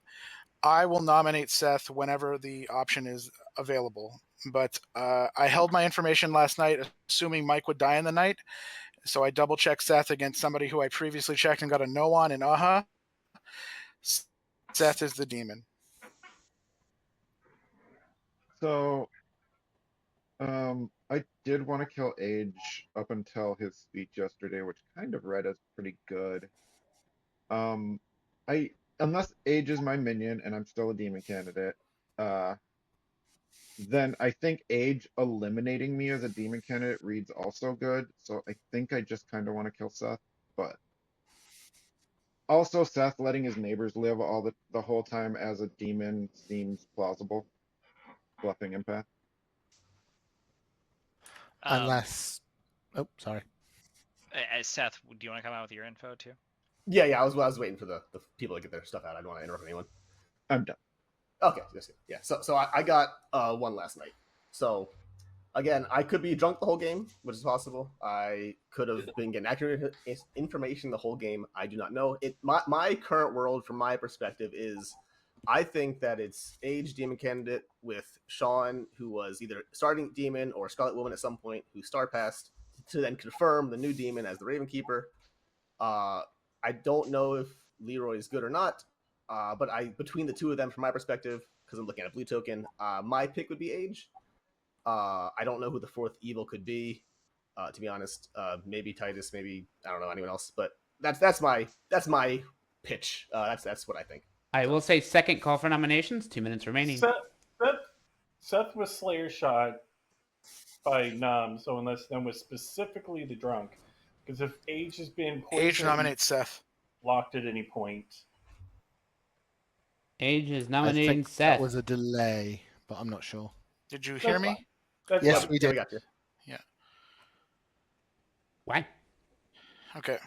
I will nominate Seth whenever the option is available. But I held my information last night, assuming Mike would die in the night. So I double checked Seth against somebody who I previously checked and got a no on in Aha. Seth is the demon. So, I did want to kill Age up until his speech yesterday, which kind of read as pretty good. I unless Age is my minion and I'm still a demon candidate, uh, then I think Age eliminating me as a demon candidate reads also good. So I think I just kind of want to kill Seth, but also Seth letting his neighbors live all the whole time as a demon seems plausible. Bluffing empath. Unless, oh, sorry. Seth, do you want to come out with your info too? Yeah. I was waiting for the people to get their stuff out. I don't want to interrupt anyone. I'm done. Okay, yeah. So I got one last night. So again, I could be drunk the whole game, which is possible. I could have been getting accurate information the whole game. I do not know. My current world, from my perspective, is I think that it's Age Demon candidate with Sean, who was either starting Demon or Scarlet Woman at some point, who star passed to then confirm the new Demon as the Raven Keeper. I don't know if Leroy is good or not, but between the two of them, from my perspective, because I'm looking at a blue token, my pick would be Age. I don't know who the fourth evil could be. To be honest, maybe Titus, maybe I don't know anyone else, but that's my pitch. That's what I think. I will say second call for nominations. 2 minutes remaining. Seth was Slayer shot by Nam, so unless Nam was specifically the drunk, because if Age has been poisoned, Age nominates Seth. Locked at any point. Age is I nominating think Seth. that was a delay, but I'm not sure. Did you hear me? Yes, we did. We got you. Yeah. Why? Okay.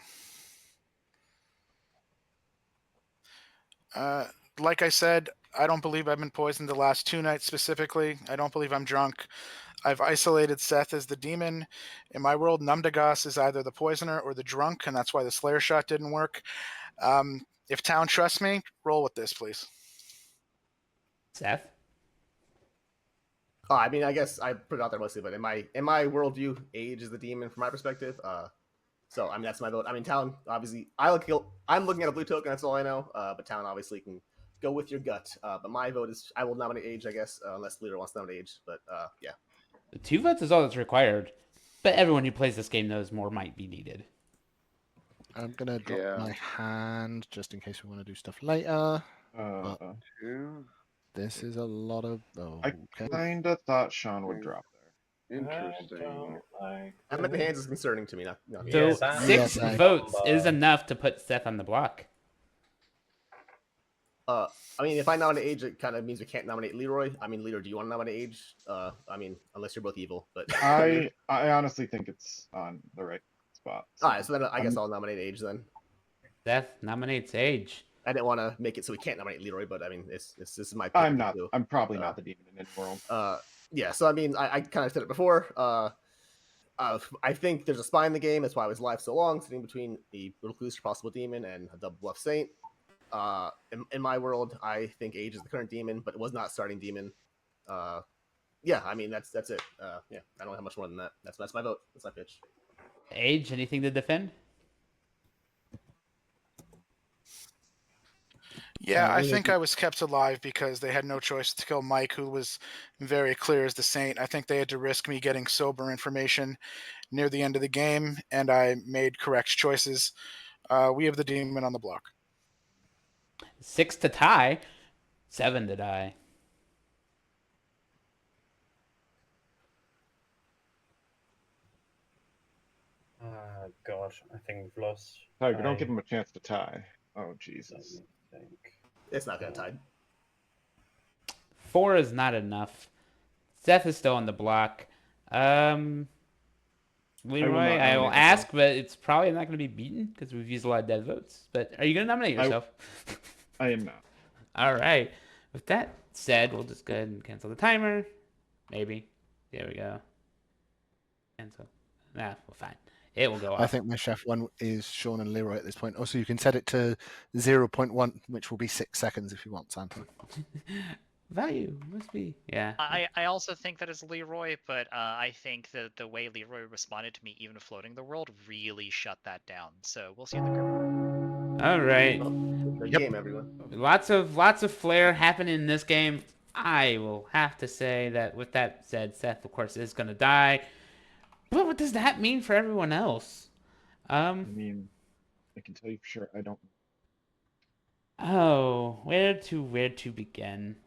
Like I said, I don't believe I've been poisoned the last 2 nights specifically. I don't believe I'm drunk. I've isolated Seth as the demon. In my world, Numdagas is either the poisoner or the drunk, and that's why the Slayer shot didn't work. If Town trusts me, roll with this, please. Seth? I mean, I guess I put it out there mostly, but in my worldview, Age is the demon from my perspective. So I mean, that's my vote. I mean, Town obviously. I'm looking at a blue token. That's all I know. But Town obviously can go with your gut. But my vote is I will nominate Age, I guess, unless Leader wants to nominate Age. But yeah. 2 votes is all that's required, but everyone who plays this game knows more might be needed. I'm gonna drop my hand just in case we want to do stuff later. But this is a lot of. I kinda thought Sean would drop there. Interesting. How many hands is concerning to me? Not So me. 6 votes is enough to put Seth on the block. I mean, if I nominate Age, it kind of means we can't nominate Leroy. I mean, Leroy, do you want to nominate Age? I mean, unless you're both evil, but I honestly think it's on the right spot. All right, so then I guess I'll nominate Age then. Seth nominates Age. I didn't want to make it so we can't nominate Leroy, but I mean, this is my pick. I'm not. Too. I'm probably not the demon in any world. Yeah. So I mean, I kind of said it before. I think there's a spy in the game. That's why I was live so long, sitting between the Recluse possible demon and a Double Bluff Saint. In my world, I think Age is the current demon, but it was not starting demon. Yeah, I mean that's it. Yeah, I don't have much more than that. That's my vote. That's my pitch. Age, anything to defend? Yeah, I think I was kept alive because they had no choice to kill Mike, who was very clear as the saint. I think they had to risk me getting sober information near the end of the game, and I made correct choices. We have the demon on the block. 6 to tie, 7 to die. Gosh, I think we've lost. Tiger, don't give him a chance to tie. Oh, Jesus. It's not going to tie. 4 is not enough. Seth is still on the block. Leroy, I will ask, but it's probably not going to be beaten because we've used a lot of dead votes. But are you going to nominate yourself? I am not. All right. With that said, we'll just go ahead and cancel the timer. Maybe. There we go. Cancel. Nah, well, fine. It will go off. I think my chef one is Sean and Leroy at this point. Also, you can set it to 0.1, which will be 6 seconds if you want, Santa. Value must be. Yeah. I also think that it's Leroy, but I think that the way Leroy responded to me even floating the world really shut that down. So we'll see in the group. All right. Good game, everyone. Lots of flair happening in this game. I will have to say that with that said, Seth, of course, is going to die. But what does that mean for everyone else? I mean, I can tell you for sure I don't. Oh, where to begin?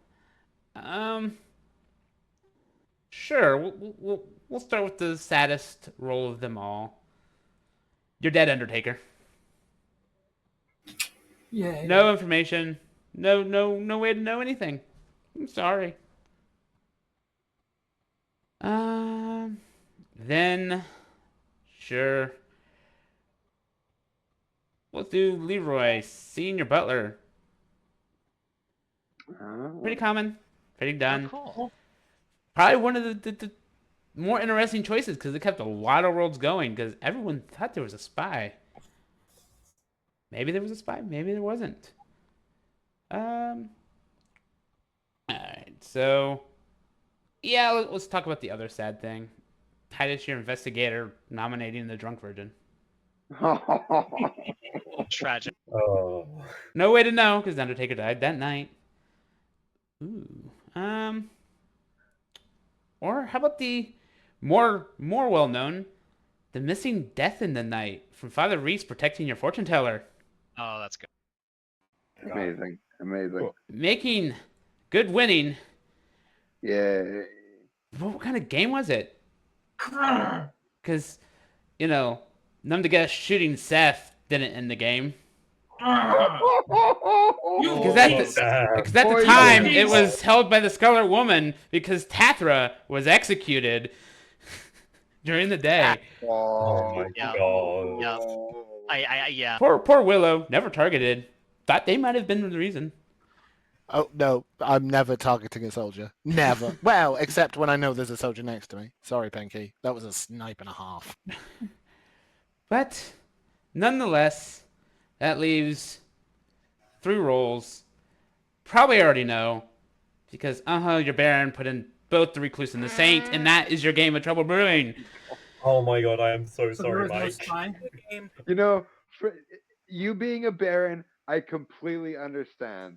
Sure. We'll start with the saddest role of them all. You're dead, Undertaker. Yeah. No information. No way to know anything. I'm sorry. Then, sure. We'll do Leroy, Senior Butler. Pretty common. Pretty done. Oh, cool. Probably one of the more interesting choices because it kept a lot of worlds going because everyone thought there was a spy. Maybe there was a spy. Maybe there wasn't. Alright, so... Yeah, let's talk about the other sad thing. Titus, your investigator, nominating the drunk virgin. Tragic. Oh. No way to know, because the Undertaker died that night. Ooh. Or how about the more well-known, the missing death in the night from Father Reese protecting your fortune teller. Oh, that's good. Amazing. Cool. Making good winning. Yeah. What kind of game was it? Because, you know, Numb to Guess shooting Seth didn't end the game. Because at the time, it was held by the Scarlet Woman because Tathra was executed during the day. Oh my god. Yeah. Yeah. Poor Willow, never targeted. Thought they might have been the reason. Oh, no, I'm never targeting a soldier. Never. Well, except when I know there's a soldier next to me. Sorry, Pinky. That was a snipe and a half. But, nonetheless, that leaves 3 rolls. Probably already know, because, your Baron put in both the Recluse and the Saint, and that is your game of Trouble Brewing. Oh my god, I am so sorry, Mike. You know, for you being a Baron, I completely understand.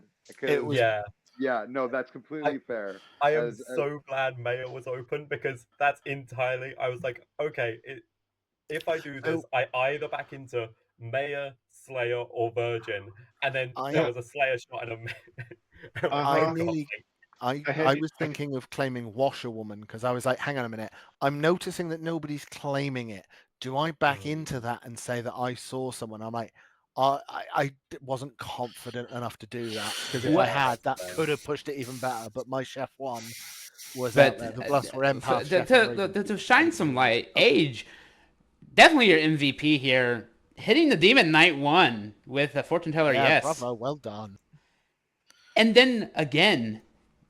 Yeah, no, that's completely fair. I am so glad Maya was open because that's entirely. I was like, okay, if I do this, I either back into Maya, Slayer, or Virgin, and then there was a Slayer shot and I was thinking of claiming Washerwoman because I was like, hang on a minute. I'm noticing that nobody's claiming it. Do I back into that and say that I saw someone? I'm like, I wasn't confident enough to do that because if I had, that could have pushed it even better. But my chef one was out there. The plus for empath. To shine some light, Age, definitely your MVP here. hitting the demon night 1 with a fortune teller, Yeah, yes. bravo, well done. And then again,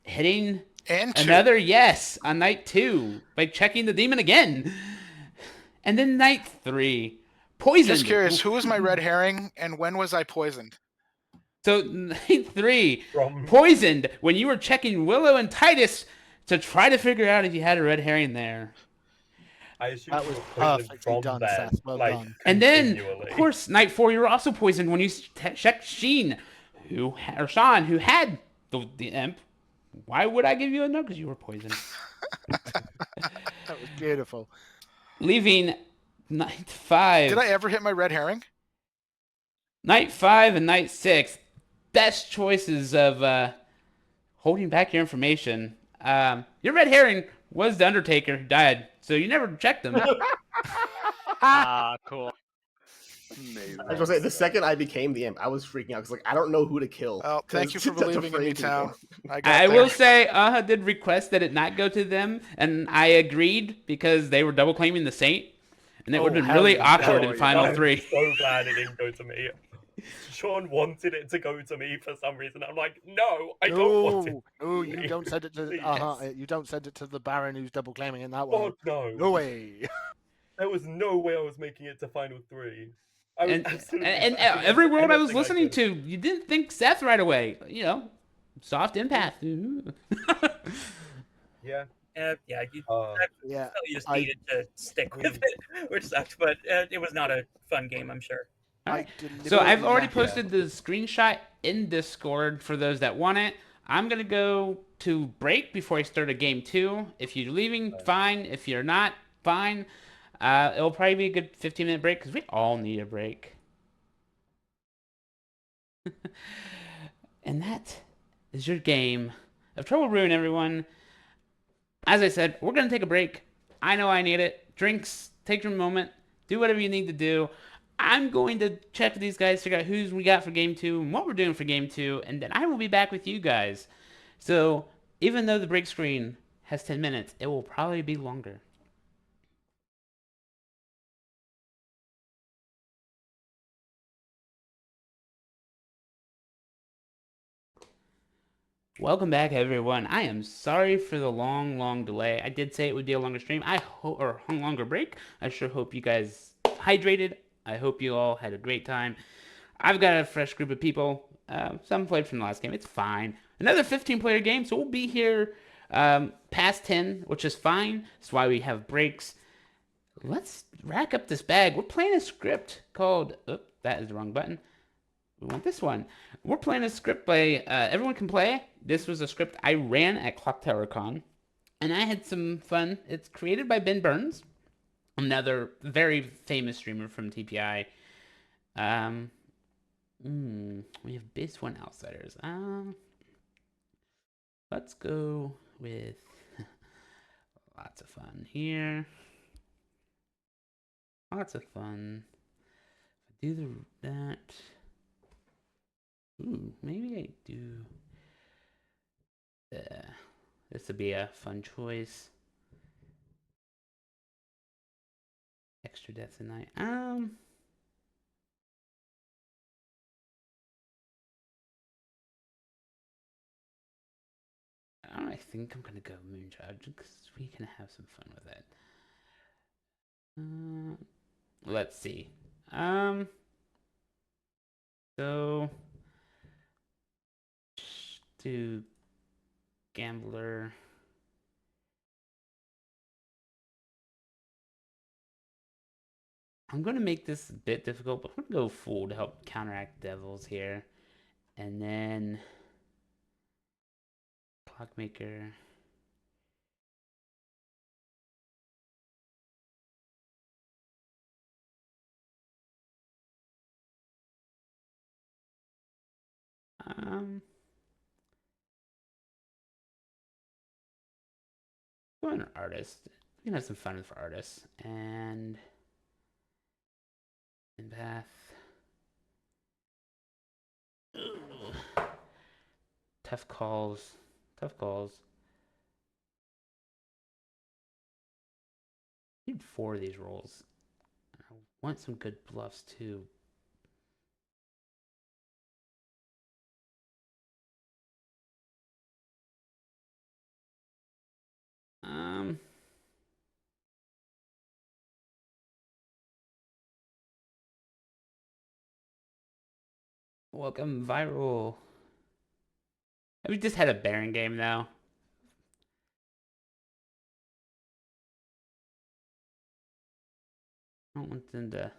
hitting And another yes on night 2 by checking the demon again. And then night 3, poisoned. Just curious, who was my red herring and when was I poisoned? So night 3, poisoned when you were checking Willow and Titus to try to figure out if you had a red herring there. I assume That you was were poisoned perfectly from done, then, Seth. Well like, done. And then, continually. of course, night 4, you were also poisoned when you checked Sheen, or Sean, who had the imp. Why would I give you a no? Because you were poisoned. That was beautiful. Leaving night 5. Did I ever hit my red herring? Night 5 and night 6, best choices of holding back your information. Your red herring was the Undertaker who died, so you never checked him. Cool. Amazing. I was gonna say the second I became the imp, I was freaking out because like I don't know who to kill. Well, thank you for That's believing in me, afraid to Town. go. I will say, did request that it not go to them, and I agreed because they were double claiming the Saint, and it would have been really awkward in Final 3. I'm so glad it didn't go to me. Sean wanted it to go to me for some reason. I'm like, no, I don't want it. No, you don't send it to you don't send it to the Baron who's double claiming in that one. God, no. No way. There was no way I was making it to Final 3. I was And absolutely every world I was anything I listening could. to, you didn't think Seth right away. You know, soft empath. Yeah. Yeah, you, yeah, you just needed to stick with it, which sucked, but it was not a fun game, I'm sure. All right. So I've already posted the screenshot in Discord for those that want it. I'm gonna go to break before I start a game 2. If you're leaving, fine. If you're not, fine. It'll probably be a good 15-minute break because we all need a break. And that is your game of Trouble Brewing, everyone. As I said, we're gonna take a break. I know I need it. Drinks, take your moment, do whatever you need to do. I'm going to check with these guys, figure out who's we got for game 2 and what we're doing for game 2, and then I will be back with you guys. So even though the break screen has 10 minutes, it will probably be longer. Welcome back, everyone. I am sorry for the long delay. I did say it would be a longer stream. Or a longer break. I sure hope you guys hydrated. I hope you all had a great time. I've got a fresh group of people. Some played from the last game. It's fine. Another 15-player game, so we'll be here past 10, which is fine. That's why we have breaks. Let's rack up this bag. We're playing a script called... Oh, that is the wrong button. We want this one. We're playing a script by Everyone Can Play. This was a script I ran at Clocktower Con, and I had some fun. It's created by Ben Burns, another very famous streamer from TPI. We have Biz One Outsiders. Let's go with lots of fun here. Lots of fun. Do that. Ooh, maybe I do. This would be a fun choice. Extra deaths a night. I think I'm gonna go Moonchild because we can have some fun with it. Let's see. So do Gambler. I'm gonna make this a bit difficult, but I'm gonna go Fool to help counteract Devils here, and then Clockmaker. Go an artist. We can have some fun for artists and empath. Ugh. Tough calls. Tough calls. Need 4 of these rolls. I want some good bluffs too. Um. Welcome viral. We just had a Baron game though. I don't want them to.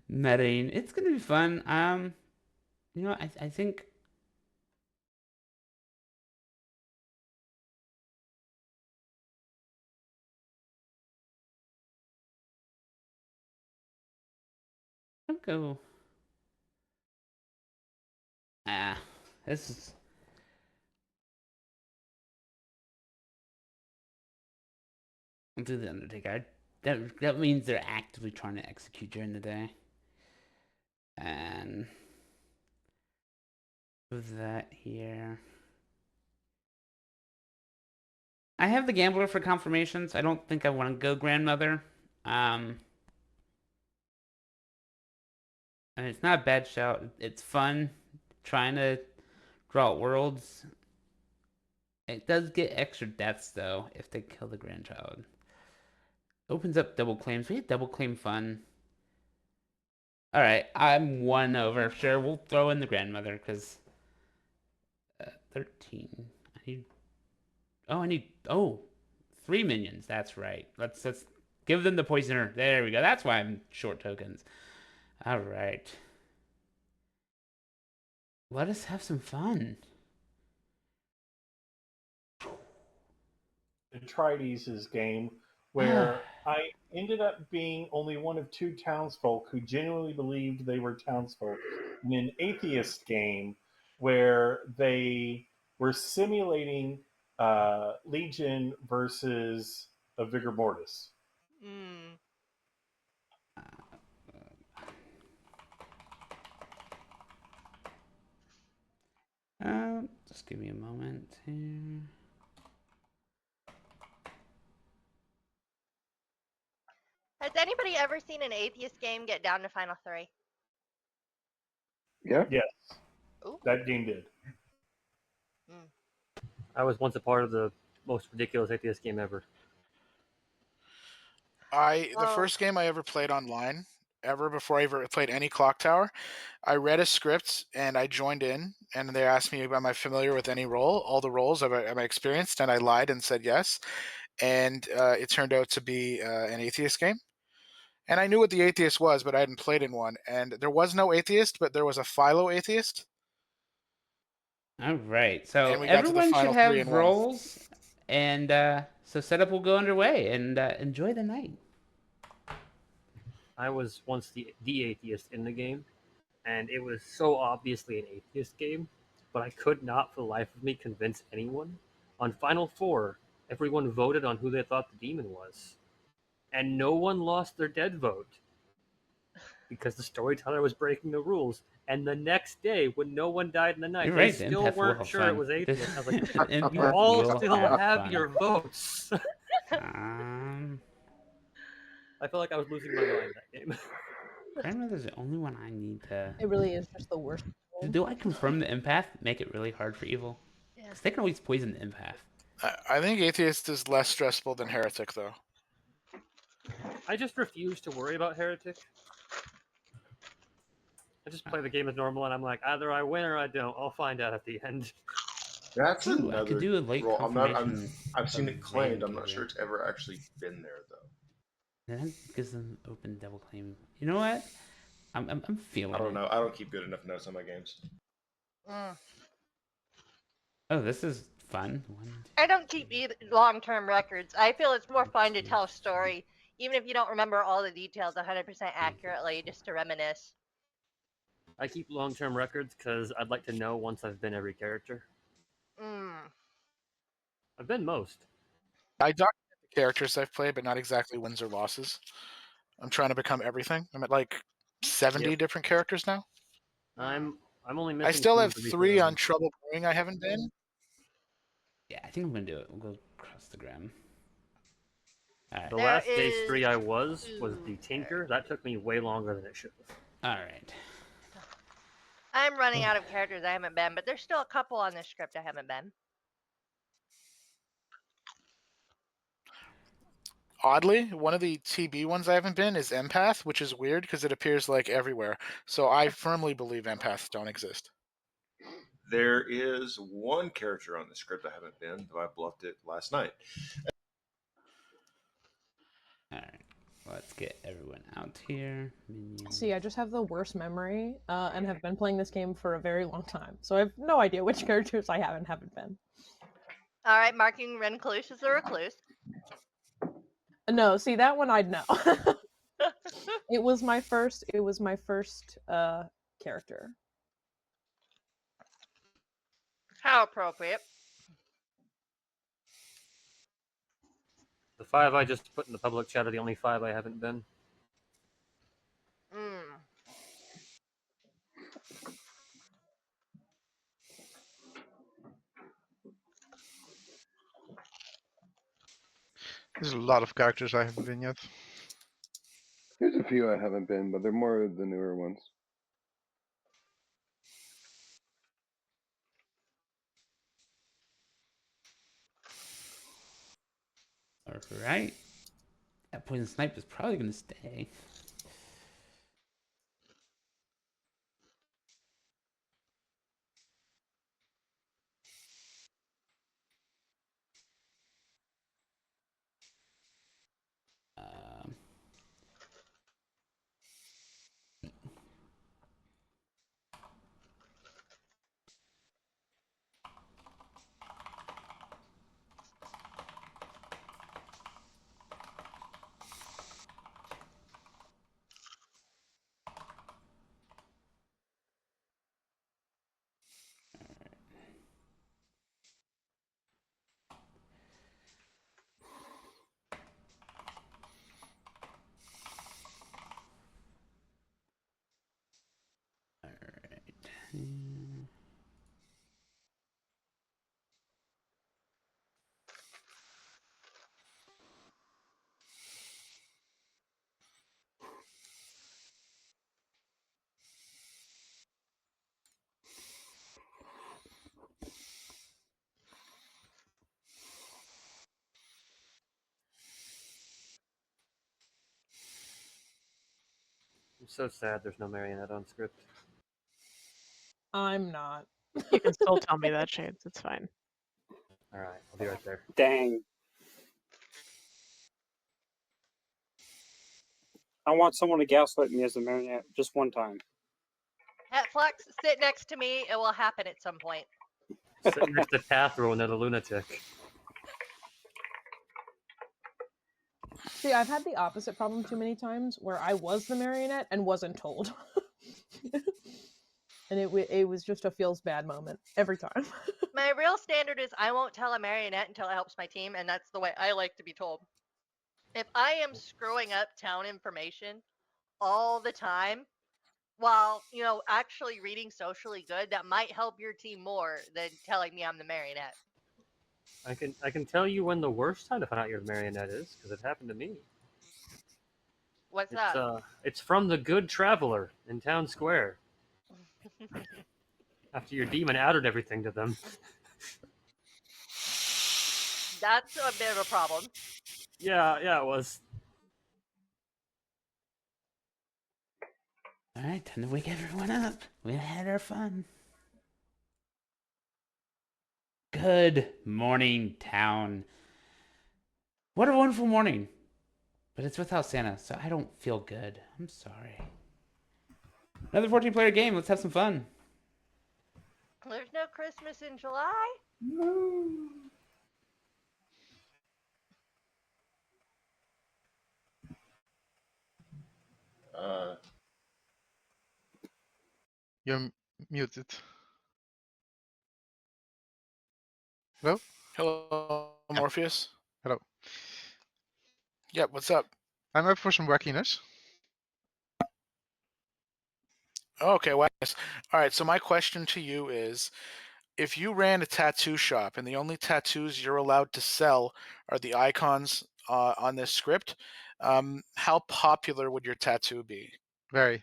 Medding. It's gonna be fun. I think I'll go. Ah, this is. I'll do the Undertaker. That means they're actively trying to execute during the day. And with that here. I have the Gambler for confirmations. I don't think I want to go Grandmother. And it's not a bad shout. It's fun trying to draw out worlds. It does get extra deaths though if they kill the grandchild. Opens up double claims. We had double claim fun. All right, I'm one over. Sure, we'll throw in the grandmother because 13. I need 3 minions. That's right. Let's give them the poisoner. There we go. That's why I'm short tokens. All right. Let us have some fun. Atrides' game where I ended up being only one of 2 townsfolk who genuinely believed they were townsfolk in an atheist game where they were simulating Legion versus a Vigor Mortis. Mm. Just give me a moment here. Has anybody ever seen an atheist game get down to Final 3? Yeah. Yes. Ooh. That game did. I was once a part of the most ridiculous atheist game ever. The first game I ever played online, ever before I ever played any Clocktower, I read a script and I joined in, and they asked me, "Am I familiar with any role? All the roles am I experienced?" And I lied and said yes, and it turned out to be an atheist game. And I knew what the atheist was, but I hadn't played in one. And there was no atheist, but there was a philo atheist. All right, so And we got to the everyone should final 3 have and won. roles, and so setup will go underway, and enjoy the night. I was once the atheist in the game, and it was so obviously an atheist game, but I could not for the life of me convince anyone. On Final 4, everyone voted on who they thought the demon was, and no one lost their dead vote because the storyteller was breaking the rules. And the next day, when no one died in the night, You're they right, the still empath will weren't have sure it fun. was atheist. I was like, Empath you all will still have have fun. your votes. I felt like I was losing my mind that game. Grandmother's the only one I need to. It really is just the worst. Do I confirm the empath? Make it really hard for evil? Because they can always poison the empath. I think atheist is less stressful than heretic, though. I just refuse to worry about heretic. I just play the game as normal, and I'm like, either I win or I don't. I'll find out at the end. That's Ooh, I another could do a late role. confirmation. I've seen of it claimed. I'm Van not sure Giver. it's ever actually been there though. That gives them open double claim. You know what? I'm feeling. I don't know. I don't keep good enough notes on my games. Oh, this is fun. I don't keep long-term records. I feel it's more fun to tell a story, even if you don't remember all the details 100% accurately, just to reminisce. I keep long-term records because I'd like to know once I've been every character. I've been most. I document the characters I've played, but not exactly wins or losses. I'm trying to become everything. I'm at like 70 different characters now. I'm only missing. I still have 2 to be 3 fair. on Trouble Brewing I haven't been. Yeah, I think I'm gonna do it. We'll go across the gram. All right. The There last base is 3 I was two the Tinker. That took me way longer than it should have. All right. I'm running out of characters I haven't been, but there's still a couple on this script I haven't been. Oddly, one of the TB ones I haven't been is Empath, which is weird because it appears like everywhere. So I firmly believe empaths don't exist. There is one character on the script I haven't been, though I bluffed it last night. All right. Let's get everyone out here. Minions. See, I just have the worst memory and have been playing this game for a very long time. So I have no idea which characters I haven't been. All right, marking recluse as a recluse. No, see that one I'd know. It was my first character. How appropriate. The 5 I just put in the public chat are the only 5 I haven't been. There's a lot of characters I haven't been yet. There's a few I haven't been, but they're more the newer ones. All right. That poison snipe is probably going to stay. I'm so sad there's no marionette on script. I'm not. You can still tell me that, Shades. It's fine. Alright, I'll be right there. Dang. I want someone to gaslight me as a marionette just one time. Flux, sit next to me. It will happen at some point. Sit next to Cathro and then a lunatic. See, I've had the opposite problem too many times where I was the marionette and wasn't told. And it was just a feels bad moment every time. My real standard is I won't tell a marionette until it helps my team, and that's the way I like to be told. If I am screwing up town information all the time, while, actually reading socially good, that might help your team more than telling me I'm the marionette. I can tell you when the worst time to find out you're the marionette is, because it happened to me. What's that? It's from the Good Traveler in Town Square. After your demon outed everything to them. That's a bit of a problem. Yeah, it was. All right, time to wake everyone up. We had our fun. Good morning, town. What a wonderful morning. But it's without Santa, so I don't feel good. I'm sorry. Another 14-player game. Let's have some fun. There's no Christmas in July? You're muted. Hello? Hello, Morpheus. Hello. Yep, what's up? I'm up for some wackiness. Okay, wackiness. All right, so my question to you is, if you ran a tattoo shop and the only tattoos you're allowed to sell are the icons on this script, how popular would your tattoo be? Very.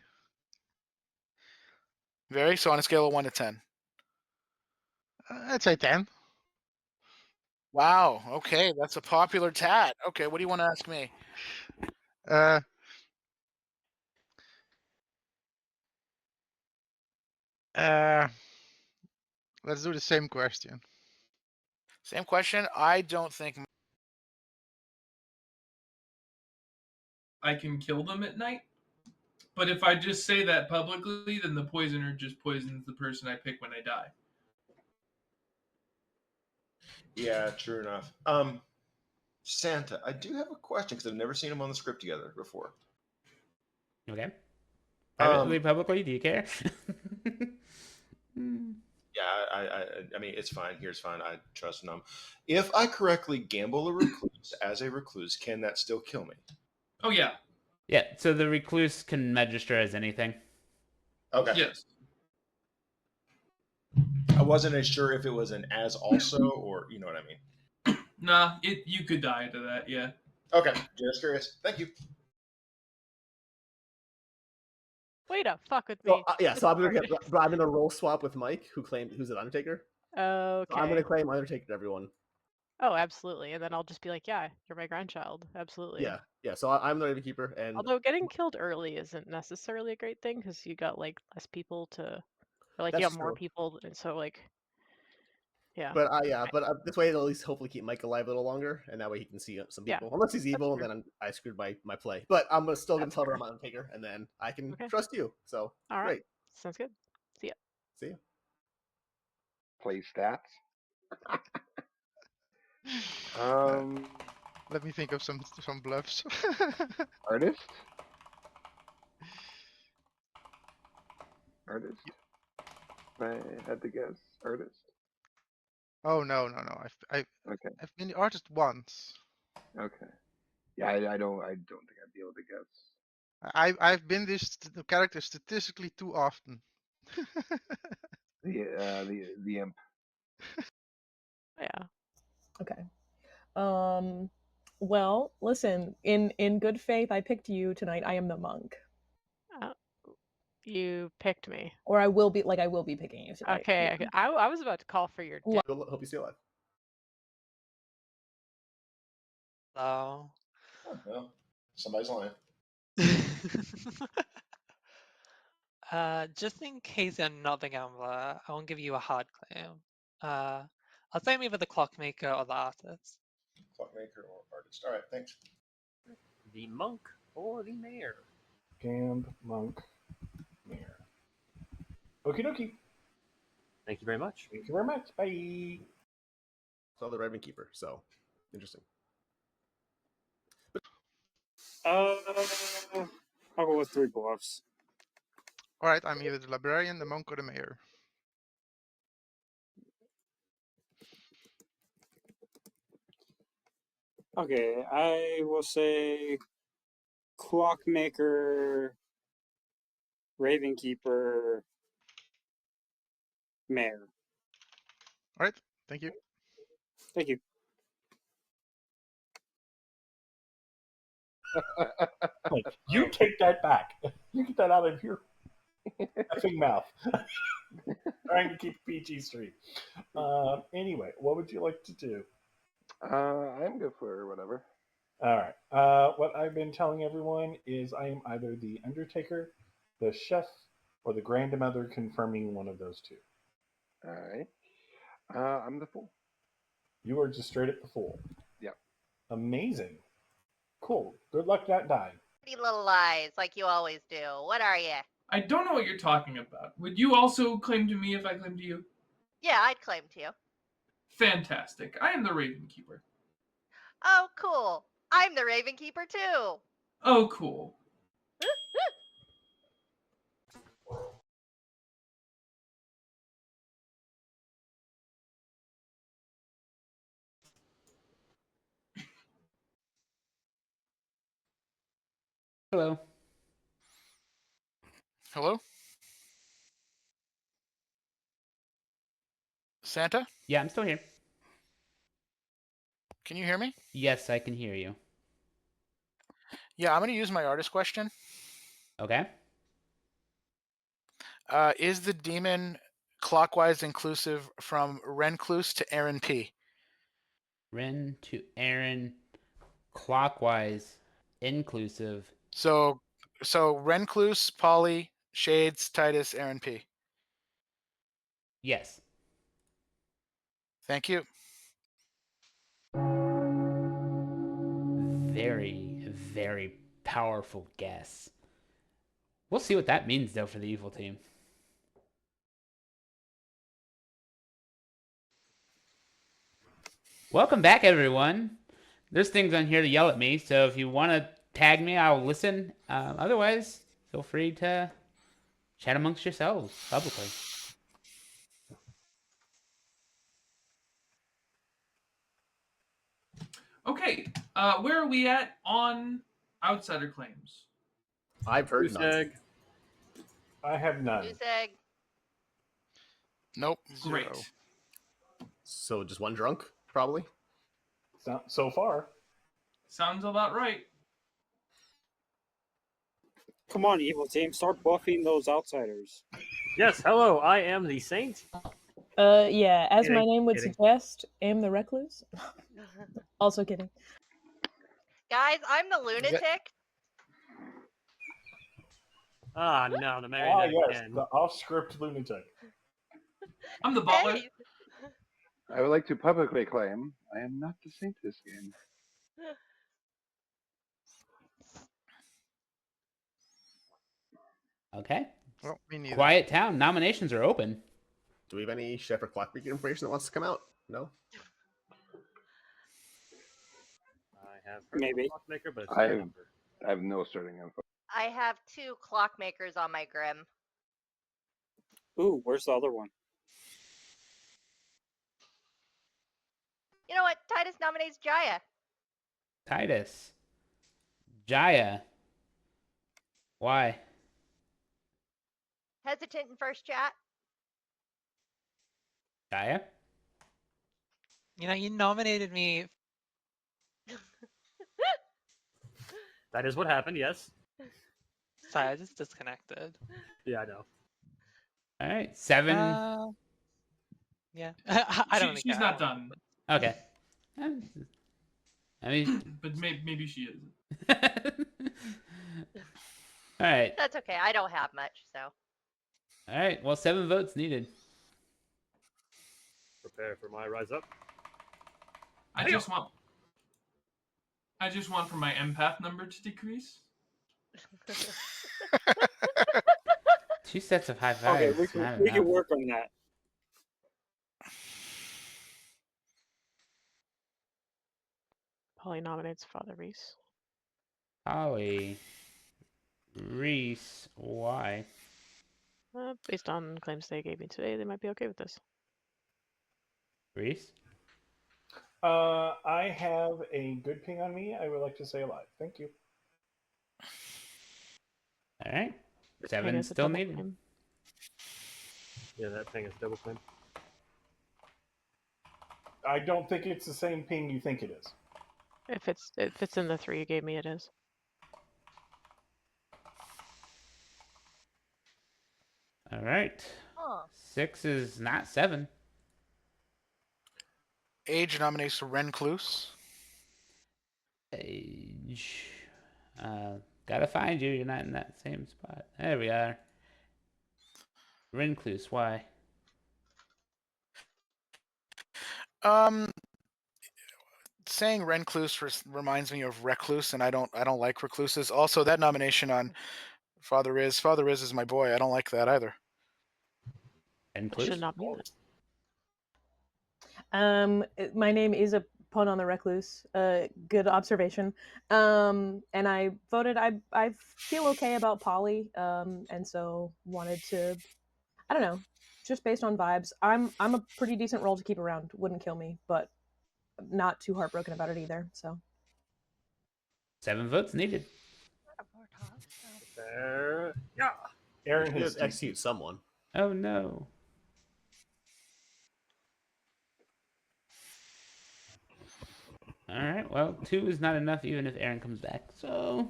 Very. So on a scale of 1 to 10. I'd say 10. Wow. Okay, that's a popular tat. Okay, what do you want to ask me? Let's do the same question. Same question. I don't think. I can kill them at night. But if I just say that publicly, then the poisoner just poisons the person I pick when I die. Yeah, true enough. Santa, I do have a question because I've never seen them on the script together before. Okay. Privately, Um, publicly, do you care? Yeah, I mean, it's fine. Here's fine. I trust them. If I correctly gamble a recluse as a recluse, can that still kill me? Oh yeah. Yeah. So the recluse can register as anything. Okay. Yes. I wasn't as sure if it was an as also or you know what I mean. Nah, you could die to that. Yeah. Okay, just curious. Thank you. Way to fuck with So me. yeah, so I'm gonna Sorry. but I'm gonna roll swap with Mike, who's an Undertaker. So I'm gonna Okay. claim Undertaker to everyone. Oh, absolutely. And then I'll just be like, yeah, you're my grandchild. Absolutely. Yeah, yeah. So I'm the Raven Keeper, and Although getting killed early isn't necessarily a great thing because you got like less people to, or like you that's have more true. people, and so like, yeah. But this way it'll at least hopefully keep Mike alive a little longer, and that way he can see some Yeah, people. Unless he's that's evil, and fair. then I screwed my play. But I'm still gonna That's tell her fair. I'm Undertaker, and then I can Okay. trust you. So All right. great. Sounds good. See ya. See ya. Play stats. Let me think of some bluffs. Artist. Artist. If I had to guess, artist. Oh no. I've been the artist once. Okay. Yeah, I don't think I'd be able to guess. I've been this character statistically too often. The imp. Yeah. Okay. Well, listen. In good faith, I picked you tonight. I am the monk, You picked me. or I will be. I will be picking you tonight. Okay. I was about to call for your death. Hope you stay alive. Hello. Oh, well, somebody's lying. Just in case you're not the gambler, I won't give you a hard claim. I'll say I'm either the clockmaker or the artist. Clockmaker or artist. All right, thanks. The monk or the mayor? Gamb, monk, mayor. Okie dokie. Thank you very much. Thank you very much. Bye. So the Raven Keeper. So interesting. I'll go with 3 bluffs. All right, I'm either the librarian, the monk, or the mayor. Okay, I will say Clockmaker, Raven Keeper, Mayor. All right, thank you. Thank you. Like, you take that back. You get that out of your effing mouth. Trying to keep PG street. Anyway, what would you like to do? I'm good for whatever. All right. What I've been telling everyone is I am either the Undertaker, the Chef, or the Grandmother, confirming one of those two. All right. I'm the fool. You are just straight at the Fool. Yep. Amazing. Cool. Good luck that die. Pretty little lies, like you always do. What are you? I don't know what you're talking about. Would you also claim to me if I claim to you? Yeah, I'd claim to you. Fantastic. I am the Raven Keeper. Oh, cool. I'm the Raven Keeper too. Oh, cool. Hello. Hello. Santa? Yeah, I'm still here. Can you hear me? Yes, I can hear you. Yeah, I'm going to use my artist question. Okay. Is the demon clockwise inclusive from Rencluse to Aaron P? Ren to Aaron, clockwise, inclusive. So Rencluse, Polly, Shades, Titus, Aaron P. Yes. Thank you. Very, very powerful guess. We'll see what that means, though, for the evil team. Welcome back, everyone. There's things on here to yell at me, so if you want to tag me, I'll listen. Otherwise, feel free to chat amongst yourselves publicly. Okay, where are we at on outsider claims? I've heard Goose none. egg. I have none. Goose egg. Nope. Zero. Great. So just one drunk, probably. So far. Sounds about right. Come on, evil team, start buffing those outsiders. Yes, hello, I am the Saint. Yeah, as my Kidding, name would kidding. suggest, am the recluse. Also kidding. Guys, I'm the lunatic. Ah, no, the Ah, marionette yes, again. the off-script lunatic. I'm the butler. Hey. I would like to publicly claim I am not the saint this game. Okay. Well, me neither. Quiet Town. Nominations are open. Do we have any chef or clockmaker information that wants to come out? No? I have heard Maybe. clockmaker, but it's I your have, number. I have no starting info. I have 2 clockmakers on my grim. Ooh, where's the other one? You know what? Titus nominates Jaya. Titus. Jaya. Why? Hesitant in first chat. Jaya? You know, you nominated me. That is what happened, yes. Sorry, I just disconnected. Yeah, I know. All right. 7. Yeah. I don't think She's I not wanna- done. Okay. I mean, But maybe she isn't. all right. That's okay. I don't have much, so. All right. Well, 7 votes needed. Prepare for my rise up. I just want for my empath number to decrease. 2 sets of high Okay, fives. we can work on that. Polly nominates Father Reese. Holly. Reese. Why? Based on claims they gave me today, they might be okay with this. Reese? I have a good ping on me. I would like to say alive. Thank you. All right. This 7 ping is a still double needed. claim. Yeah, that thing is double claim. I don't think it's the same ping you think it is. If it's in the 3 you gave me, it is. All right. Huh. 6 is not 7. Age nominates Rencluse. Age. Gotta find you. You're not in that same spot. There we are. Rencluse. Why? Saying Rencluse reminds me of Recluse, and I don't like recluses. Also, that nomination on Father Riz is my boy. I don't like that either. Rencluse? Should not be that. My name is a pun on the recluse. Good observation. And I voted. I feel okay about Polly. And so wanted to. I don't know. Just based on vibes, I'm a pretty decent role to keep around. Wouldn't kill me, but not too heartbroken about it either. So 7 votes needed. There. Yeah. Aaron You has execute someone. Oh no. All right. Well, 2 is not enough, even if Aaron comes back. So.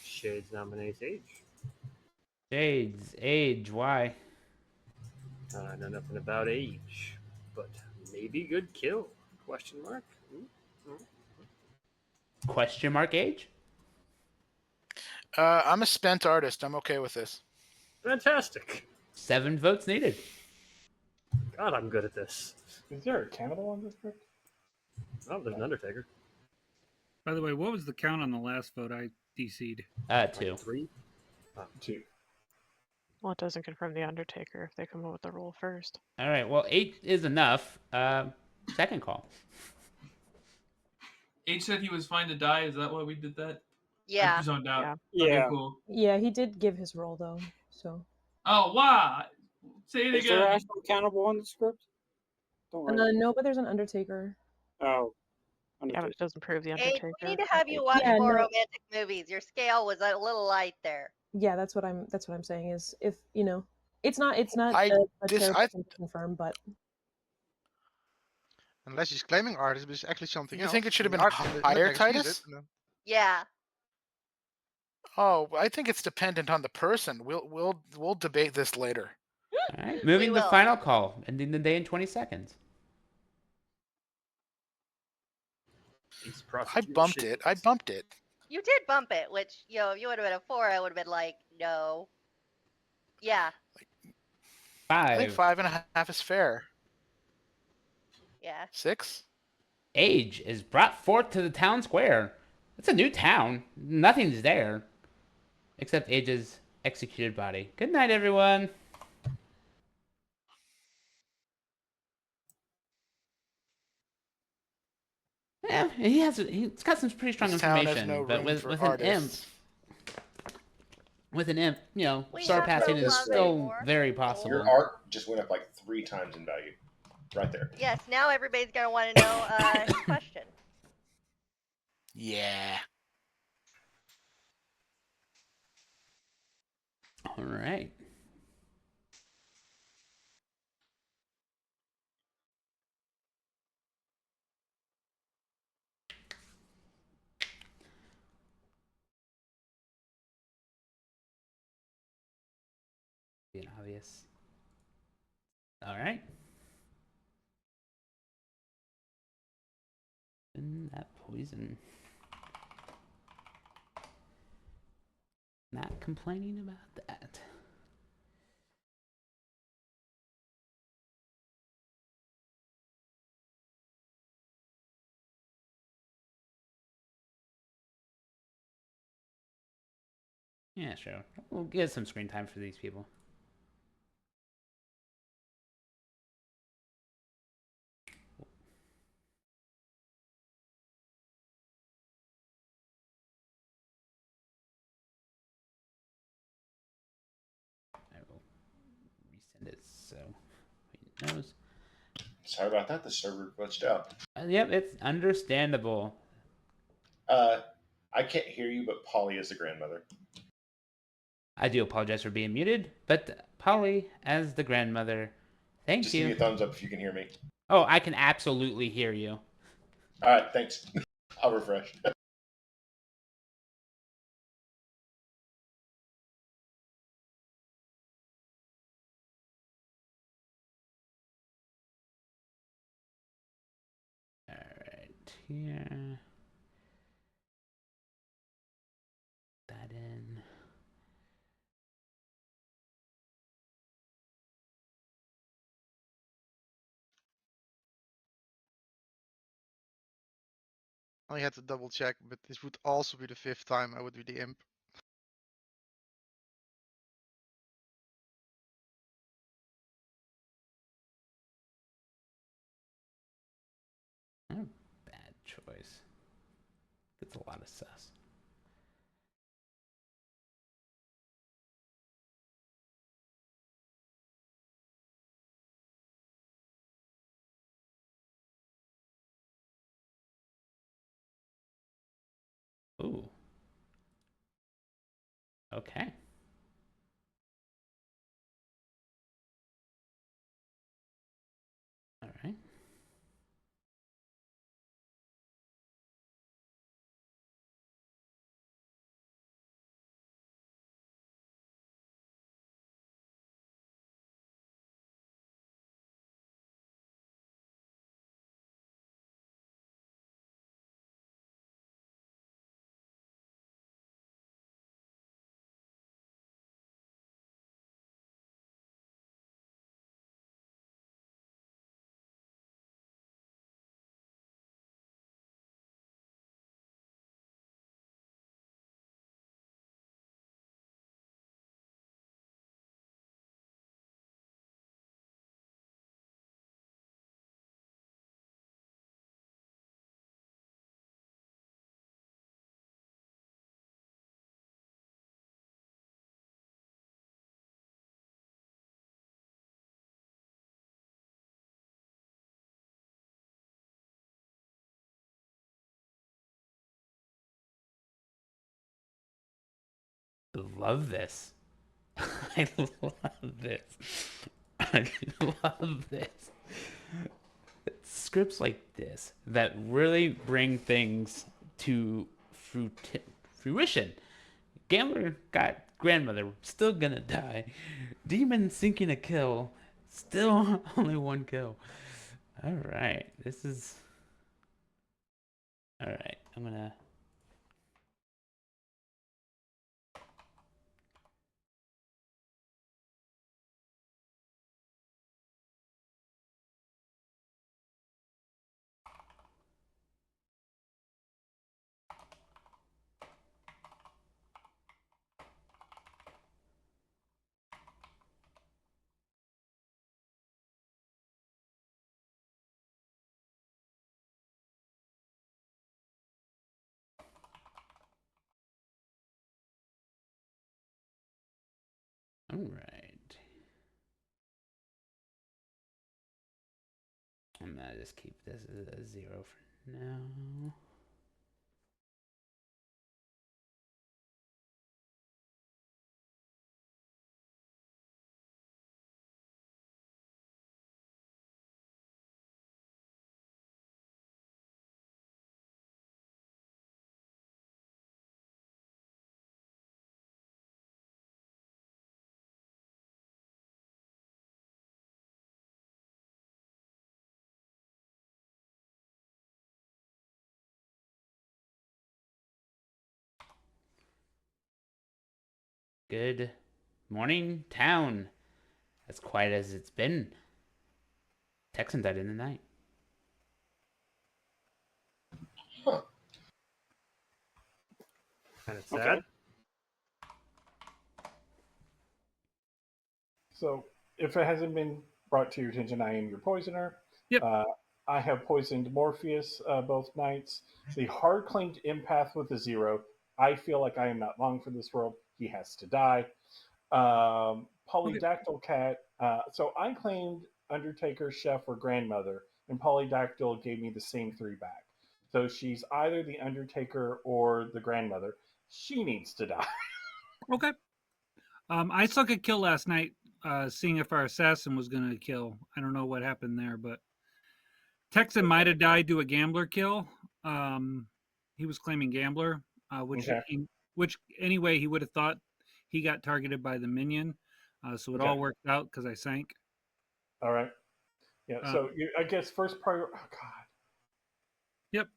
Shades nominates Age. Shades, Age, why? I know nothing about Age, but maybe good kill? Question mark. Question mark Age? I'm a spent artist. I'm okay with this. Fantastic. 7 votes needed. God, I'm good at this. Is there a cannibal on this script? Oh, there's an Undertaker. By the way, what was the count on the last vote I DC'd? 2. 3. 2. Well, it doesn't confirm the Undertaker if they come up with the rule first. All right. Well, 8 is enough. Second call. H said he was fine to die. Is that why we did that? Yeah. I zoned out. Yeah. Okay, cool. Yeah, he did give his role though. So. Oh, wow. Say it Is there again. actual cannibal on the script? Don't worry. No, but there's an Undertaker. Oh. Yeah, but it doesn't prove the Age, Undertaker. we need to have you watch Yeah, more no. romantic movies. Your scale was a little light there. Yeah, that's what I'm saying is if it's not a terrible thing to confirm, but Unless he's claiming artist, but it's actually something You else. think it should have The been artist and the higher, Undertaker sees Titus? it, and then- Yeah. Oh, I think it's dependent on the person. We'll debate this later. All right. Moving to final call, ending the day in 20 seconds. I bumped it. You did bump it, which, if you would have been a 4, I would have been like, no. Yeah. 5. I think 5.5 is fair. Yeah. 6. Age is brought forth to the town square. It's a new town. Nothing's there. Except Age's executed body. Good night, everyone. Yeah, he's got some pretty strong This town has information. no But room with for an artists. imp, We star have no passing is love still anymore. very possible. Your art just went up like 3 times in value. Right there. Yes, now everybody's going to want to know his question. Yeah. All right. Being obvious. All right. And that poison. Not complaining about that. Yeah, sure. We'll get some screen time for these people. I will resend it so he knows. Sorry about that. The server glitched out. Yep, it's understandable. I can't hear you, but Polly is the grandmother. I do apologize for being muted, but Polly, as the grandmother, thank Just you. give me a thumbs up if you can hear me. Oh, I can absolutely hear you. All right, thanks. I'll refresh. All right, here. That in. I had to double check, but this would also be the 5th time I would be the imp. Oh, bad choice. Gets a lot of sus. Ooh. Okay. love this. I love this. I love this. Scripts like this that really bring things to fruition. Gambler got grandmother, still gonna die. Demon sinking a kill, still only one kill. Alright, this is. Alright, I'm gonna. Alright. I'm gonna just keep this as a 0 for now. Good morning, town. As quiet as it's been. Texan died in the night. Kind of sad. Okay. So, if it hasn't been brought to your attention, I am your poisoner. Yep. I have poisoned Morpheus both nights. The hard claimed empath with a 0. I feel like I am not long for this world. He has to die. Polydactyl Cat. So I claimed Undertaker, Chef, or Grandmother, and Polydactyl gave me the same 3 back. So she's either the Undertaker or the Grandmother. She needs to die. Okay. I took a kill last night, seeing if our assassin was going to kill. I don't know what happened there, but Texan might have died to a gambler kill. He was claiming gambler, which anyway he would have thought he got targeted by the minion. So it all worked out because I sank. All right. Yeah. So I guess first priority. Oh God. Yep.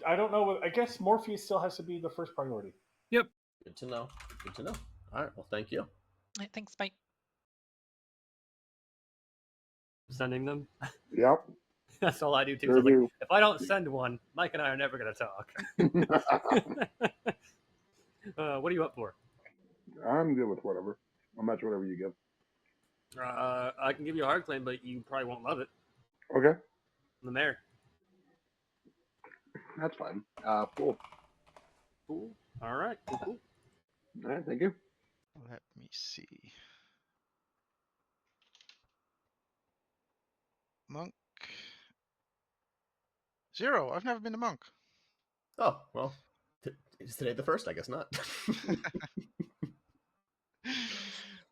I don't know. I guess Morpheus still has to be the first priority. Yep. Good to know. Good to know. All right. Well, thank you. Thanks, Mike. Sending them. Yep. That's all I do too. Sure So I was do. like, if I don't send one, Mike and I are never going to talk. What are you up for? I'm good with whatever. I'll match whatever you give. I can give you a hard claim, but you probably won't love it. Okay. The mayor. That's fine. Cool. Cool. All right. Cool. All right. Thank you. Let me see. Monk. 0. I've never been a monk. Oh, well. Is today the first? I guess not.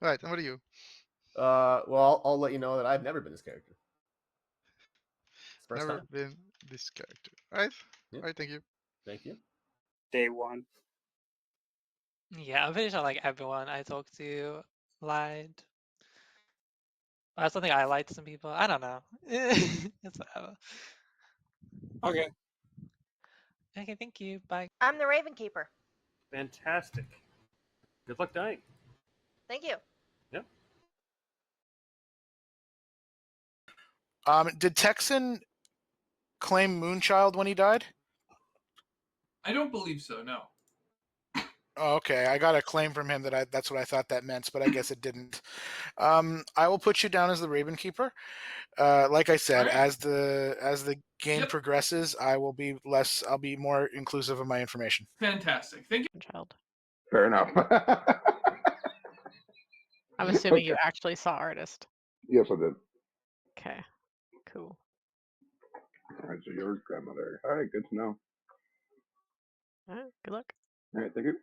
Right, and what are you? Well, I'll let you know that I've never been this character. It's the first Never time. been this character. Right? Yep. Right, thank you. Thank you. Day 1. Yeah, I'm pretty sure like everyone I talked to lied. I also think I lied to some people. I don't know. It's whatever. Okay. Okay, thank you. Bye. I'm the Raven Keeper. Fantastic. Good luck dying. Thank you. Yep. Did Texan claim Moonchild when he died? I don't believe so. No. Oh, okay. I got a claim from him that's what I thought that meant, but I guess it didn't. I will put you down as the Raven Keeper. Like I said, Right. as the game progresses, I'll be more inclusive of my information. Fantastic. Thank you. Child. Fair enough. I'm assuming Okay. you actually saw Artist. Yes, I did. Okay. Cool. All right. So your grandmother. All right. Good to know. All right. Good luck. All right. Thank you.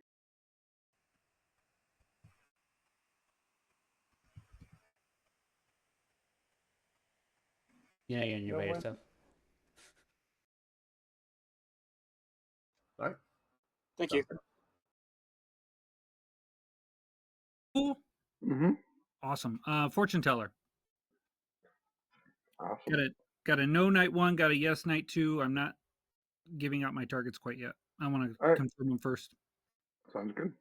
Yeah, you're in your No by one- yourself. All right. Thank you. Cool. Mm-hmm. Awesome. Fortune teller. Awesome. Got a no night 1, got a yes night 2. I'm not giving out my targets quite yet. I want to confirm them first. Sounds good.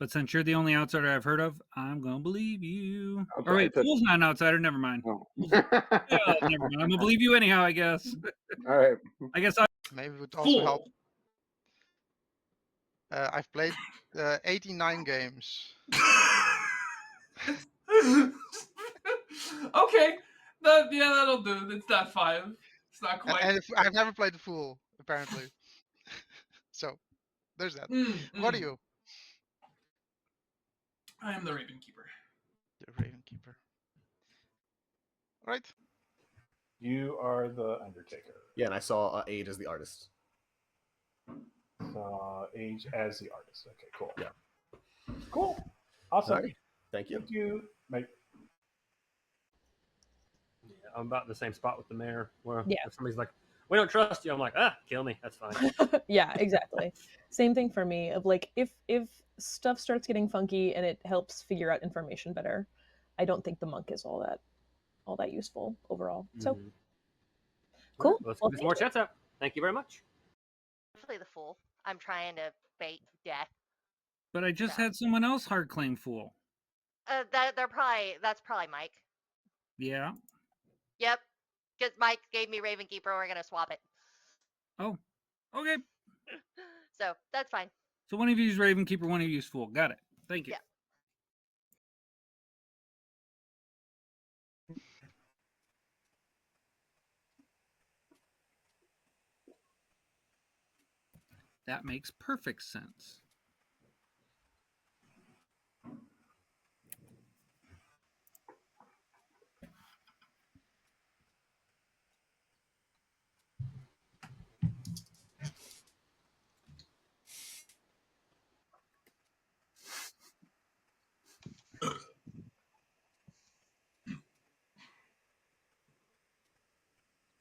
But since you're the only outsider I've heard of, I'm gonna believe you. I'll Or wait, try to- Fool's not an outsider. Never mind. Oh. Never mind. I'm gonna believe you anyhow. I guess. All right. I guess I. Maybe it would also help. I've played 89 games. Okay, that'll do. It's not 5. It's not quite. And I've never played the Fool, apparently. So, there's that. What are you? I am the Raven Keeper. The Raven Keeper. Right. You are the Undertaker. Yeah, and I saw Age as the artist. Age as the artist. Okay, cool. Yeah. Cool. Awesome. Alright. Thank you. Thank you, Mike. Yeah, I'm about in the same spot with the mayor. Where Yeah. if somebody's like, "We don't trust you," I'm like, kill me. That's fine. Yeah, exactly. Same thing for me. Of like, if stuff starts getting funky and it helps figure out information better, I don't think the monk is all that useful overall. So Mhm. cool. All right, let's Well, get some more thank you. chats out. Thank you very much. Especially the Fool. I'm trying to bait death. But I just had someone else hard claim Fool. That's probably Mike. Yeah. Yep. Because Mike gave me Raven Keeper, we're gonna swap it. Oh. Okay. So that's fine. So one of you is Raven Keeper, one of you is Fool. Got it. Thank you. Yeah. That makes perfect sense.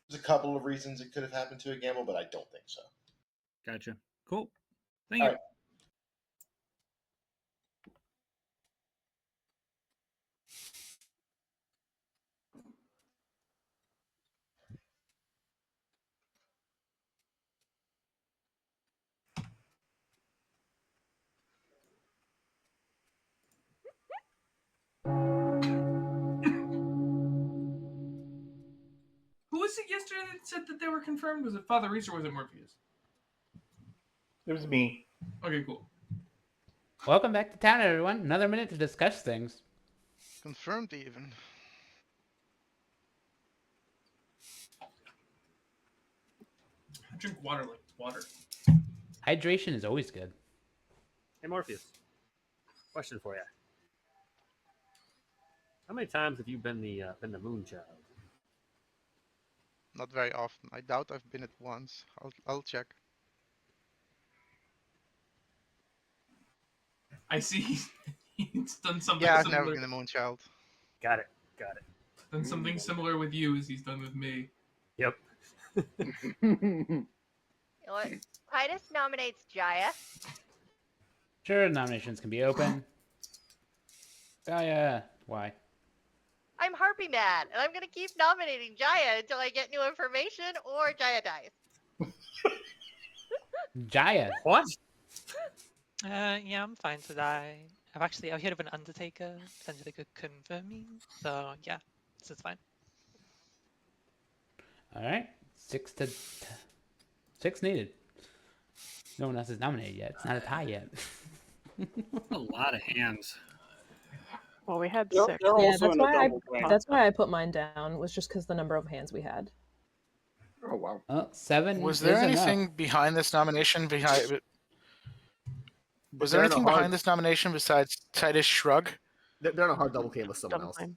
There's a couple of reasons it could have happened to a gamble, but I don't think so. Gotcha. Cool. Thank you. Who was it yesterday that said that they were confirmed? Was it Father Reese or was it Morpheus? It was me. Okay, cool. Welcome back to town, everyone. Another minute to discuss things. Confirmed even. I drink water like it's water. Hydration is always good. Hey Morpheus, question for you. How many times have you been the Moonchild? Not very often. I doubt I've been it once. I'll check. I see he's done something Yeah, I've similar. never been a Moonchild. Got it. Done something similar with you as he's done with me. Yep. You know what? Titus nominates Jaya. Sure, nominations can be open. Oh yeah, why? I'm Harpy mad, and I'm gonna keep nominating Jaya until I get new information or Jaya dies. Jaya. What? Yeah, I'm fine to die. I've heard of an Undertaker, potentially could confirm me. So yeah, this is fine. All right, 6 needed. No one else is nominated yet. It's not a tie yet. A lot of hands. Well, we had They're 6. also in a double claim. That's why I put mine down. Was just because the number of hands we had. Oh wow. 7 Was there is anything enough. behind this nomination? Was there They're in a anything hard- behind this nomination besides Titus Shrug? They're on a hard double game with someone Double else. claim.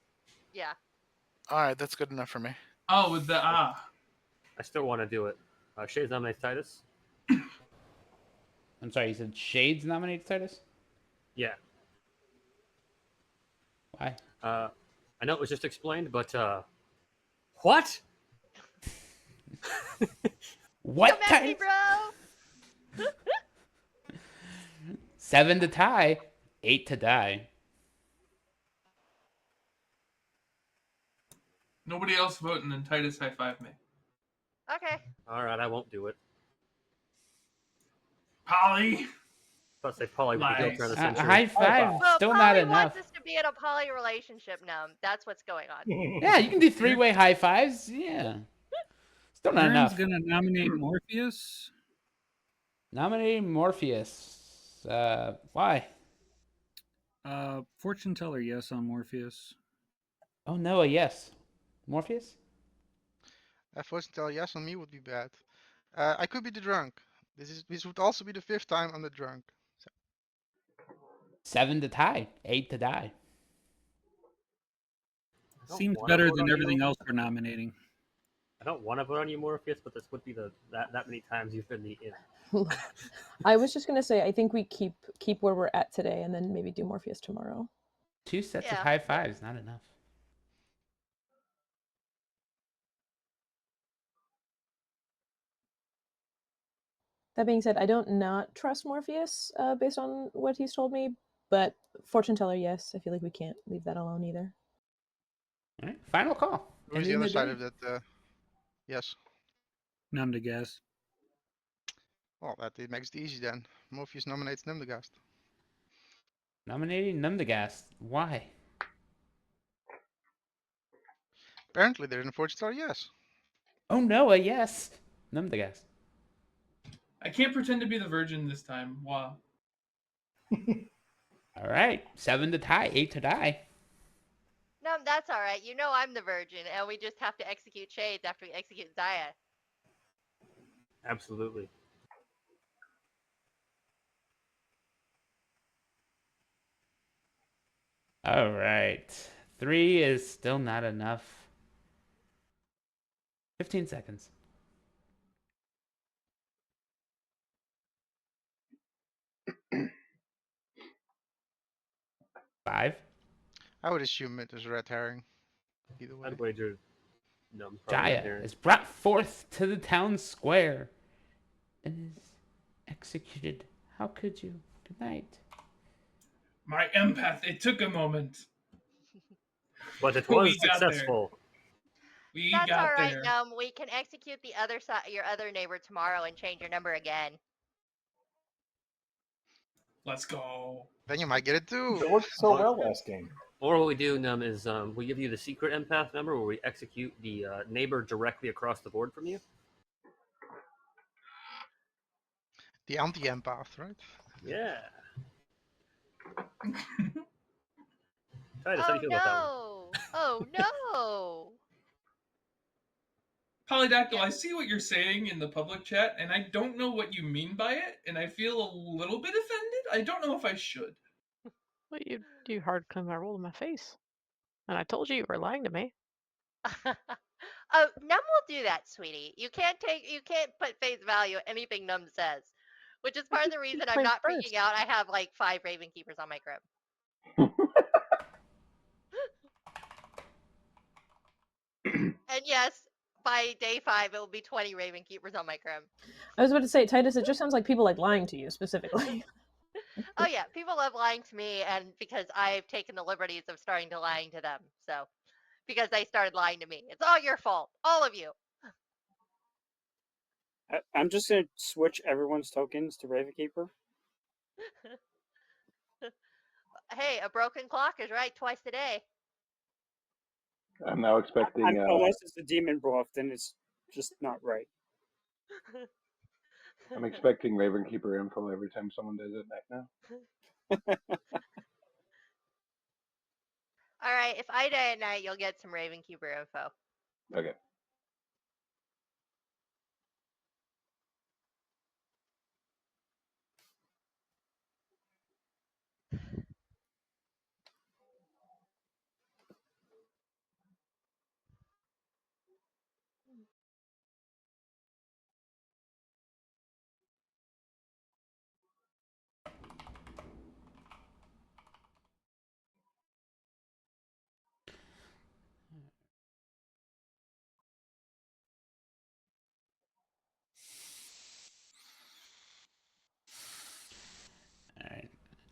Yeah. All right, that's good enough for me. Oh, with the I still want to do it. Shades nominates Titus. I'm sorry, you said Shades nominates Titus? Yeah. Why? I know it was just explained, but what? What Come at me, Titus? bro. 7 to tie, 8 to die. Nobody else voting, then Titus high five me. Okay. All right, I won't do it. Polly. I say Polly with the heel Nice. turn of the A century. high five, Well, still not Polly enough. wants us to be in a poly relationship now. That's what's going on. Yeah, you can do 3-way high fives. Yeah. Still not Aaron's enough. gonna nominate Morpheus. Nominate Morpheus. Why? Fortune teller, yes on Morpheus. Oh, no, a yes. Morpheus? Fortune teller yes on me would be bad. I could be the drunk. This would also be the 5th time I'm the drunk. So. 7 to tie, 8 to die. Seems wanna better vote than on you. everything else we're nominating. I don't want to vote on you, Morpheus, but this would be that many times you've been the imp. I was just gonna say I think we keep where we're at today, and then maybe do Morpheus tomorrow. 2 sets of Yeah. high fives, not enough. That being said, I don't not trust Morpheus based on what he's told me, but fortune teller, yes. I feel like we can't leave that alone either. All right, final call. Who's the other side of that? Yes. None to guess. Well, that it makes it easy then. Morpheus nominates Numdegast. Nominating Numdegast. Why? Apparently, there's an fortune teller yes. Oh, no, a yes. Numdegast. I can't pretend to be the virgin this time. Wow. All right, 7 to tie, 8 to die. No, that's all right. You know I'm the virgin, and we just have to execute Shades after we execute Zaya. Absolutely. All right. 3 is still not enough. 15 seconds. 5. I would assume it was red herring. Either way. I'd wager Num. Jaya is brought forth to the town square and is executed. How could you? Good night. My empath, it took a moment. But it We was got there. successful. We That's got all right, there. Num. We can execute the other side, your other neighbor tomorrow, and change your number again. Let's go. Then you might get it too. It worked so well last game. Or what we do, Num, is we give you the secret empath number where we execute the neighbor directly across the board from you. The anti-empath, right? Yeah. Titus, how do you feel about that one? Oh no! Polydactyl, I see what you're saying in the public chat, and I don't know what you mean by it, and I feel a little bit offended. I don't know if I should. Well, you hard come my roll in my face, and I told you were lying to me. Oh, Num will do that, sweetie. You can't put face value on anything Num says, which is part of the reason I'm played not first. freaking out. I have like 5 Raven Keepers on my crib. And yes, by day 5, it will be 20 Raven Keepers on my crib. I was about to say, Titus, it just sounds like people like lying to you specifically. Oh yeah, people love lying to me, and because I've taken the liberties of starting to lying to them. So, because they started lying to me, it's all your fault, all of you. I'm just gonna switch everyone's tokens to Ravenkeeper. Hey, a broken clock is right twice a day. I'm now expecting. Unless it's a demon buff, then it's just not right. I'm expecting Ravenkeeper info every time someone does it back now. All right, if I die at night, you'll get some Ravenkeeper info. Okay.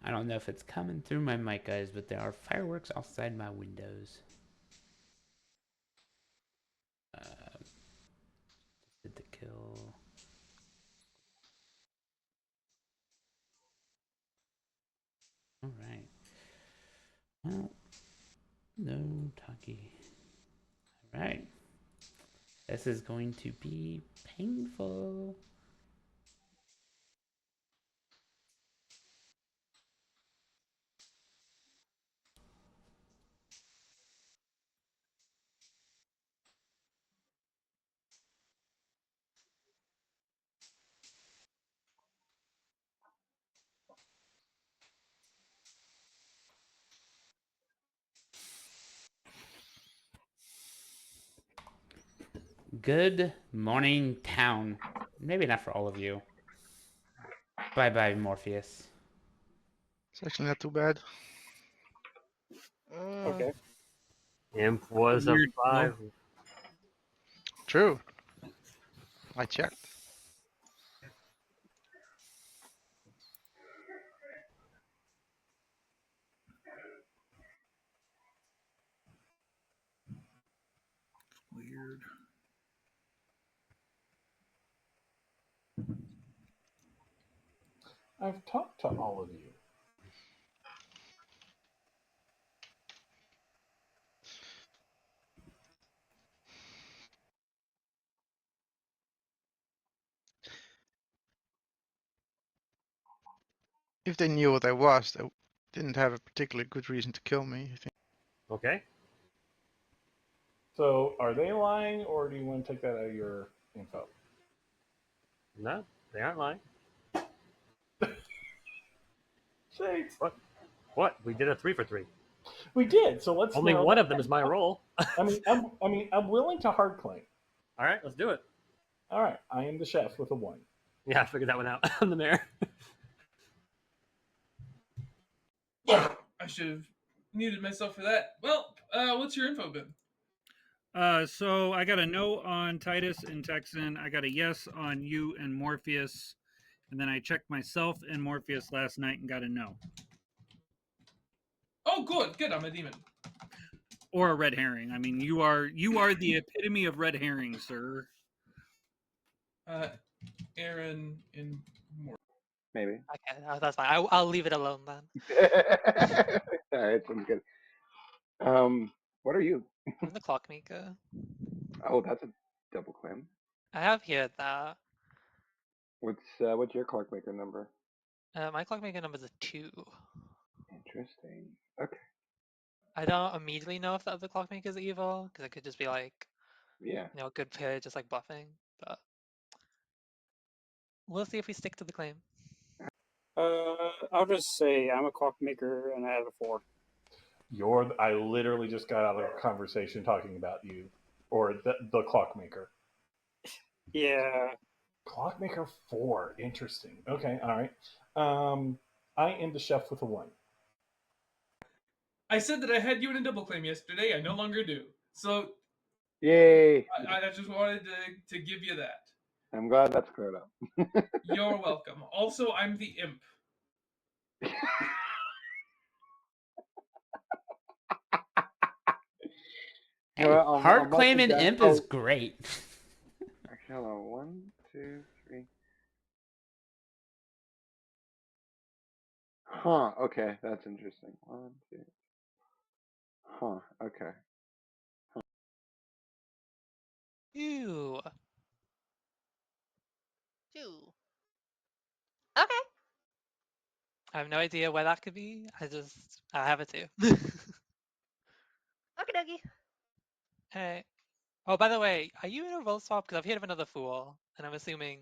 I don't know if it's coming through my mic, guys, but there are fireworks outside my windows. Did the kill? All right. Well, no Taki. All right. This is going to be painful. Good morning, town. Maybe not for all of you. Bye-bye, Morpheus. It's actually not too bad. Okay. Imp was a Weird, 5. True. I checked. Weird. I've talked to all of you. If they knew what I was, they didn't have a particularly good reason to kill me, I think. Okay. So, are they lying, or do you want to take that out of your info? No, they aren't lying. Shades. What? We did a 3 for 3. We did. So let's. Only one of them is my roll. I'm willing to hard claim. All right, let's do it. All right, I am the chef with a 1. Yeah, I figured that one out. I'm the mayor. I should have muted myself for that. Well, what's your info, Ben? So I got a no on Titus and Texan. I got a yes on you and Morpheus. And then I checked myself and Morpheus last night and got a no. Oh, good. I'm a demon. Or a red herring. I mean, you are the epitome of red herring, sir. Aaron and more. Maybe. Okay, that's fine. I'll leave it alone then. All right, sounds good. What are you? I'm the clockmaker. Oh, that's a double claim. I have here that What's your clockmaker number? my clockmaker number is a 2. Interesting. Okay. I don't immediately know if the other clockmaker is evil because it could just be like, Yeah. a good player just like buffing. But we'll see if we stick to the claim. I'll just say I'm a clockmaker and I have a 4. I literally just got out of a conversation talking about you, or the clockmaker. Yeah. Clockmaker 4. Interesting. Okay. All right. I am the chef with a 1. I said that I had you in a double claim yesterday. I no longer do. So, yay! I just wanted to give you that. I'm glad that's cleared up. You're welcome. Also, I'm the imp. Hey, hard claiming imp is great. Actually, hold on. 1, 2, 3. Huh. Okay, that's interesting. 1, 2. Huh. Okay. Ew. 2. Okay. I have no idea where that could be. I have it too. Okie dokie. Hey. Oh, by the way, are you in a roll swap? Because I've heard of another fool, and I'm assuming.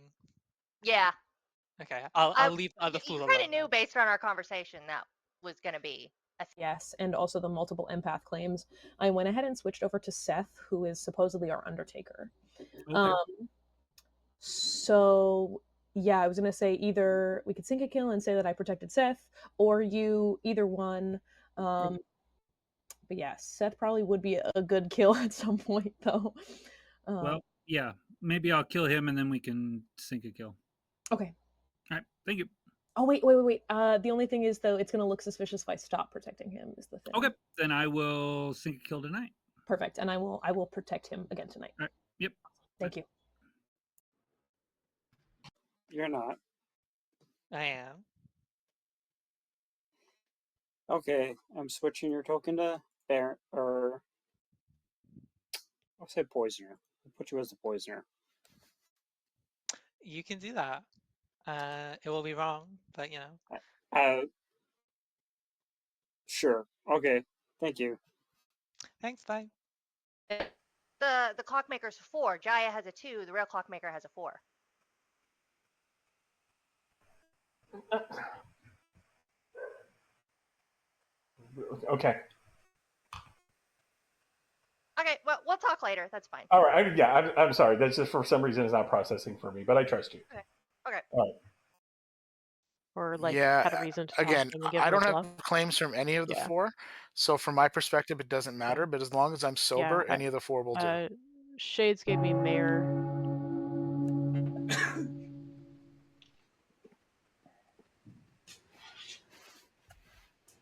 Yeah. Okay, I'll leave the other fool You alone. kind of knew based on our conversation that was going to be a Yes, and also the multiple empath claims. I went ahead and switched over to Seth, who is supposedly our Undertaker. Okay. So yeah, I was gonna say either we could sink a kill and say that I protected Seth, or you, either one. But yeah, Seth probably would be a good kill at some point, though. Well, yeah, maybe I'll kill him and then we can sink a kill. Okay. All right, thank you. Oh wait. The only thing is though, it's gonna look suspicious if I stop protecting him. Is the thing. Okay, then I will sink a kill tonight. Perfect, and I will protect him again tonight. All right. Yep. Thank you. You're not. I am. Okay, I'm switching your token to Baron, or I'll say Poisoner. I'll put you as the Poisoner. You can do that. It will be wrong, but you know. Sure. Okay. Thank you. Thanks. Bye. The clockmaker's 4. Jaya has a 2. The real clockmaker has a 4. Okay. Okay, well, we'll talk later. That's fine. All right. I'm sorry. That's just for some reason it's not processing for me, but I trust you. Okay. All right. Or like Yeah, had a reason to talk again, when you give I him a don't have bluff. claims from any of the Yeah. 4, so from my perspective, it doesn't matter. But as long as I'm sober, any of the 4 will do. Shades gave me mayor.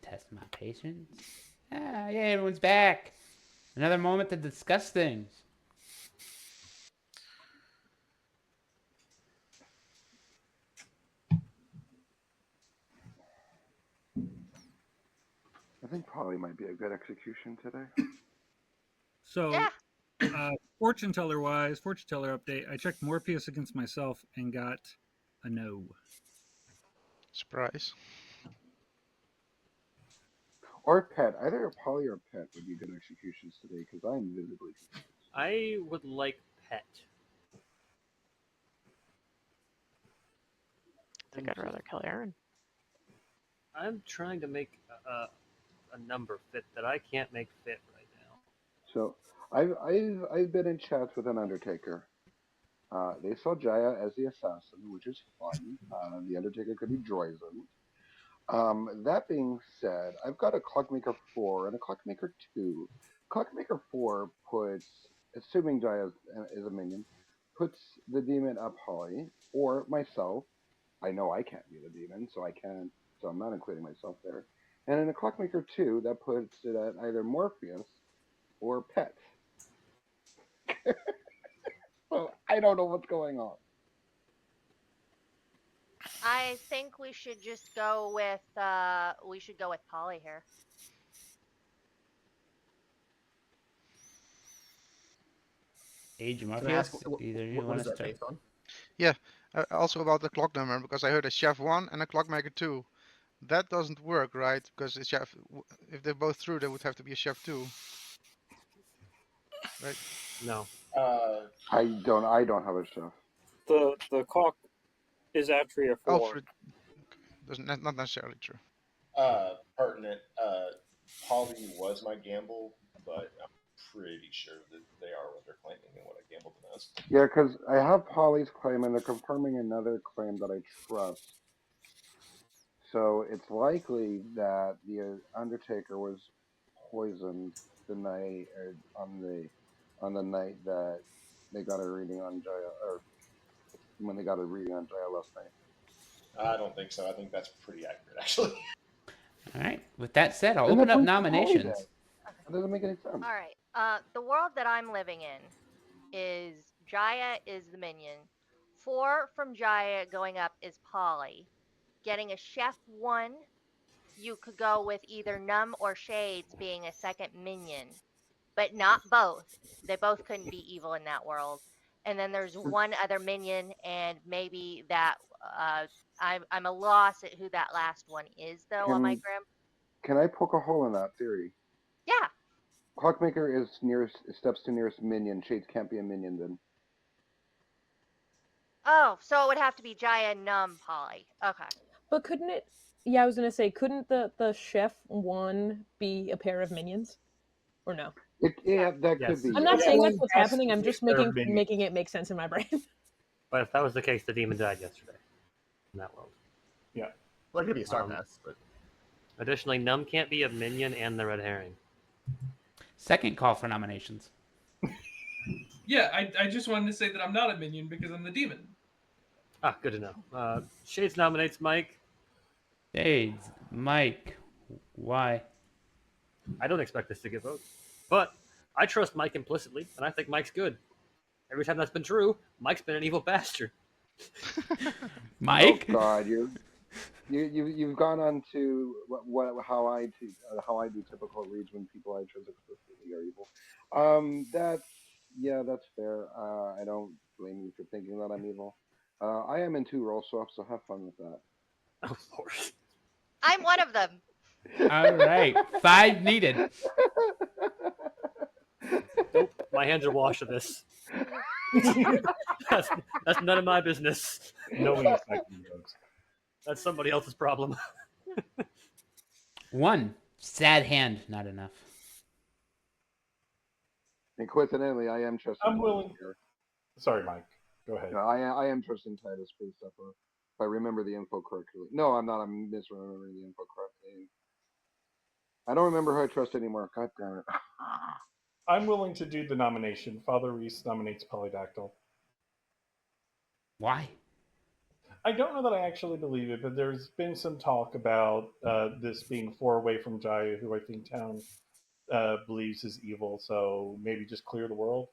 Test my patience. Ah, yeah, everyone's back. Another moment to discuss things. I think Polly might be a good execution today. So, fortune teller update. I checked Morpheus against myself and got a no. Surprise. Or Pet. Either Polly or Pet would be good executions today because I'm visibly confused. I would like Pet. I think I'd rather kill Aaron. I'm trying to make a number fit that I can't make fit right now. So I've been in chats with an Undertaker. They saw Jaya as the assassin, which is fun. The Undertaker could be Droizen. That being said, I've got a Clockmaker 4 and a Clockmaker 2. Clockmaker 4 puts, assuming Jaya is a minion, puts the demon up Holly or myself. I know I can't be the demon, so I can't. So I'm not including myself there. And in a Clockmaker 2, that puts it at either Morpheus or Pet. So I don't know what's going on. I think we should just go with Polly here. Age Can I Morpheus, ask, either you what want is to that start? based on? Yeah, also about the clock number, because I heard a chef 1 and a clockmaker 2. That doesn't work, right? Because the chef, if they're both true, there would have to be a chef 2. Right? No. I don't have a chef. The clock is actually a 4. Alfred. Okay. Not necessarily true. Pertinent. Polly was my gamble, but I'm pretty sure that they are what they're claiming and what I gambled them as. Yeah, because I have Polly's claim and they're confirming another claim that I trust. So it's likely that the Undertaker was poisoned the night on the night that they got a reading on Jaya, or when they got a reading on Jaya last night. I don't think so. I think that's pretty accurate, actually. All right. With that said, I'll Then open that up points to Polly nominations. then. That doesn't make any sense. All right. The world that I'm living in is Jaya is the minion. 4 from Jaya going up is Polly. Getting a chef 1, you could go with either Numb or Shades being a second minion, but not both. They both couldn't be evil in that world. And then there's one other minion, and maybe that I'm a loss at who that last one is, though, on my Grim. Can I poke a hole in that theory? Yeah. Clockmaker is steps to nearest minion. Shades can't be a minion then. Oh, so it would have to be Jaya, Numb, Polly. Okay. But couldn't it? Yeah, I was gonna say, couldn't the chef 1 be a pair of minions, or no? That Yes. could be. I'm not yes. saying that's what's Yes, happening. I'm if just they're making it make sense in my brain. But if that was the case, the demon died yesterday in that world. Yeah. Well, it could be a star pass, but Additionally, Numb can't be a minion and the red herring. Second call for nominations. Yeah, I just wanted to say that I'm not a minion because I'm the demon. Ah, good to know. Shades nominates Mike. Shades, Mike, why? I don't expect this to get votes, but I trust Mike implicitly, and I think Mike's good. Every time that's been true, Mike's been an evil bastard. Mike? Oh God, you've gone on to how I do typical reads when people I chose explicitly are evil. That's fair. I don't blame you for thinking that I'm evil. I am in 2 role swaps, so have fun with that. Oh Lord. I'm one of them. All right, 5 needed. Nope, my hands are washed of this. that's, that's none of my business. No one expected votes. That's somebody else's problem. 1. Sad hand, not enough. And coincidentally, I am trusting I'm Titus willing. here. Sorry, Mike. Go ahead. No, I am trusting Titus for the stuff. If I remember the info correctly. No, I'm not. I'm misremembering the info correctly. I don't remember who I trust anymore. God damn it. I'm willing to do the nomination. Father Reese nominates Polydactyl. Why? I don't know that I actually believe it, but there's been some talk about this being 4 away from Jaya, who I think Town believes is evil, so maybe just clear the world.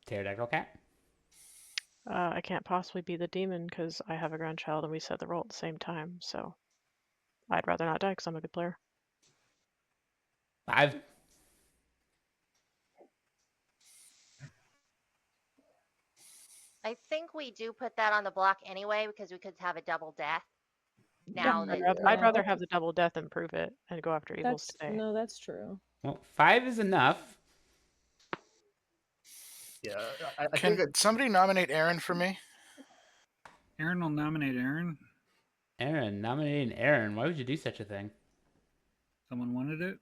Pterodactyl cat? I can't possibly be the demon because I have a grandchild and we said the roll at the same time, so I'd rather not die because I'm a good player. 5. I think we do put that on the block anyway because we could have a double death. Yeah, Now that I'd rather have the double death and prove it and go after evils today. No, that's true. Well, 5 is enough. Yeah, I Can think somebody nominate Aaron for me? Aaron will nominate Aaron. Aaron, nominating Aaron. Why would you do such a thing? Someone wanted it.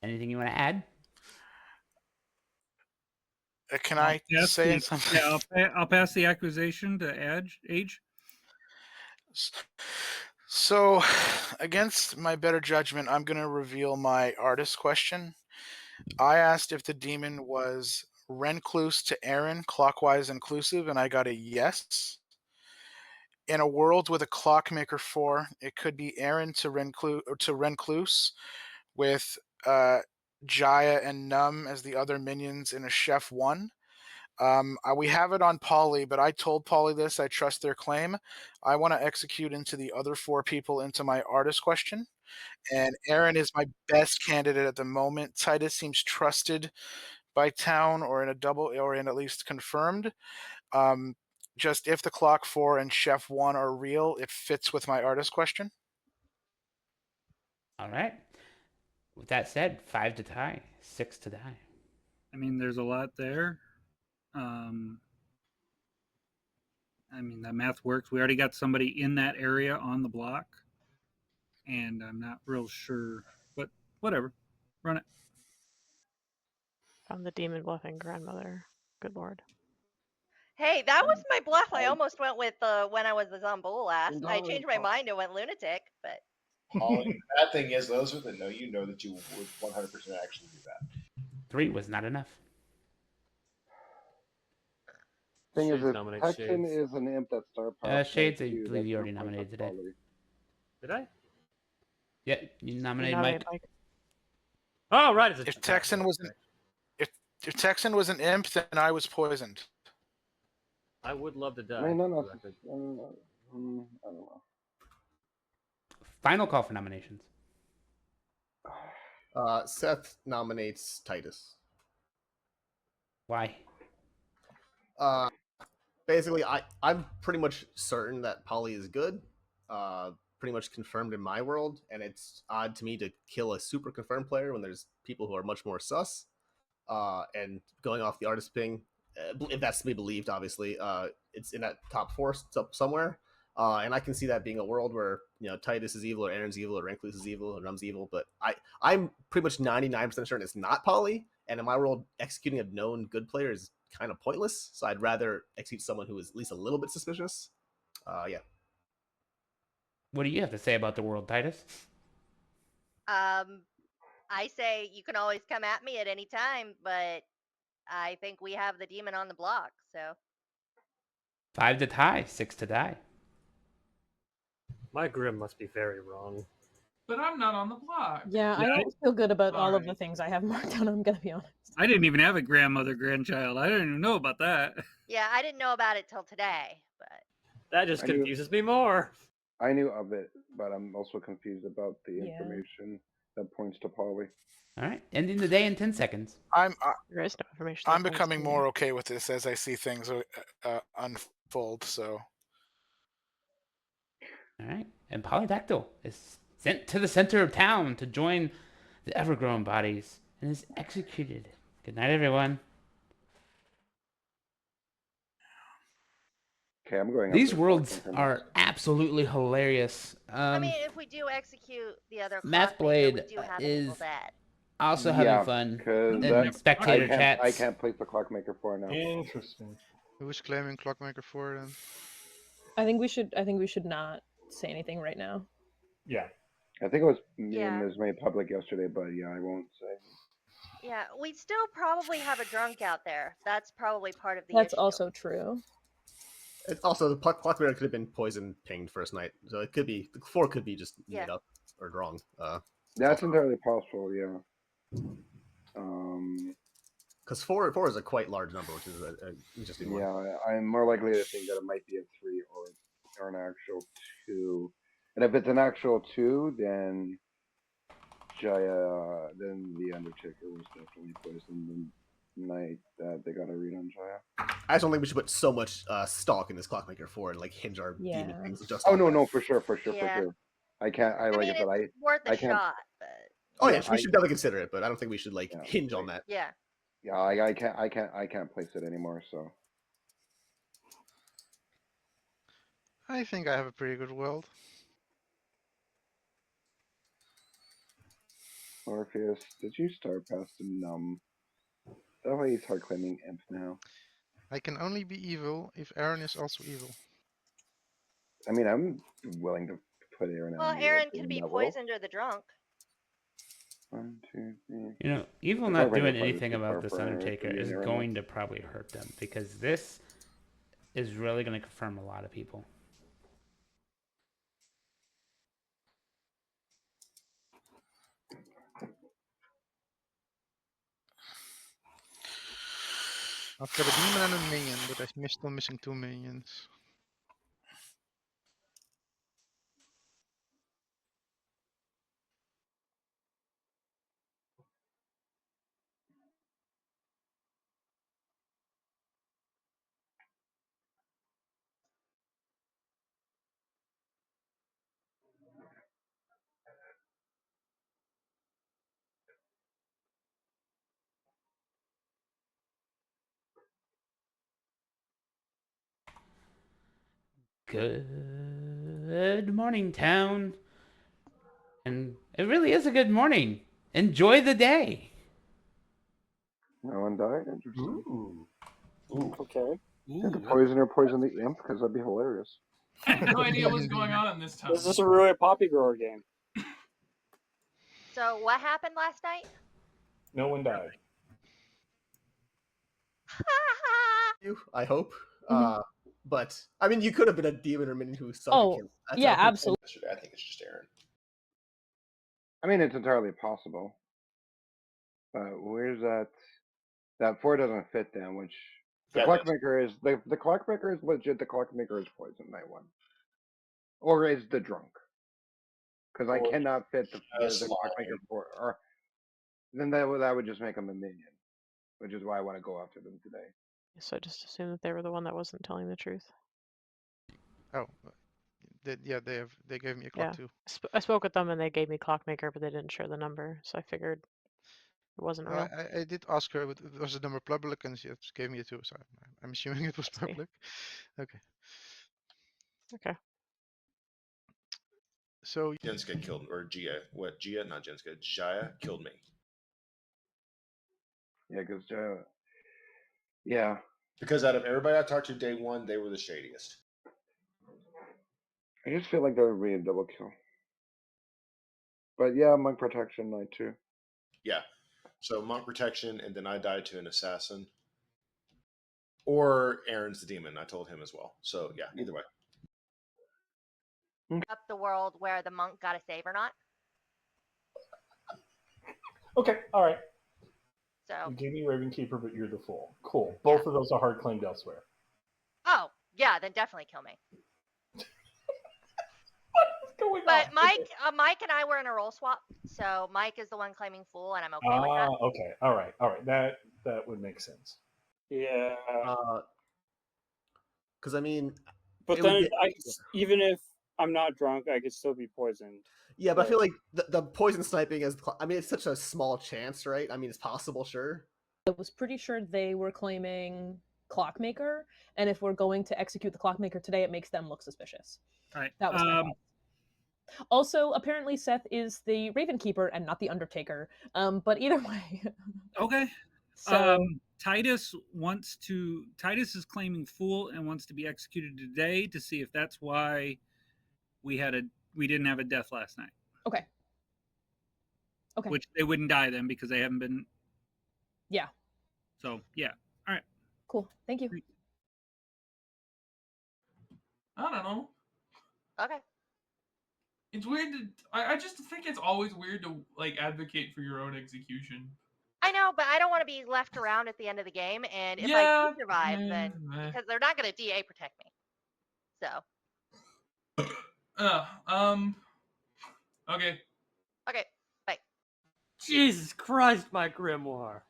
Anything you want to add? Can I Yes, say yeah, something? I'll pass the accusation to Age. So, against my better judgment, I'm going to reveal my artist question. I asked if the demon was Rencluse to Aaron, clockwise inclusive, and I got a yes. In a world with a clockmaker 4, it could be Aaron to Rencluse, with Jaya and Num as the other minions in a chef 1. We have it on Polly, but I told Polly this. I trust their claim. I want to execute into the other 4 people into my artist question. And Aaron is my best candidate at the moment. Titus seems trusted by Town, or in a double, or in at least confirmed. Just if the clock 4 and chef 1 are real, it fits with my artist question. All right. With that said, 5 to tie, 6 to die. I mean, there's a lot there. I mean, that math works. We already got somebody in that area on the block, and I'm not real sure, but whatever. Run it. I'm the demon bluffing grandmother. Good lord. Hey, that was my bluff. I almost went with when I was the Zombull last. I No, changed my mind and went lunatic, but Holly, the bad thing is, those who know you know that you would 100% actually do that. 3 was not enough. Thing is, Shades if nominates Texan Shades. is an imp that star power Shades, I too, believe that's you already no point nominated with today. Polly. Did I? Yeah, you nominated nominated Mike. Oh, right. It's a If Texan was an if Texan was an imp, then I was poisoned. I would love to die. I mean, no, for the record. I don't know. Final call for nominations. Seth nominates Titus. Why? Basically, I'm pretty much certain that Polly is good. Pretty much confirmed in my world, and it's odd to me to kill a super confirmed player when there's people who are much more sus. And going off the artist ping, if that's to be believed, obviously, it's in that top 4 somewhere. And I can see that being a world where Titus is evil, or Aaron's evil, or Rencluse is evil, or Num's evil. But I'm pretty much 99% certain it's not Polly. And in my world, executing a known good player is kind of pointless. So I'd rather execute someone who is at least a little bit suspicious. Yeah. What do you have to say about the world, Titus? I say you can always come at me at any time, but I think we have the demon on the block, so 5 to tie, 6 to die. My grim must be very wrong. But I'm not on the block. Yeah, I don't feel good about all of the things I have marked down. I'm gonna be honest. I didn't even have a grandchild. I didn't even know about that. Yeah, I didn't know about it till today, but That just I knew- confuses me more. I knew of it, but I'm also confused about the Yeah. information that points to Polly. All right, ending the day in 10 seconds. There is no information. I'm that points becoming to more okay with this as I see things unfold. So, All right, and Polydactyl is sent to the center of town to join the Evergrown bodies and is executed. Good night, everyone. Okay, I'm going up These there worlds collecting from are absolutely hilarious. I mean, if we do execute the other Math clockmaker, we Blade do have is people dead. also having fun because in spectator I chats. can't place the clockmaker 4 now. Interesting. Who's claiming Clockmaker 4 then? I think we should not say anything right now. Yeah. I think it was Yeah. it was made public yesterday, but yeah, I won't say. Yeah, we still probably have a drunk out there. That's probably part of the That's issue. also true. It's also, the Clockmaker could have been poison pinged first night, so it could be, the 4 could be just made up or wrong. That's entirely possible, yeah. Because four is a quite large number, which is an interesting one. Yeah, I'm more likely to think that it might be a 3 or an actual 2. And if it's an actual 2, then Jaya, then the Undertaker was definitely poisoned the night that they got a read on Jaya. I just don't think we should put so much stock in this Clockmaker 4 and like hinge our demon things just. Oh on no, that. no, for sure. Yeah. I can't. I mean, it's worth a I can't. shot, but Oh Yeah, yeah, we should definitely consider it, but I don't think we should like Yeah, hinge on that. yeah. Yeah, I can't place it anymore. So I think I have a pretty good world. Orpheus, did you start past the numb? That way he's hard claiming imp now. I can only be evil if Aaron is also evil. I mean, I'm willing to put Aaron Well, on Aaron in could be that world. poisoned or the drunk. 1, 2, 3. You know, Evil The not Clockmaker doing fight is anything too about far this for Undertaker me and is Aaron, going to probably hurt them because this is really going to confirm a lot of people. I've got a demon and a minion, but I'm still missing 2 minions. Good morning, town. And it really is a good morning. Enjoy the day. No one died. Interesting. Ooh. Okay. Did the poisoner poison the imp? Because that'd be hilarious. I had no idea what's going on in this town. This is a Rui Poppy Grower game. So what happened last night? No one died. You, I hope. But I mean, you could have been a demon or minion who sucked. Oh, yeah, absolutely. I think it's just Aaron. I mean, it's entirely possible. But where's that? That 4 doesn't fit then. Which the Yeah, clockmaker is the clockmaker is legit. The clockmaker is poison night 1, or is the drunk? Because I Or cannot fit the just clockmaker 4. Or then that would just make him a minion, which is why I want to go after them today. So just assume that they were the one that wasn't telling the truth. Oh, they gave me a Yeah. clock too. I spoke with them and they gave me Clockmaker, but they didn't share the number, so I figured it wasn't real. I did ask her, was the number public, and she just gave me a 2, so I'm assuming it was public. Okay. Okay. So Jenska killed, or Gia. What? Gia? Not Jenska. Jaya killed me. Yeah, because yeah. Because out of everybody I talked to day 1, they were the shadiest. I just feel like that would be a double kill. But yeah, monk protection night 2. Yeah. So monk protection, and then I died to an assassin. Or Aaron's the demon. I told him as well. So yeah, either way. up the world where the monk got a save or not. Okay, all right. So. You gave me Ravenkeeper, but you're the fool. Cool. Both of those are hard claimed elsewhere. Oh yeah, then definitely kill me. But Mike and I were in a role swap, so Mike is the one claiming fool, and I'm okay with that. Okay, all right. That would make sense. Yeah. Because I mean, But then even if I'm not drunk, I could still be poisoned. Yeah, but I feel like the poison sniping is. I mean, it's such a small chance, right? I mean, it's possible, sure. I was pretty sure they were claiming Clockmaker, and if we're going to execute the Clockmaker today, it makes them look suspicious. All right. That was my thought. Also, apparently Seth is the Ravenkeeper and not the Undertaker. But either way. Okay. So Titus is claiming fool and wants to be executed today to see if that's why we didn't have a death last night. Okay. Okay. Which they wouldn't die then because they haven't been. Yeah. So yeah. All right. Cool. Thank you. I don't know. Okay. It's weird to. I just think it's always weird to like advocate for your own execution. I know, but I don't want to be left around at the end of the game, and if I do survive, then because they're not going to DA protect me. So. Okay. Okay. Bye. Jesus Christ, my grimoire.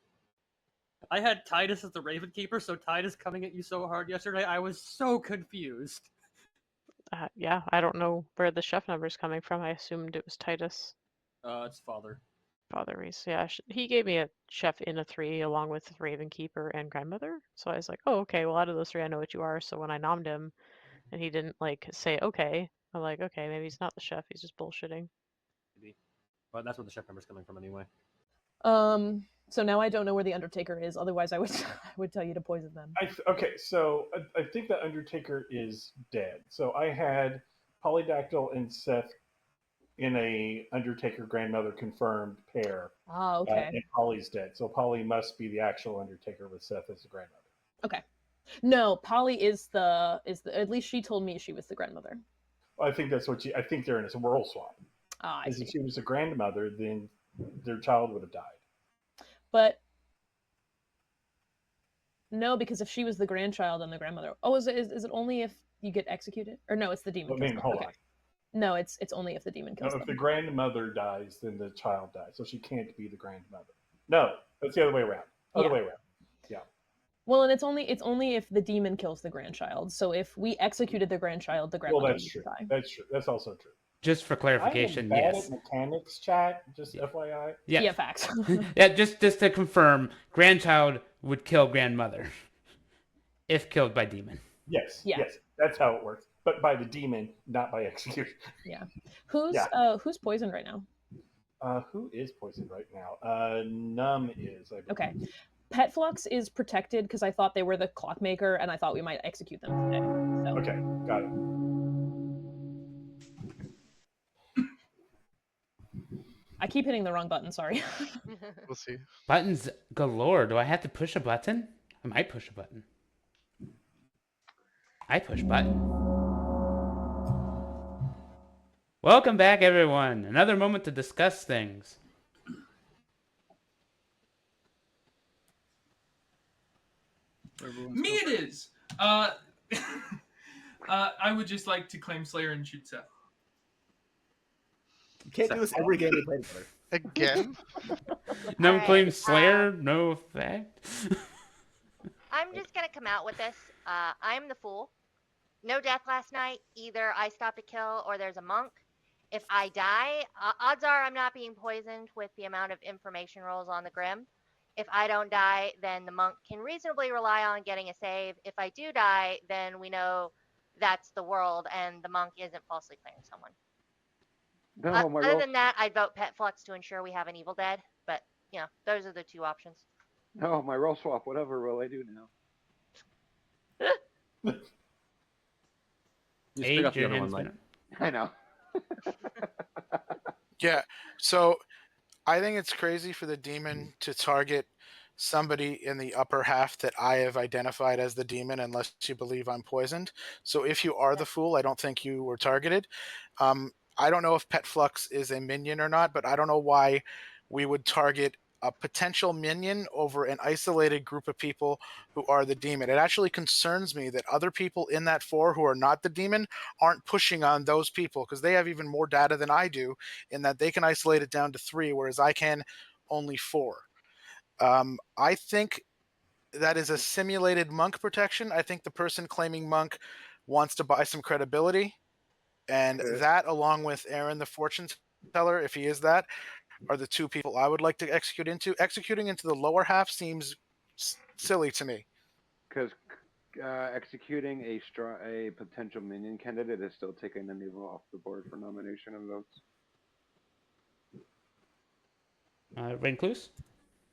I had Titus as the Ravenkeeper, so Titus coming at you so hard yesterday, I was so confused. Yeah, I don't know where the chef number's coming from. I assumed it was Titus. It's Father. Father Reese. Yeah, he gave me a chef in a 3 along with Ravenkeeper and Grandmother. So I was like, oh, okay, well, out of those 3, I know what you are. So when I nommed him and he didn't, like, say okay, I'm like, okay, maybe he's not the chef. He's just bullshitting. Maybe. But that's where the chef number's coming from anyway. So now I don't know where the Undertaker is. Otherwise, I would tell you to poison them. Okay, so I think the Undertaker is dead. So I had Polydactyl and Seth in a Undertaker Grandmother confirmed pair. Ah, okay. And Polly's dead. So Polly must be the actual Undertaker with Seth as the grandmother. Okay. No, Polly is the at least she told me she was the grandmother. Well, I think that's what I think they're in a world swap. Ah, I see. If she was a grandmother, then their child would have died. But no, because if she was the grandchild and the grandmother, is it only if you get executed? Or no, it's the demon. Hold on. No, it's only if the demon kills them. If the grandmother dies, then the child dies. So she can't be the grandmother. No, that's the other way around. Other way around. Yeah. Well, and it's only if the demon kills the grandchild. So if we executed the grandchild, the grandmother would die. That's true. That's also true. Just for clarification, I am bad yes. at mechanics, chat. Just FYI. Yeah, facts. Yeah, just to confirm, grandchild would kill grandmother if killed by demon. Yes. Yeah. Yes, that's how it works. But by the demon, not by execution. Yeah. Who's poisoned right now? Who is poisoned right now? Numb is. I believe. Okay. Petflux is protected because I thought they were the Clockmaker, and I thought we might execute them today. So. Okay, got it. I keep hitting the wrong button, sorry. We'll see. Buttons galore. Do I have to push a button? I might push a button. I push button. Welcome back, everyone. Another moment to discuss things. Me it is. I would just like to claim Slayer and shoot Seth. You can't do this every game we play together. Again? No claim Slayer, no effect. I'm just gonna come out with this. I'm the fool. No death last night. Either I stopped a kill or there's a monk. If I die, odds are I'm not being poisoned with the amount of information rolls on the Grim. If I don't die, then the monk can reasonably rely on getting a save. If I do die, then we know that's the world and the monk isn't falsely claiming someone. No, other than that, I'd vote Petflux to ensure we have an Evil Dead. But, you know, those are the two options. No, my roll swap. Whatever will I do now? Just pick up the other one, Mike. I know. Yeah, so I think it's crazy for the demon to target somebody in the upper half that I have identified as the demon, unless you believe I'm poisoned. So if you are the fool, I don't think you were targeted. I don't know if Pet Flux is a minion or not, but I don't know why we would target a potential minion over an isolated group of people who are the demon. It actually concerns me that other people in that 4 who are not the demon aren't pushing on those people, because they have even more data than I do, in that they can isolate it down to 3, whereas I can only 4. I think that is a simulated monk protection. I think the person claiming monk wants to buy some credibility, and that, along with Aaron the fortune teller, if he is that, are the 2 people I would like to execute into. Executing into the lower half seems silly to me. Because executing a potential minion candidate is still taking an evil off the board for nomination and votes. Recluse?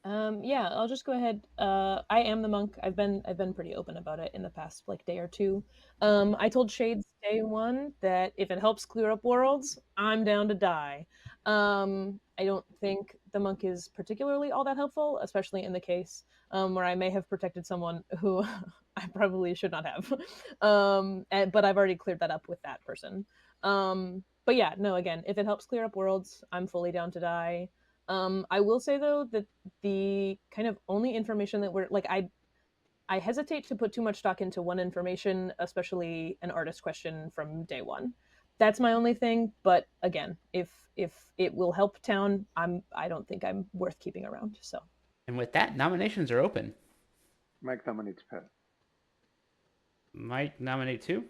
Yeah, I'll just go ahead. I am the monk. I've been pretty open about it in the past like day or two. I told Shades day 1 that if it helps clear up worlds, I'm down to die. I don't think the monk is particularly all that helpful, especially in the case where I may have protected someone who I probably should not have. But I've already cleared that up with that person. But yeah, no, again, if it helps clear up worlds, I'm fully down to die. I will say though that the kind of only information that we're like, I hesitate to put too much stock into one information, especially an artist question from day 1. That's my only thing. But again, if it will help town, I don't think I'm worth keeping around. So. And with that, nominations are open. Mike nominates Pet. Mike nominate 2?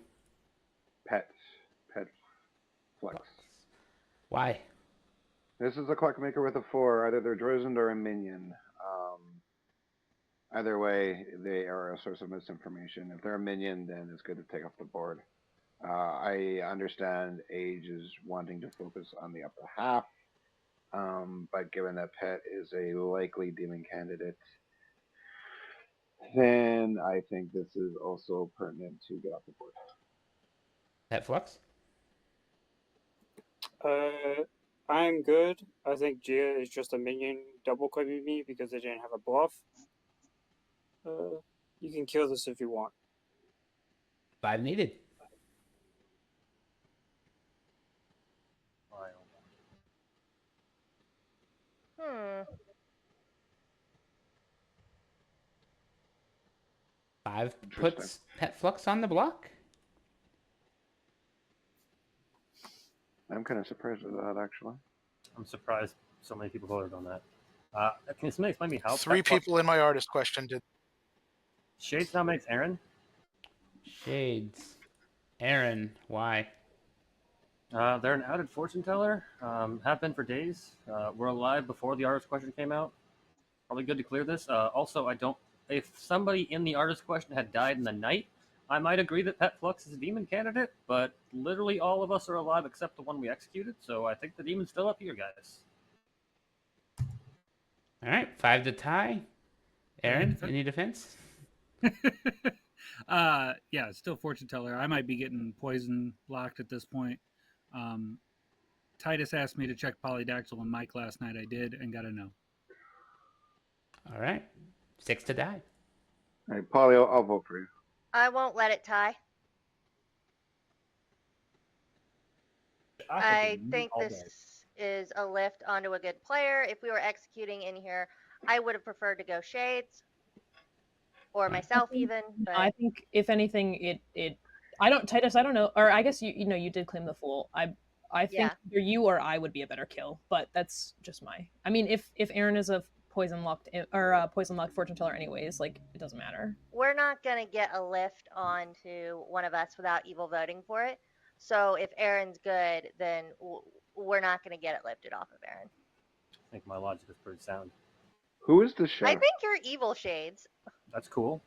Pet Flux. Why? This is a clockmaker with a 4. Either they're Drozened or a minion. Either way, they are a source of misinformation. If they're a minion, then it's good to take off the board. I understand Age is wanting to focus on the upper half, but given that Pet is a likely demon candidate, then I think this is also pertinent to get off the board. Pet Flux? I'm good. I think Gia is just a minion double claiming me because they didn't have a buff. You can kill this if you want. 5 needed. Hmm. 5 puts Pet Flux on the block? I'm kind of surprised with that, actually. I'm surprised so many people voted on that. Can somebody explain me how? 3 people in my artist question did. Shades nominates Aaron. Shades. Aaron, why? They're an outed fortune teller. Have been for days. We're alive before the artist question came out. Probably good to clear this. Also, I don't. If somebody in the artist question had died in the night, I might agree that Pet Flux is a demon candidate. But literally all of us are alive except the one we executed. So I think the demon's still up here, guys. All right, 5 to tie. Aaron, any defense? Yeah, still fortune teller. I might be getting poison blocked at this point. Titus asked me to check Polydactyl and Mike last night. I did and got a no. All right, 6 to die. All right, Polly, I'll vote for you. I won't let it tie. I think this is a lift onto a good player. If we were executing in here, I would have preferred to go Shades or myself even. But I think if anything, Titus, I don't know, or I guess you know you did claim the fool. I think either you or I would be a better kill, but that's just my. I mean, if Aaron is a poison locked fortune teller, anyways, like it doesn't matter. We're not gonna get a lift onto one of us without evil voting for it. So if Aaron's good, then we're not gonna get it lifted off of Aaron. I think my logic is pretty sound. Who is the chef? I think you're evil, Shades. That's cool.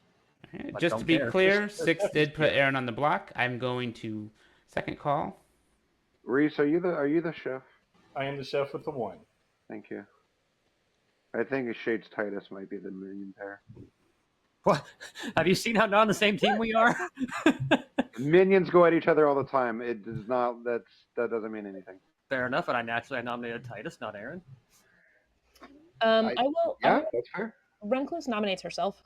Just to be clear, 6 did put Aaron on the block. I'm going to second call. Reese, are you the chef? I am the chef with the 1. Thank you. I think Shades Titus might be the minion pair. What? Have you seen how not on the same team we are? Minions go at each other all the time. It does not. That doesn't mean anything. Fair enough, and I nominated Titus, not Aaron. I will. Yeah, that's fair. Recluse nominates herself.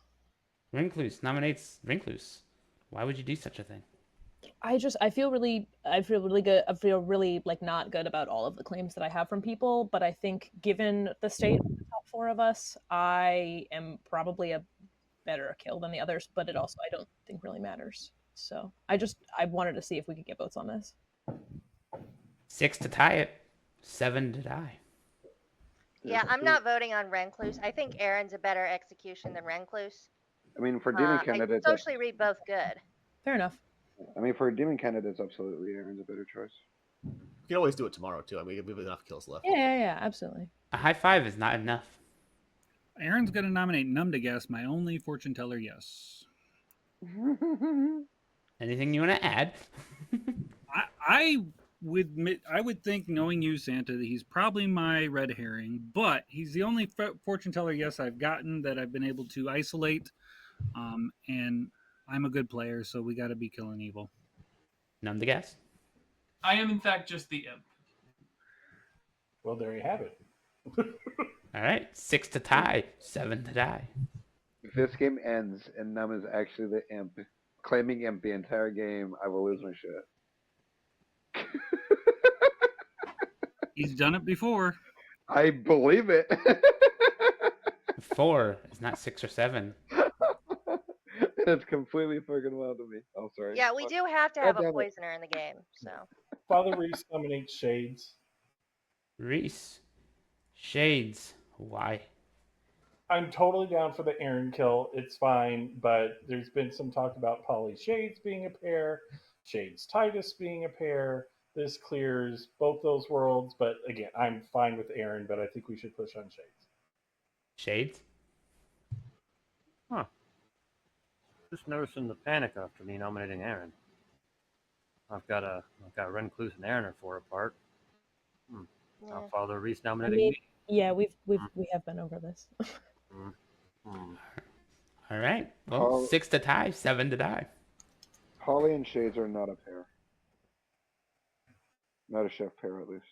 Recluse nominates Recluse. Why would you do such a thing? I feel really good. I feel really like not good about all of the claims that I have from people, but I think given the state of the top four of us, I am probably a better kill than the others, but it also I don't think really matters. So I wanted to see if we could get votes on this. 6 to tie it, 7 to die. Yeah, I'm not voting on Recluse. I think Aaron's a better execution than Recluse. I mean, for demon I candidates, socially read both good. Fair enough. I mean, for demon candidates, absolutely, Aaron's a better choice. We can always do it tomorrow too. I mean, we have enough kills left. Yeah, absolutely. A high five is not enough. Aaron's going to nominate Numb to Guess, my only fortune teller yes. Anything you want to add? I would think, knowing you, Santa, that he's probably my red herring, but he's the only fortune teller yes I've gotten that I've been able to isolate, and I'm a good player, so we got to be killing evil. Numb to Guess. I am in fact just the imp. Well, there you have it. All right, 6 to tie, 7 to die. If this game ends and Num is actually the imp, claiming imp the entire game, I will lose my shit. He's done it before. I believe it. 4 is not 6 or 7. That's completely fucking wild to me. Oh, sorry. Yeah, we do have to have a poisoner in the game, so. Father Reese nominates Shades. Reese. Shades. Why? I'm totally down for the Aaron kill. It's fine, but there's been some talk about Polly Shades being a pair, Shades Titus being a pair. This clears both those worlds, but again, I'm fine with Aaron, but I think we should push on Shades. Shades? Huh. Just noticing the panic after me nominating Aaron. I've got Recluse and Aaron are 4 apart. Yeah. Father Reese nominating me. Yeah, we have been over this. All right. Well, 6 to tie, 7 to die. Holly and Shades are not a pair. Not a chef pair, at least.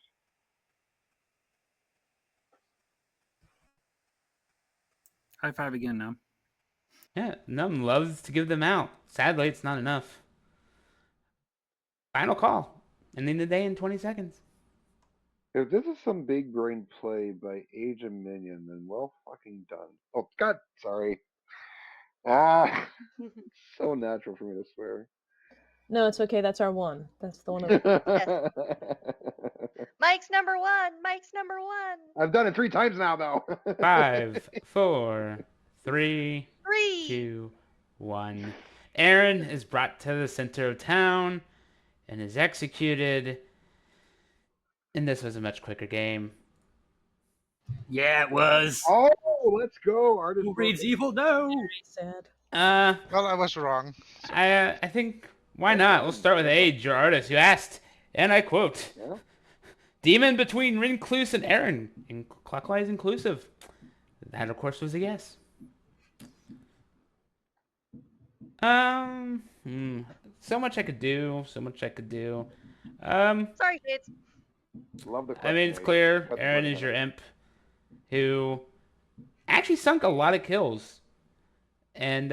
High five again, Num. Yeah, Num loves to give them out. Sadly, it's not enough. Final call. Ending the day in 20 seconds. If this is some big brain play by Age of Minion, then well fucking done. Oh, God, sorry. Ah, so natural for me to swear. No, it's okay. That's our one. That's the one. Of... Mike's number one. Mike's number one. I've done it 3 times now, though. 5, 4, 3, 2, 1. Aaron is brought to the center of town and is executed. And this was a much quicker game. Yeah, it was. Oh, let's go. Artist Who reads evil? No. Sad. Well, I was wrong. I think, why not? We'll start with Age, your artist, who asked, and I quote, Demon between Recluse and Aaron, clockwise inclusive. That, of course, was a yes. So much I could do. Sorry, Shades. Love the I mean, it's clear Aaron is your imp, who actually sunk a lot of kills, and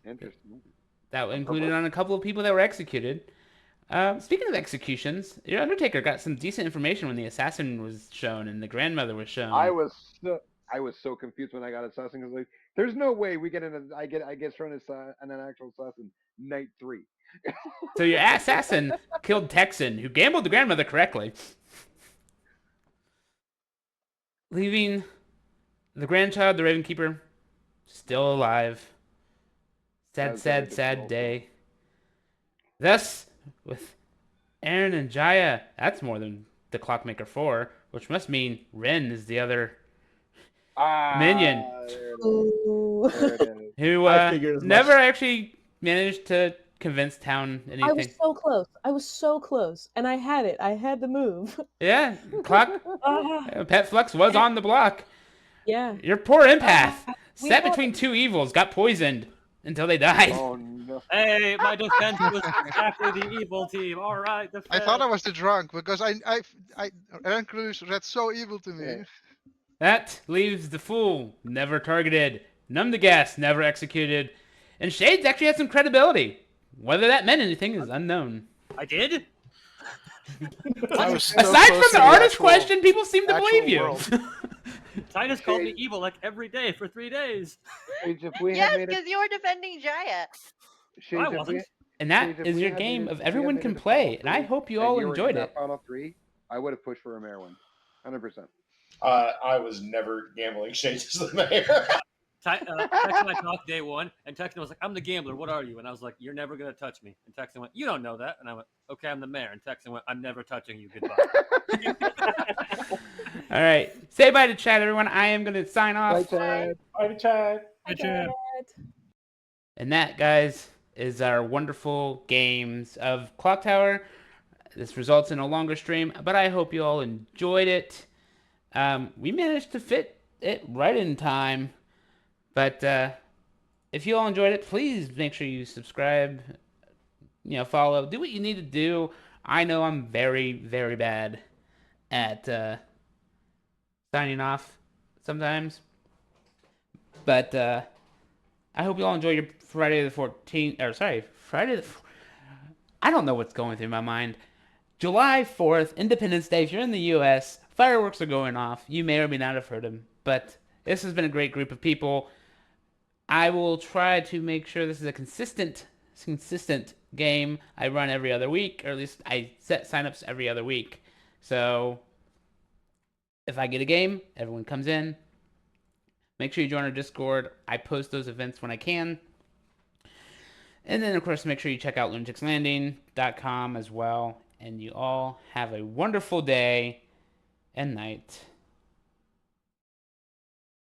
interesting. That included on a couple of people that were executed. Speaking of executions, your Undertaker got some decent information when the assassin was shown and the grandmother was shown. I was so confused when I got assassin. I was like, "There's no way we get I get thrown as an actual assassin night 3." So your assassin killed Texan, who gambled the grandmother correctly, leaving the grandchild, the Raven Keeper, still alive. Sad day. Thus, with Aaron and Jaya, that's more than the Clockmaker 4, which must mean Ren is the other minion. Who never actually managed to convince town anything. I was so close. And I had it. I had the move. Yeah, Pet Flux was on the block. Yeah. Your poor empath, set between 2 evils, got poisoned until they died. Oh no! Hey, my defense was exactly the evil team. All right, I thought I was the drunk because Recluse read so evil to me. That leaves the fool, never targeted, Numb the Gas never executed, and Shades actually had some credibility. Whether that meant anything is unknown. I did. I was so Aside from close the to artist actual- question, people seem to believe actual you. world. Titus called me evil like every day for 3 days. Shades, if we Yes, had made it, because you were defending Jaya. Shades, I if we, wasn't. And that Shades, if is we your had made game it, of if we had everyone made can it to final play, and I three, hope you and all you were enjoyed in it. that final three, I would have pushed for a mayor win, 100%. I was never gambling Shades as the mayor. Texan and I talked day one, and Texan was like, "I'm the gambler. What are you?" And I was like, "You're never gonna touch me." And Texan went, "You don't know that." And I went, "Okay, I'm the mayor." And Texan went, "I'm never touching you. Goodbye." All right, say bye to chat, everyone. I am going to sign off. Bye, Chad. Bye, Chad. Hi, Chad. And that, guys, is our wonderful games of Clocktower. This results in a longer stream, but I hope you all enjoyed it. We managed to fit it right in time. But if you all enjoyed it, please make sure you subscribe, follow, do what you need to do. I know I'm very, very bad at signing off sometimes. But I hope you all enjoy your Friday the 14th, or sorry, I don't know what's going through my mind. July 4th, Independence Day. If you're in the U.S., fireworks are going off. You may or may not have heard them, but this has been a great group of people. I will try to make sure this is a consistent game. I run every other week, or at least I set signups every other week. So if I get a game, everyone comes in. Make sure you join our Discord. I post those events when I can. And then, of course, make sure you check out lunaticslanding.com as well. And you all have a wonderful day and night.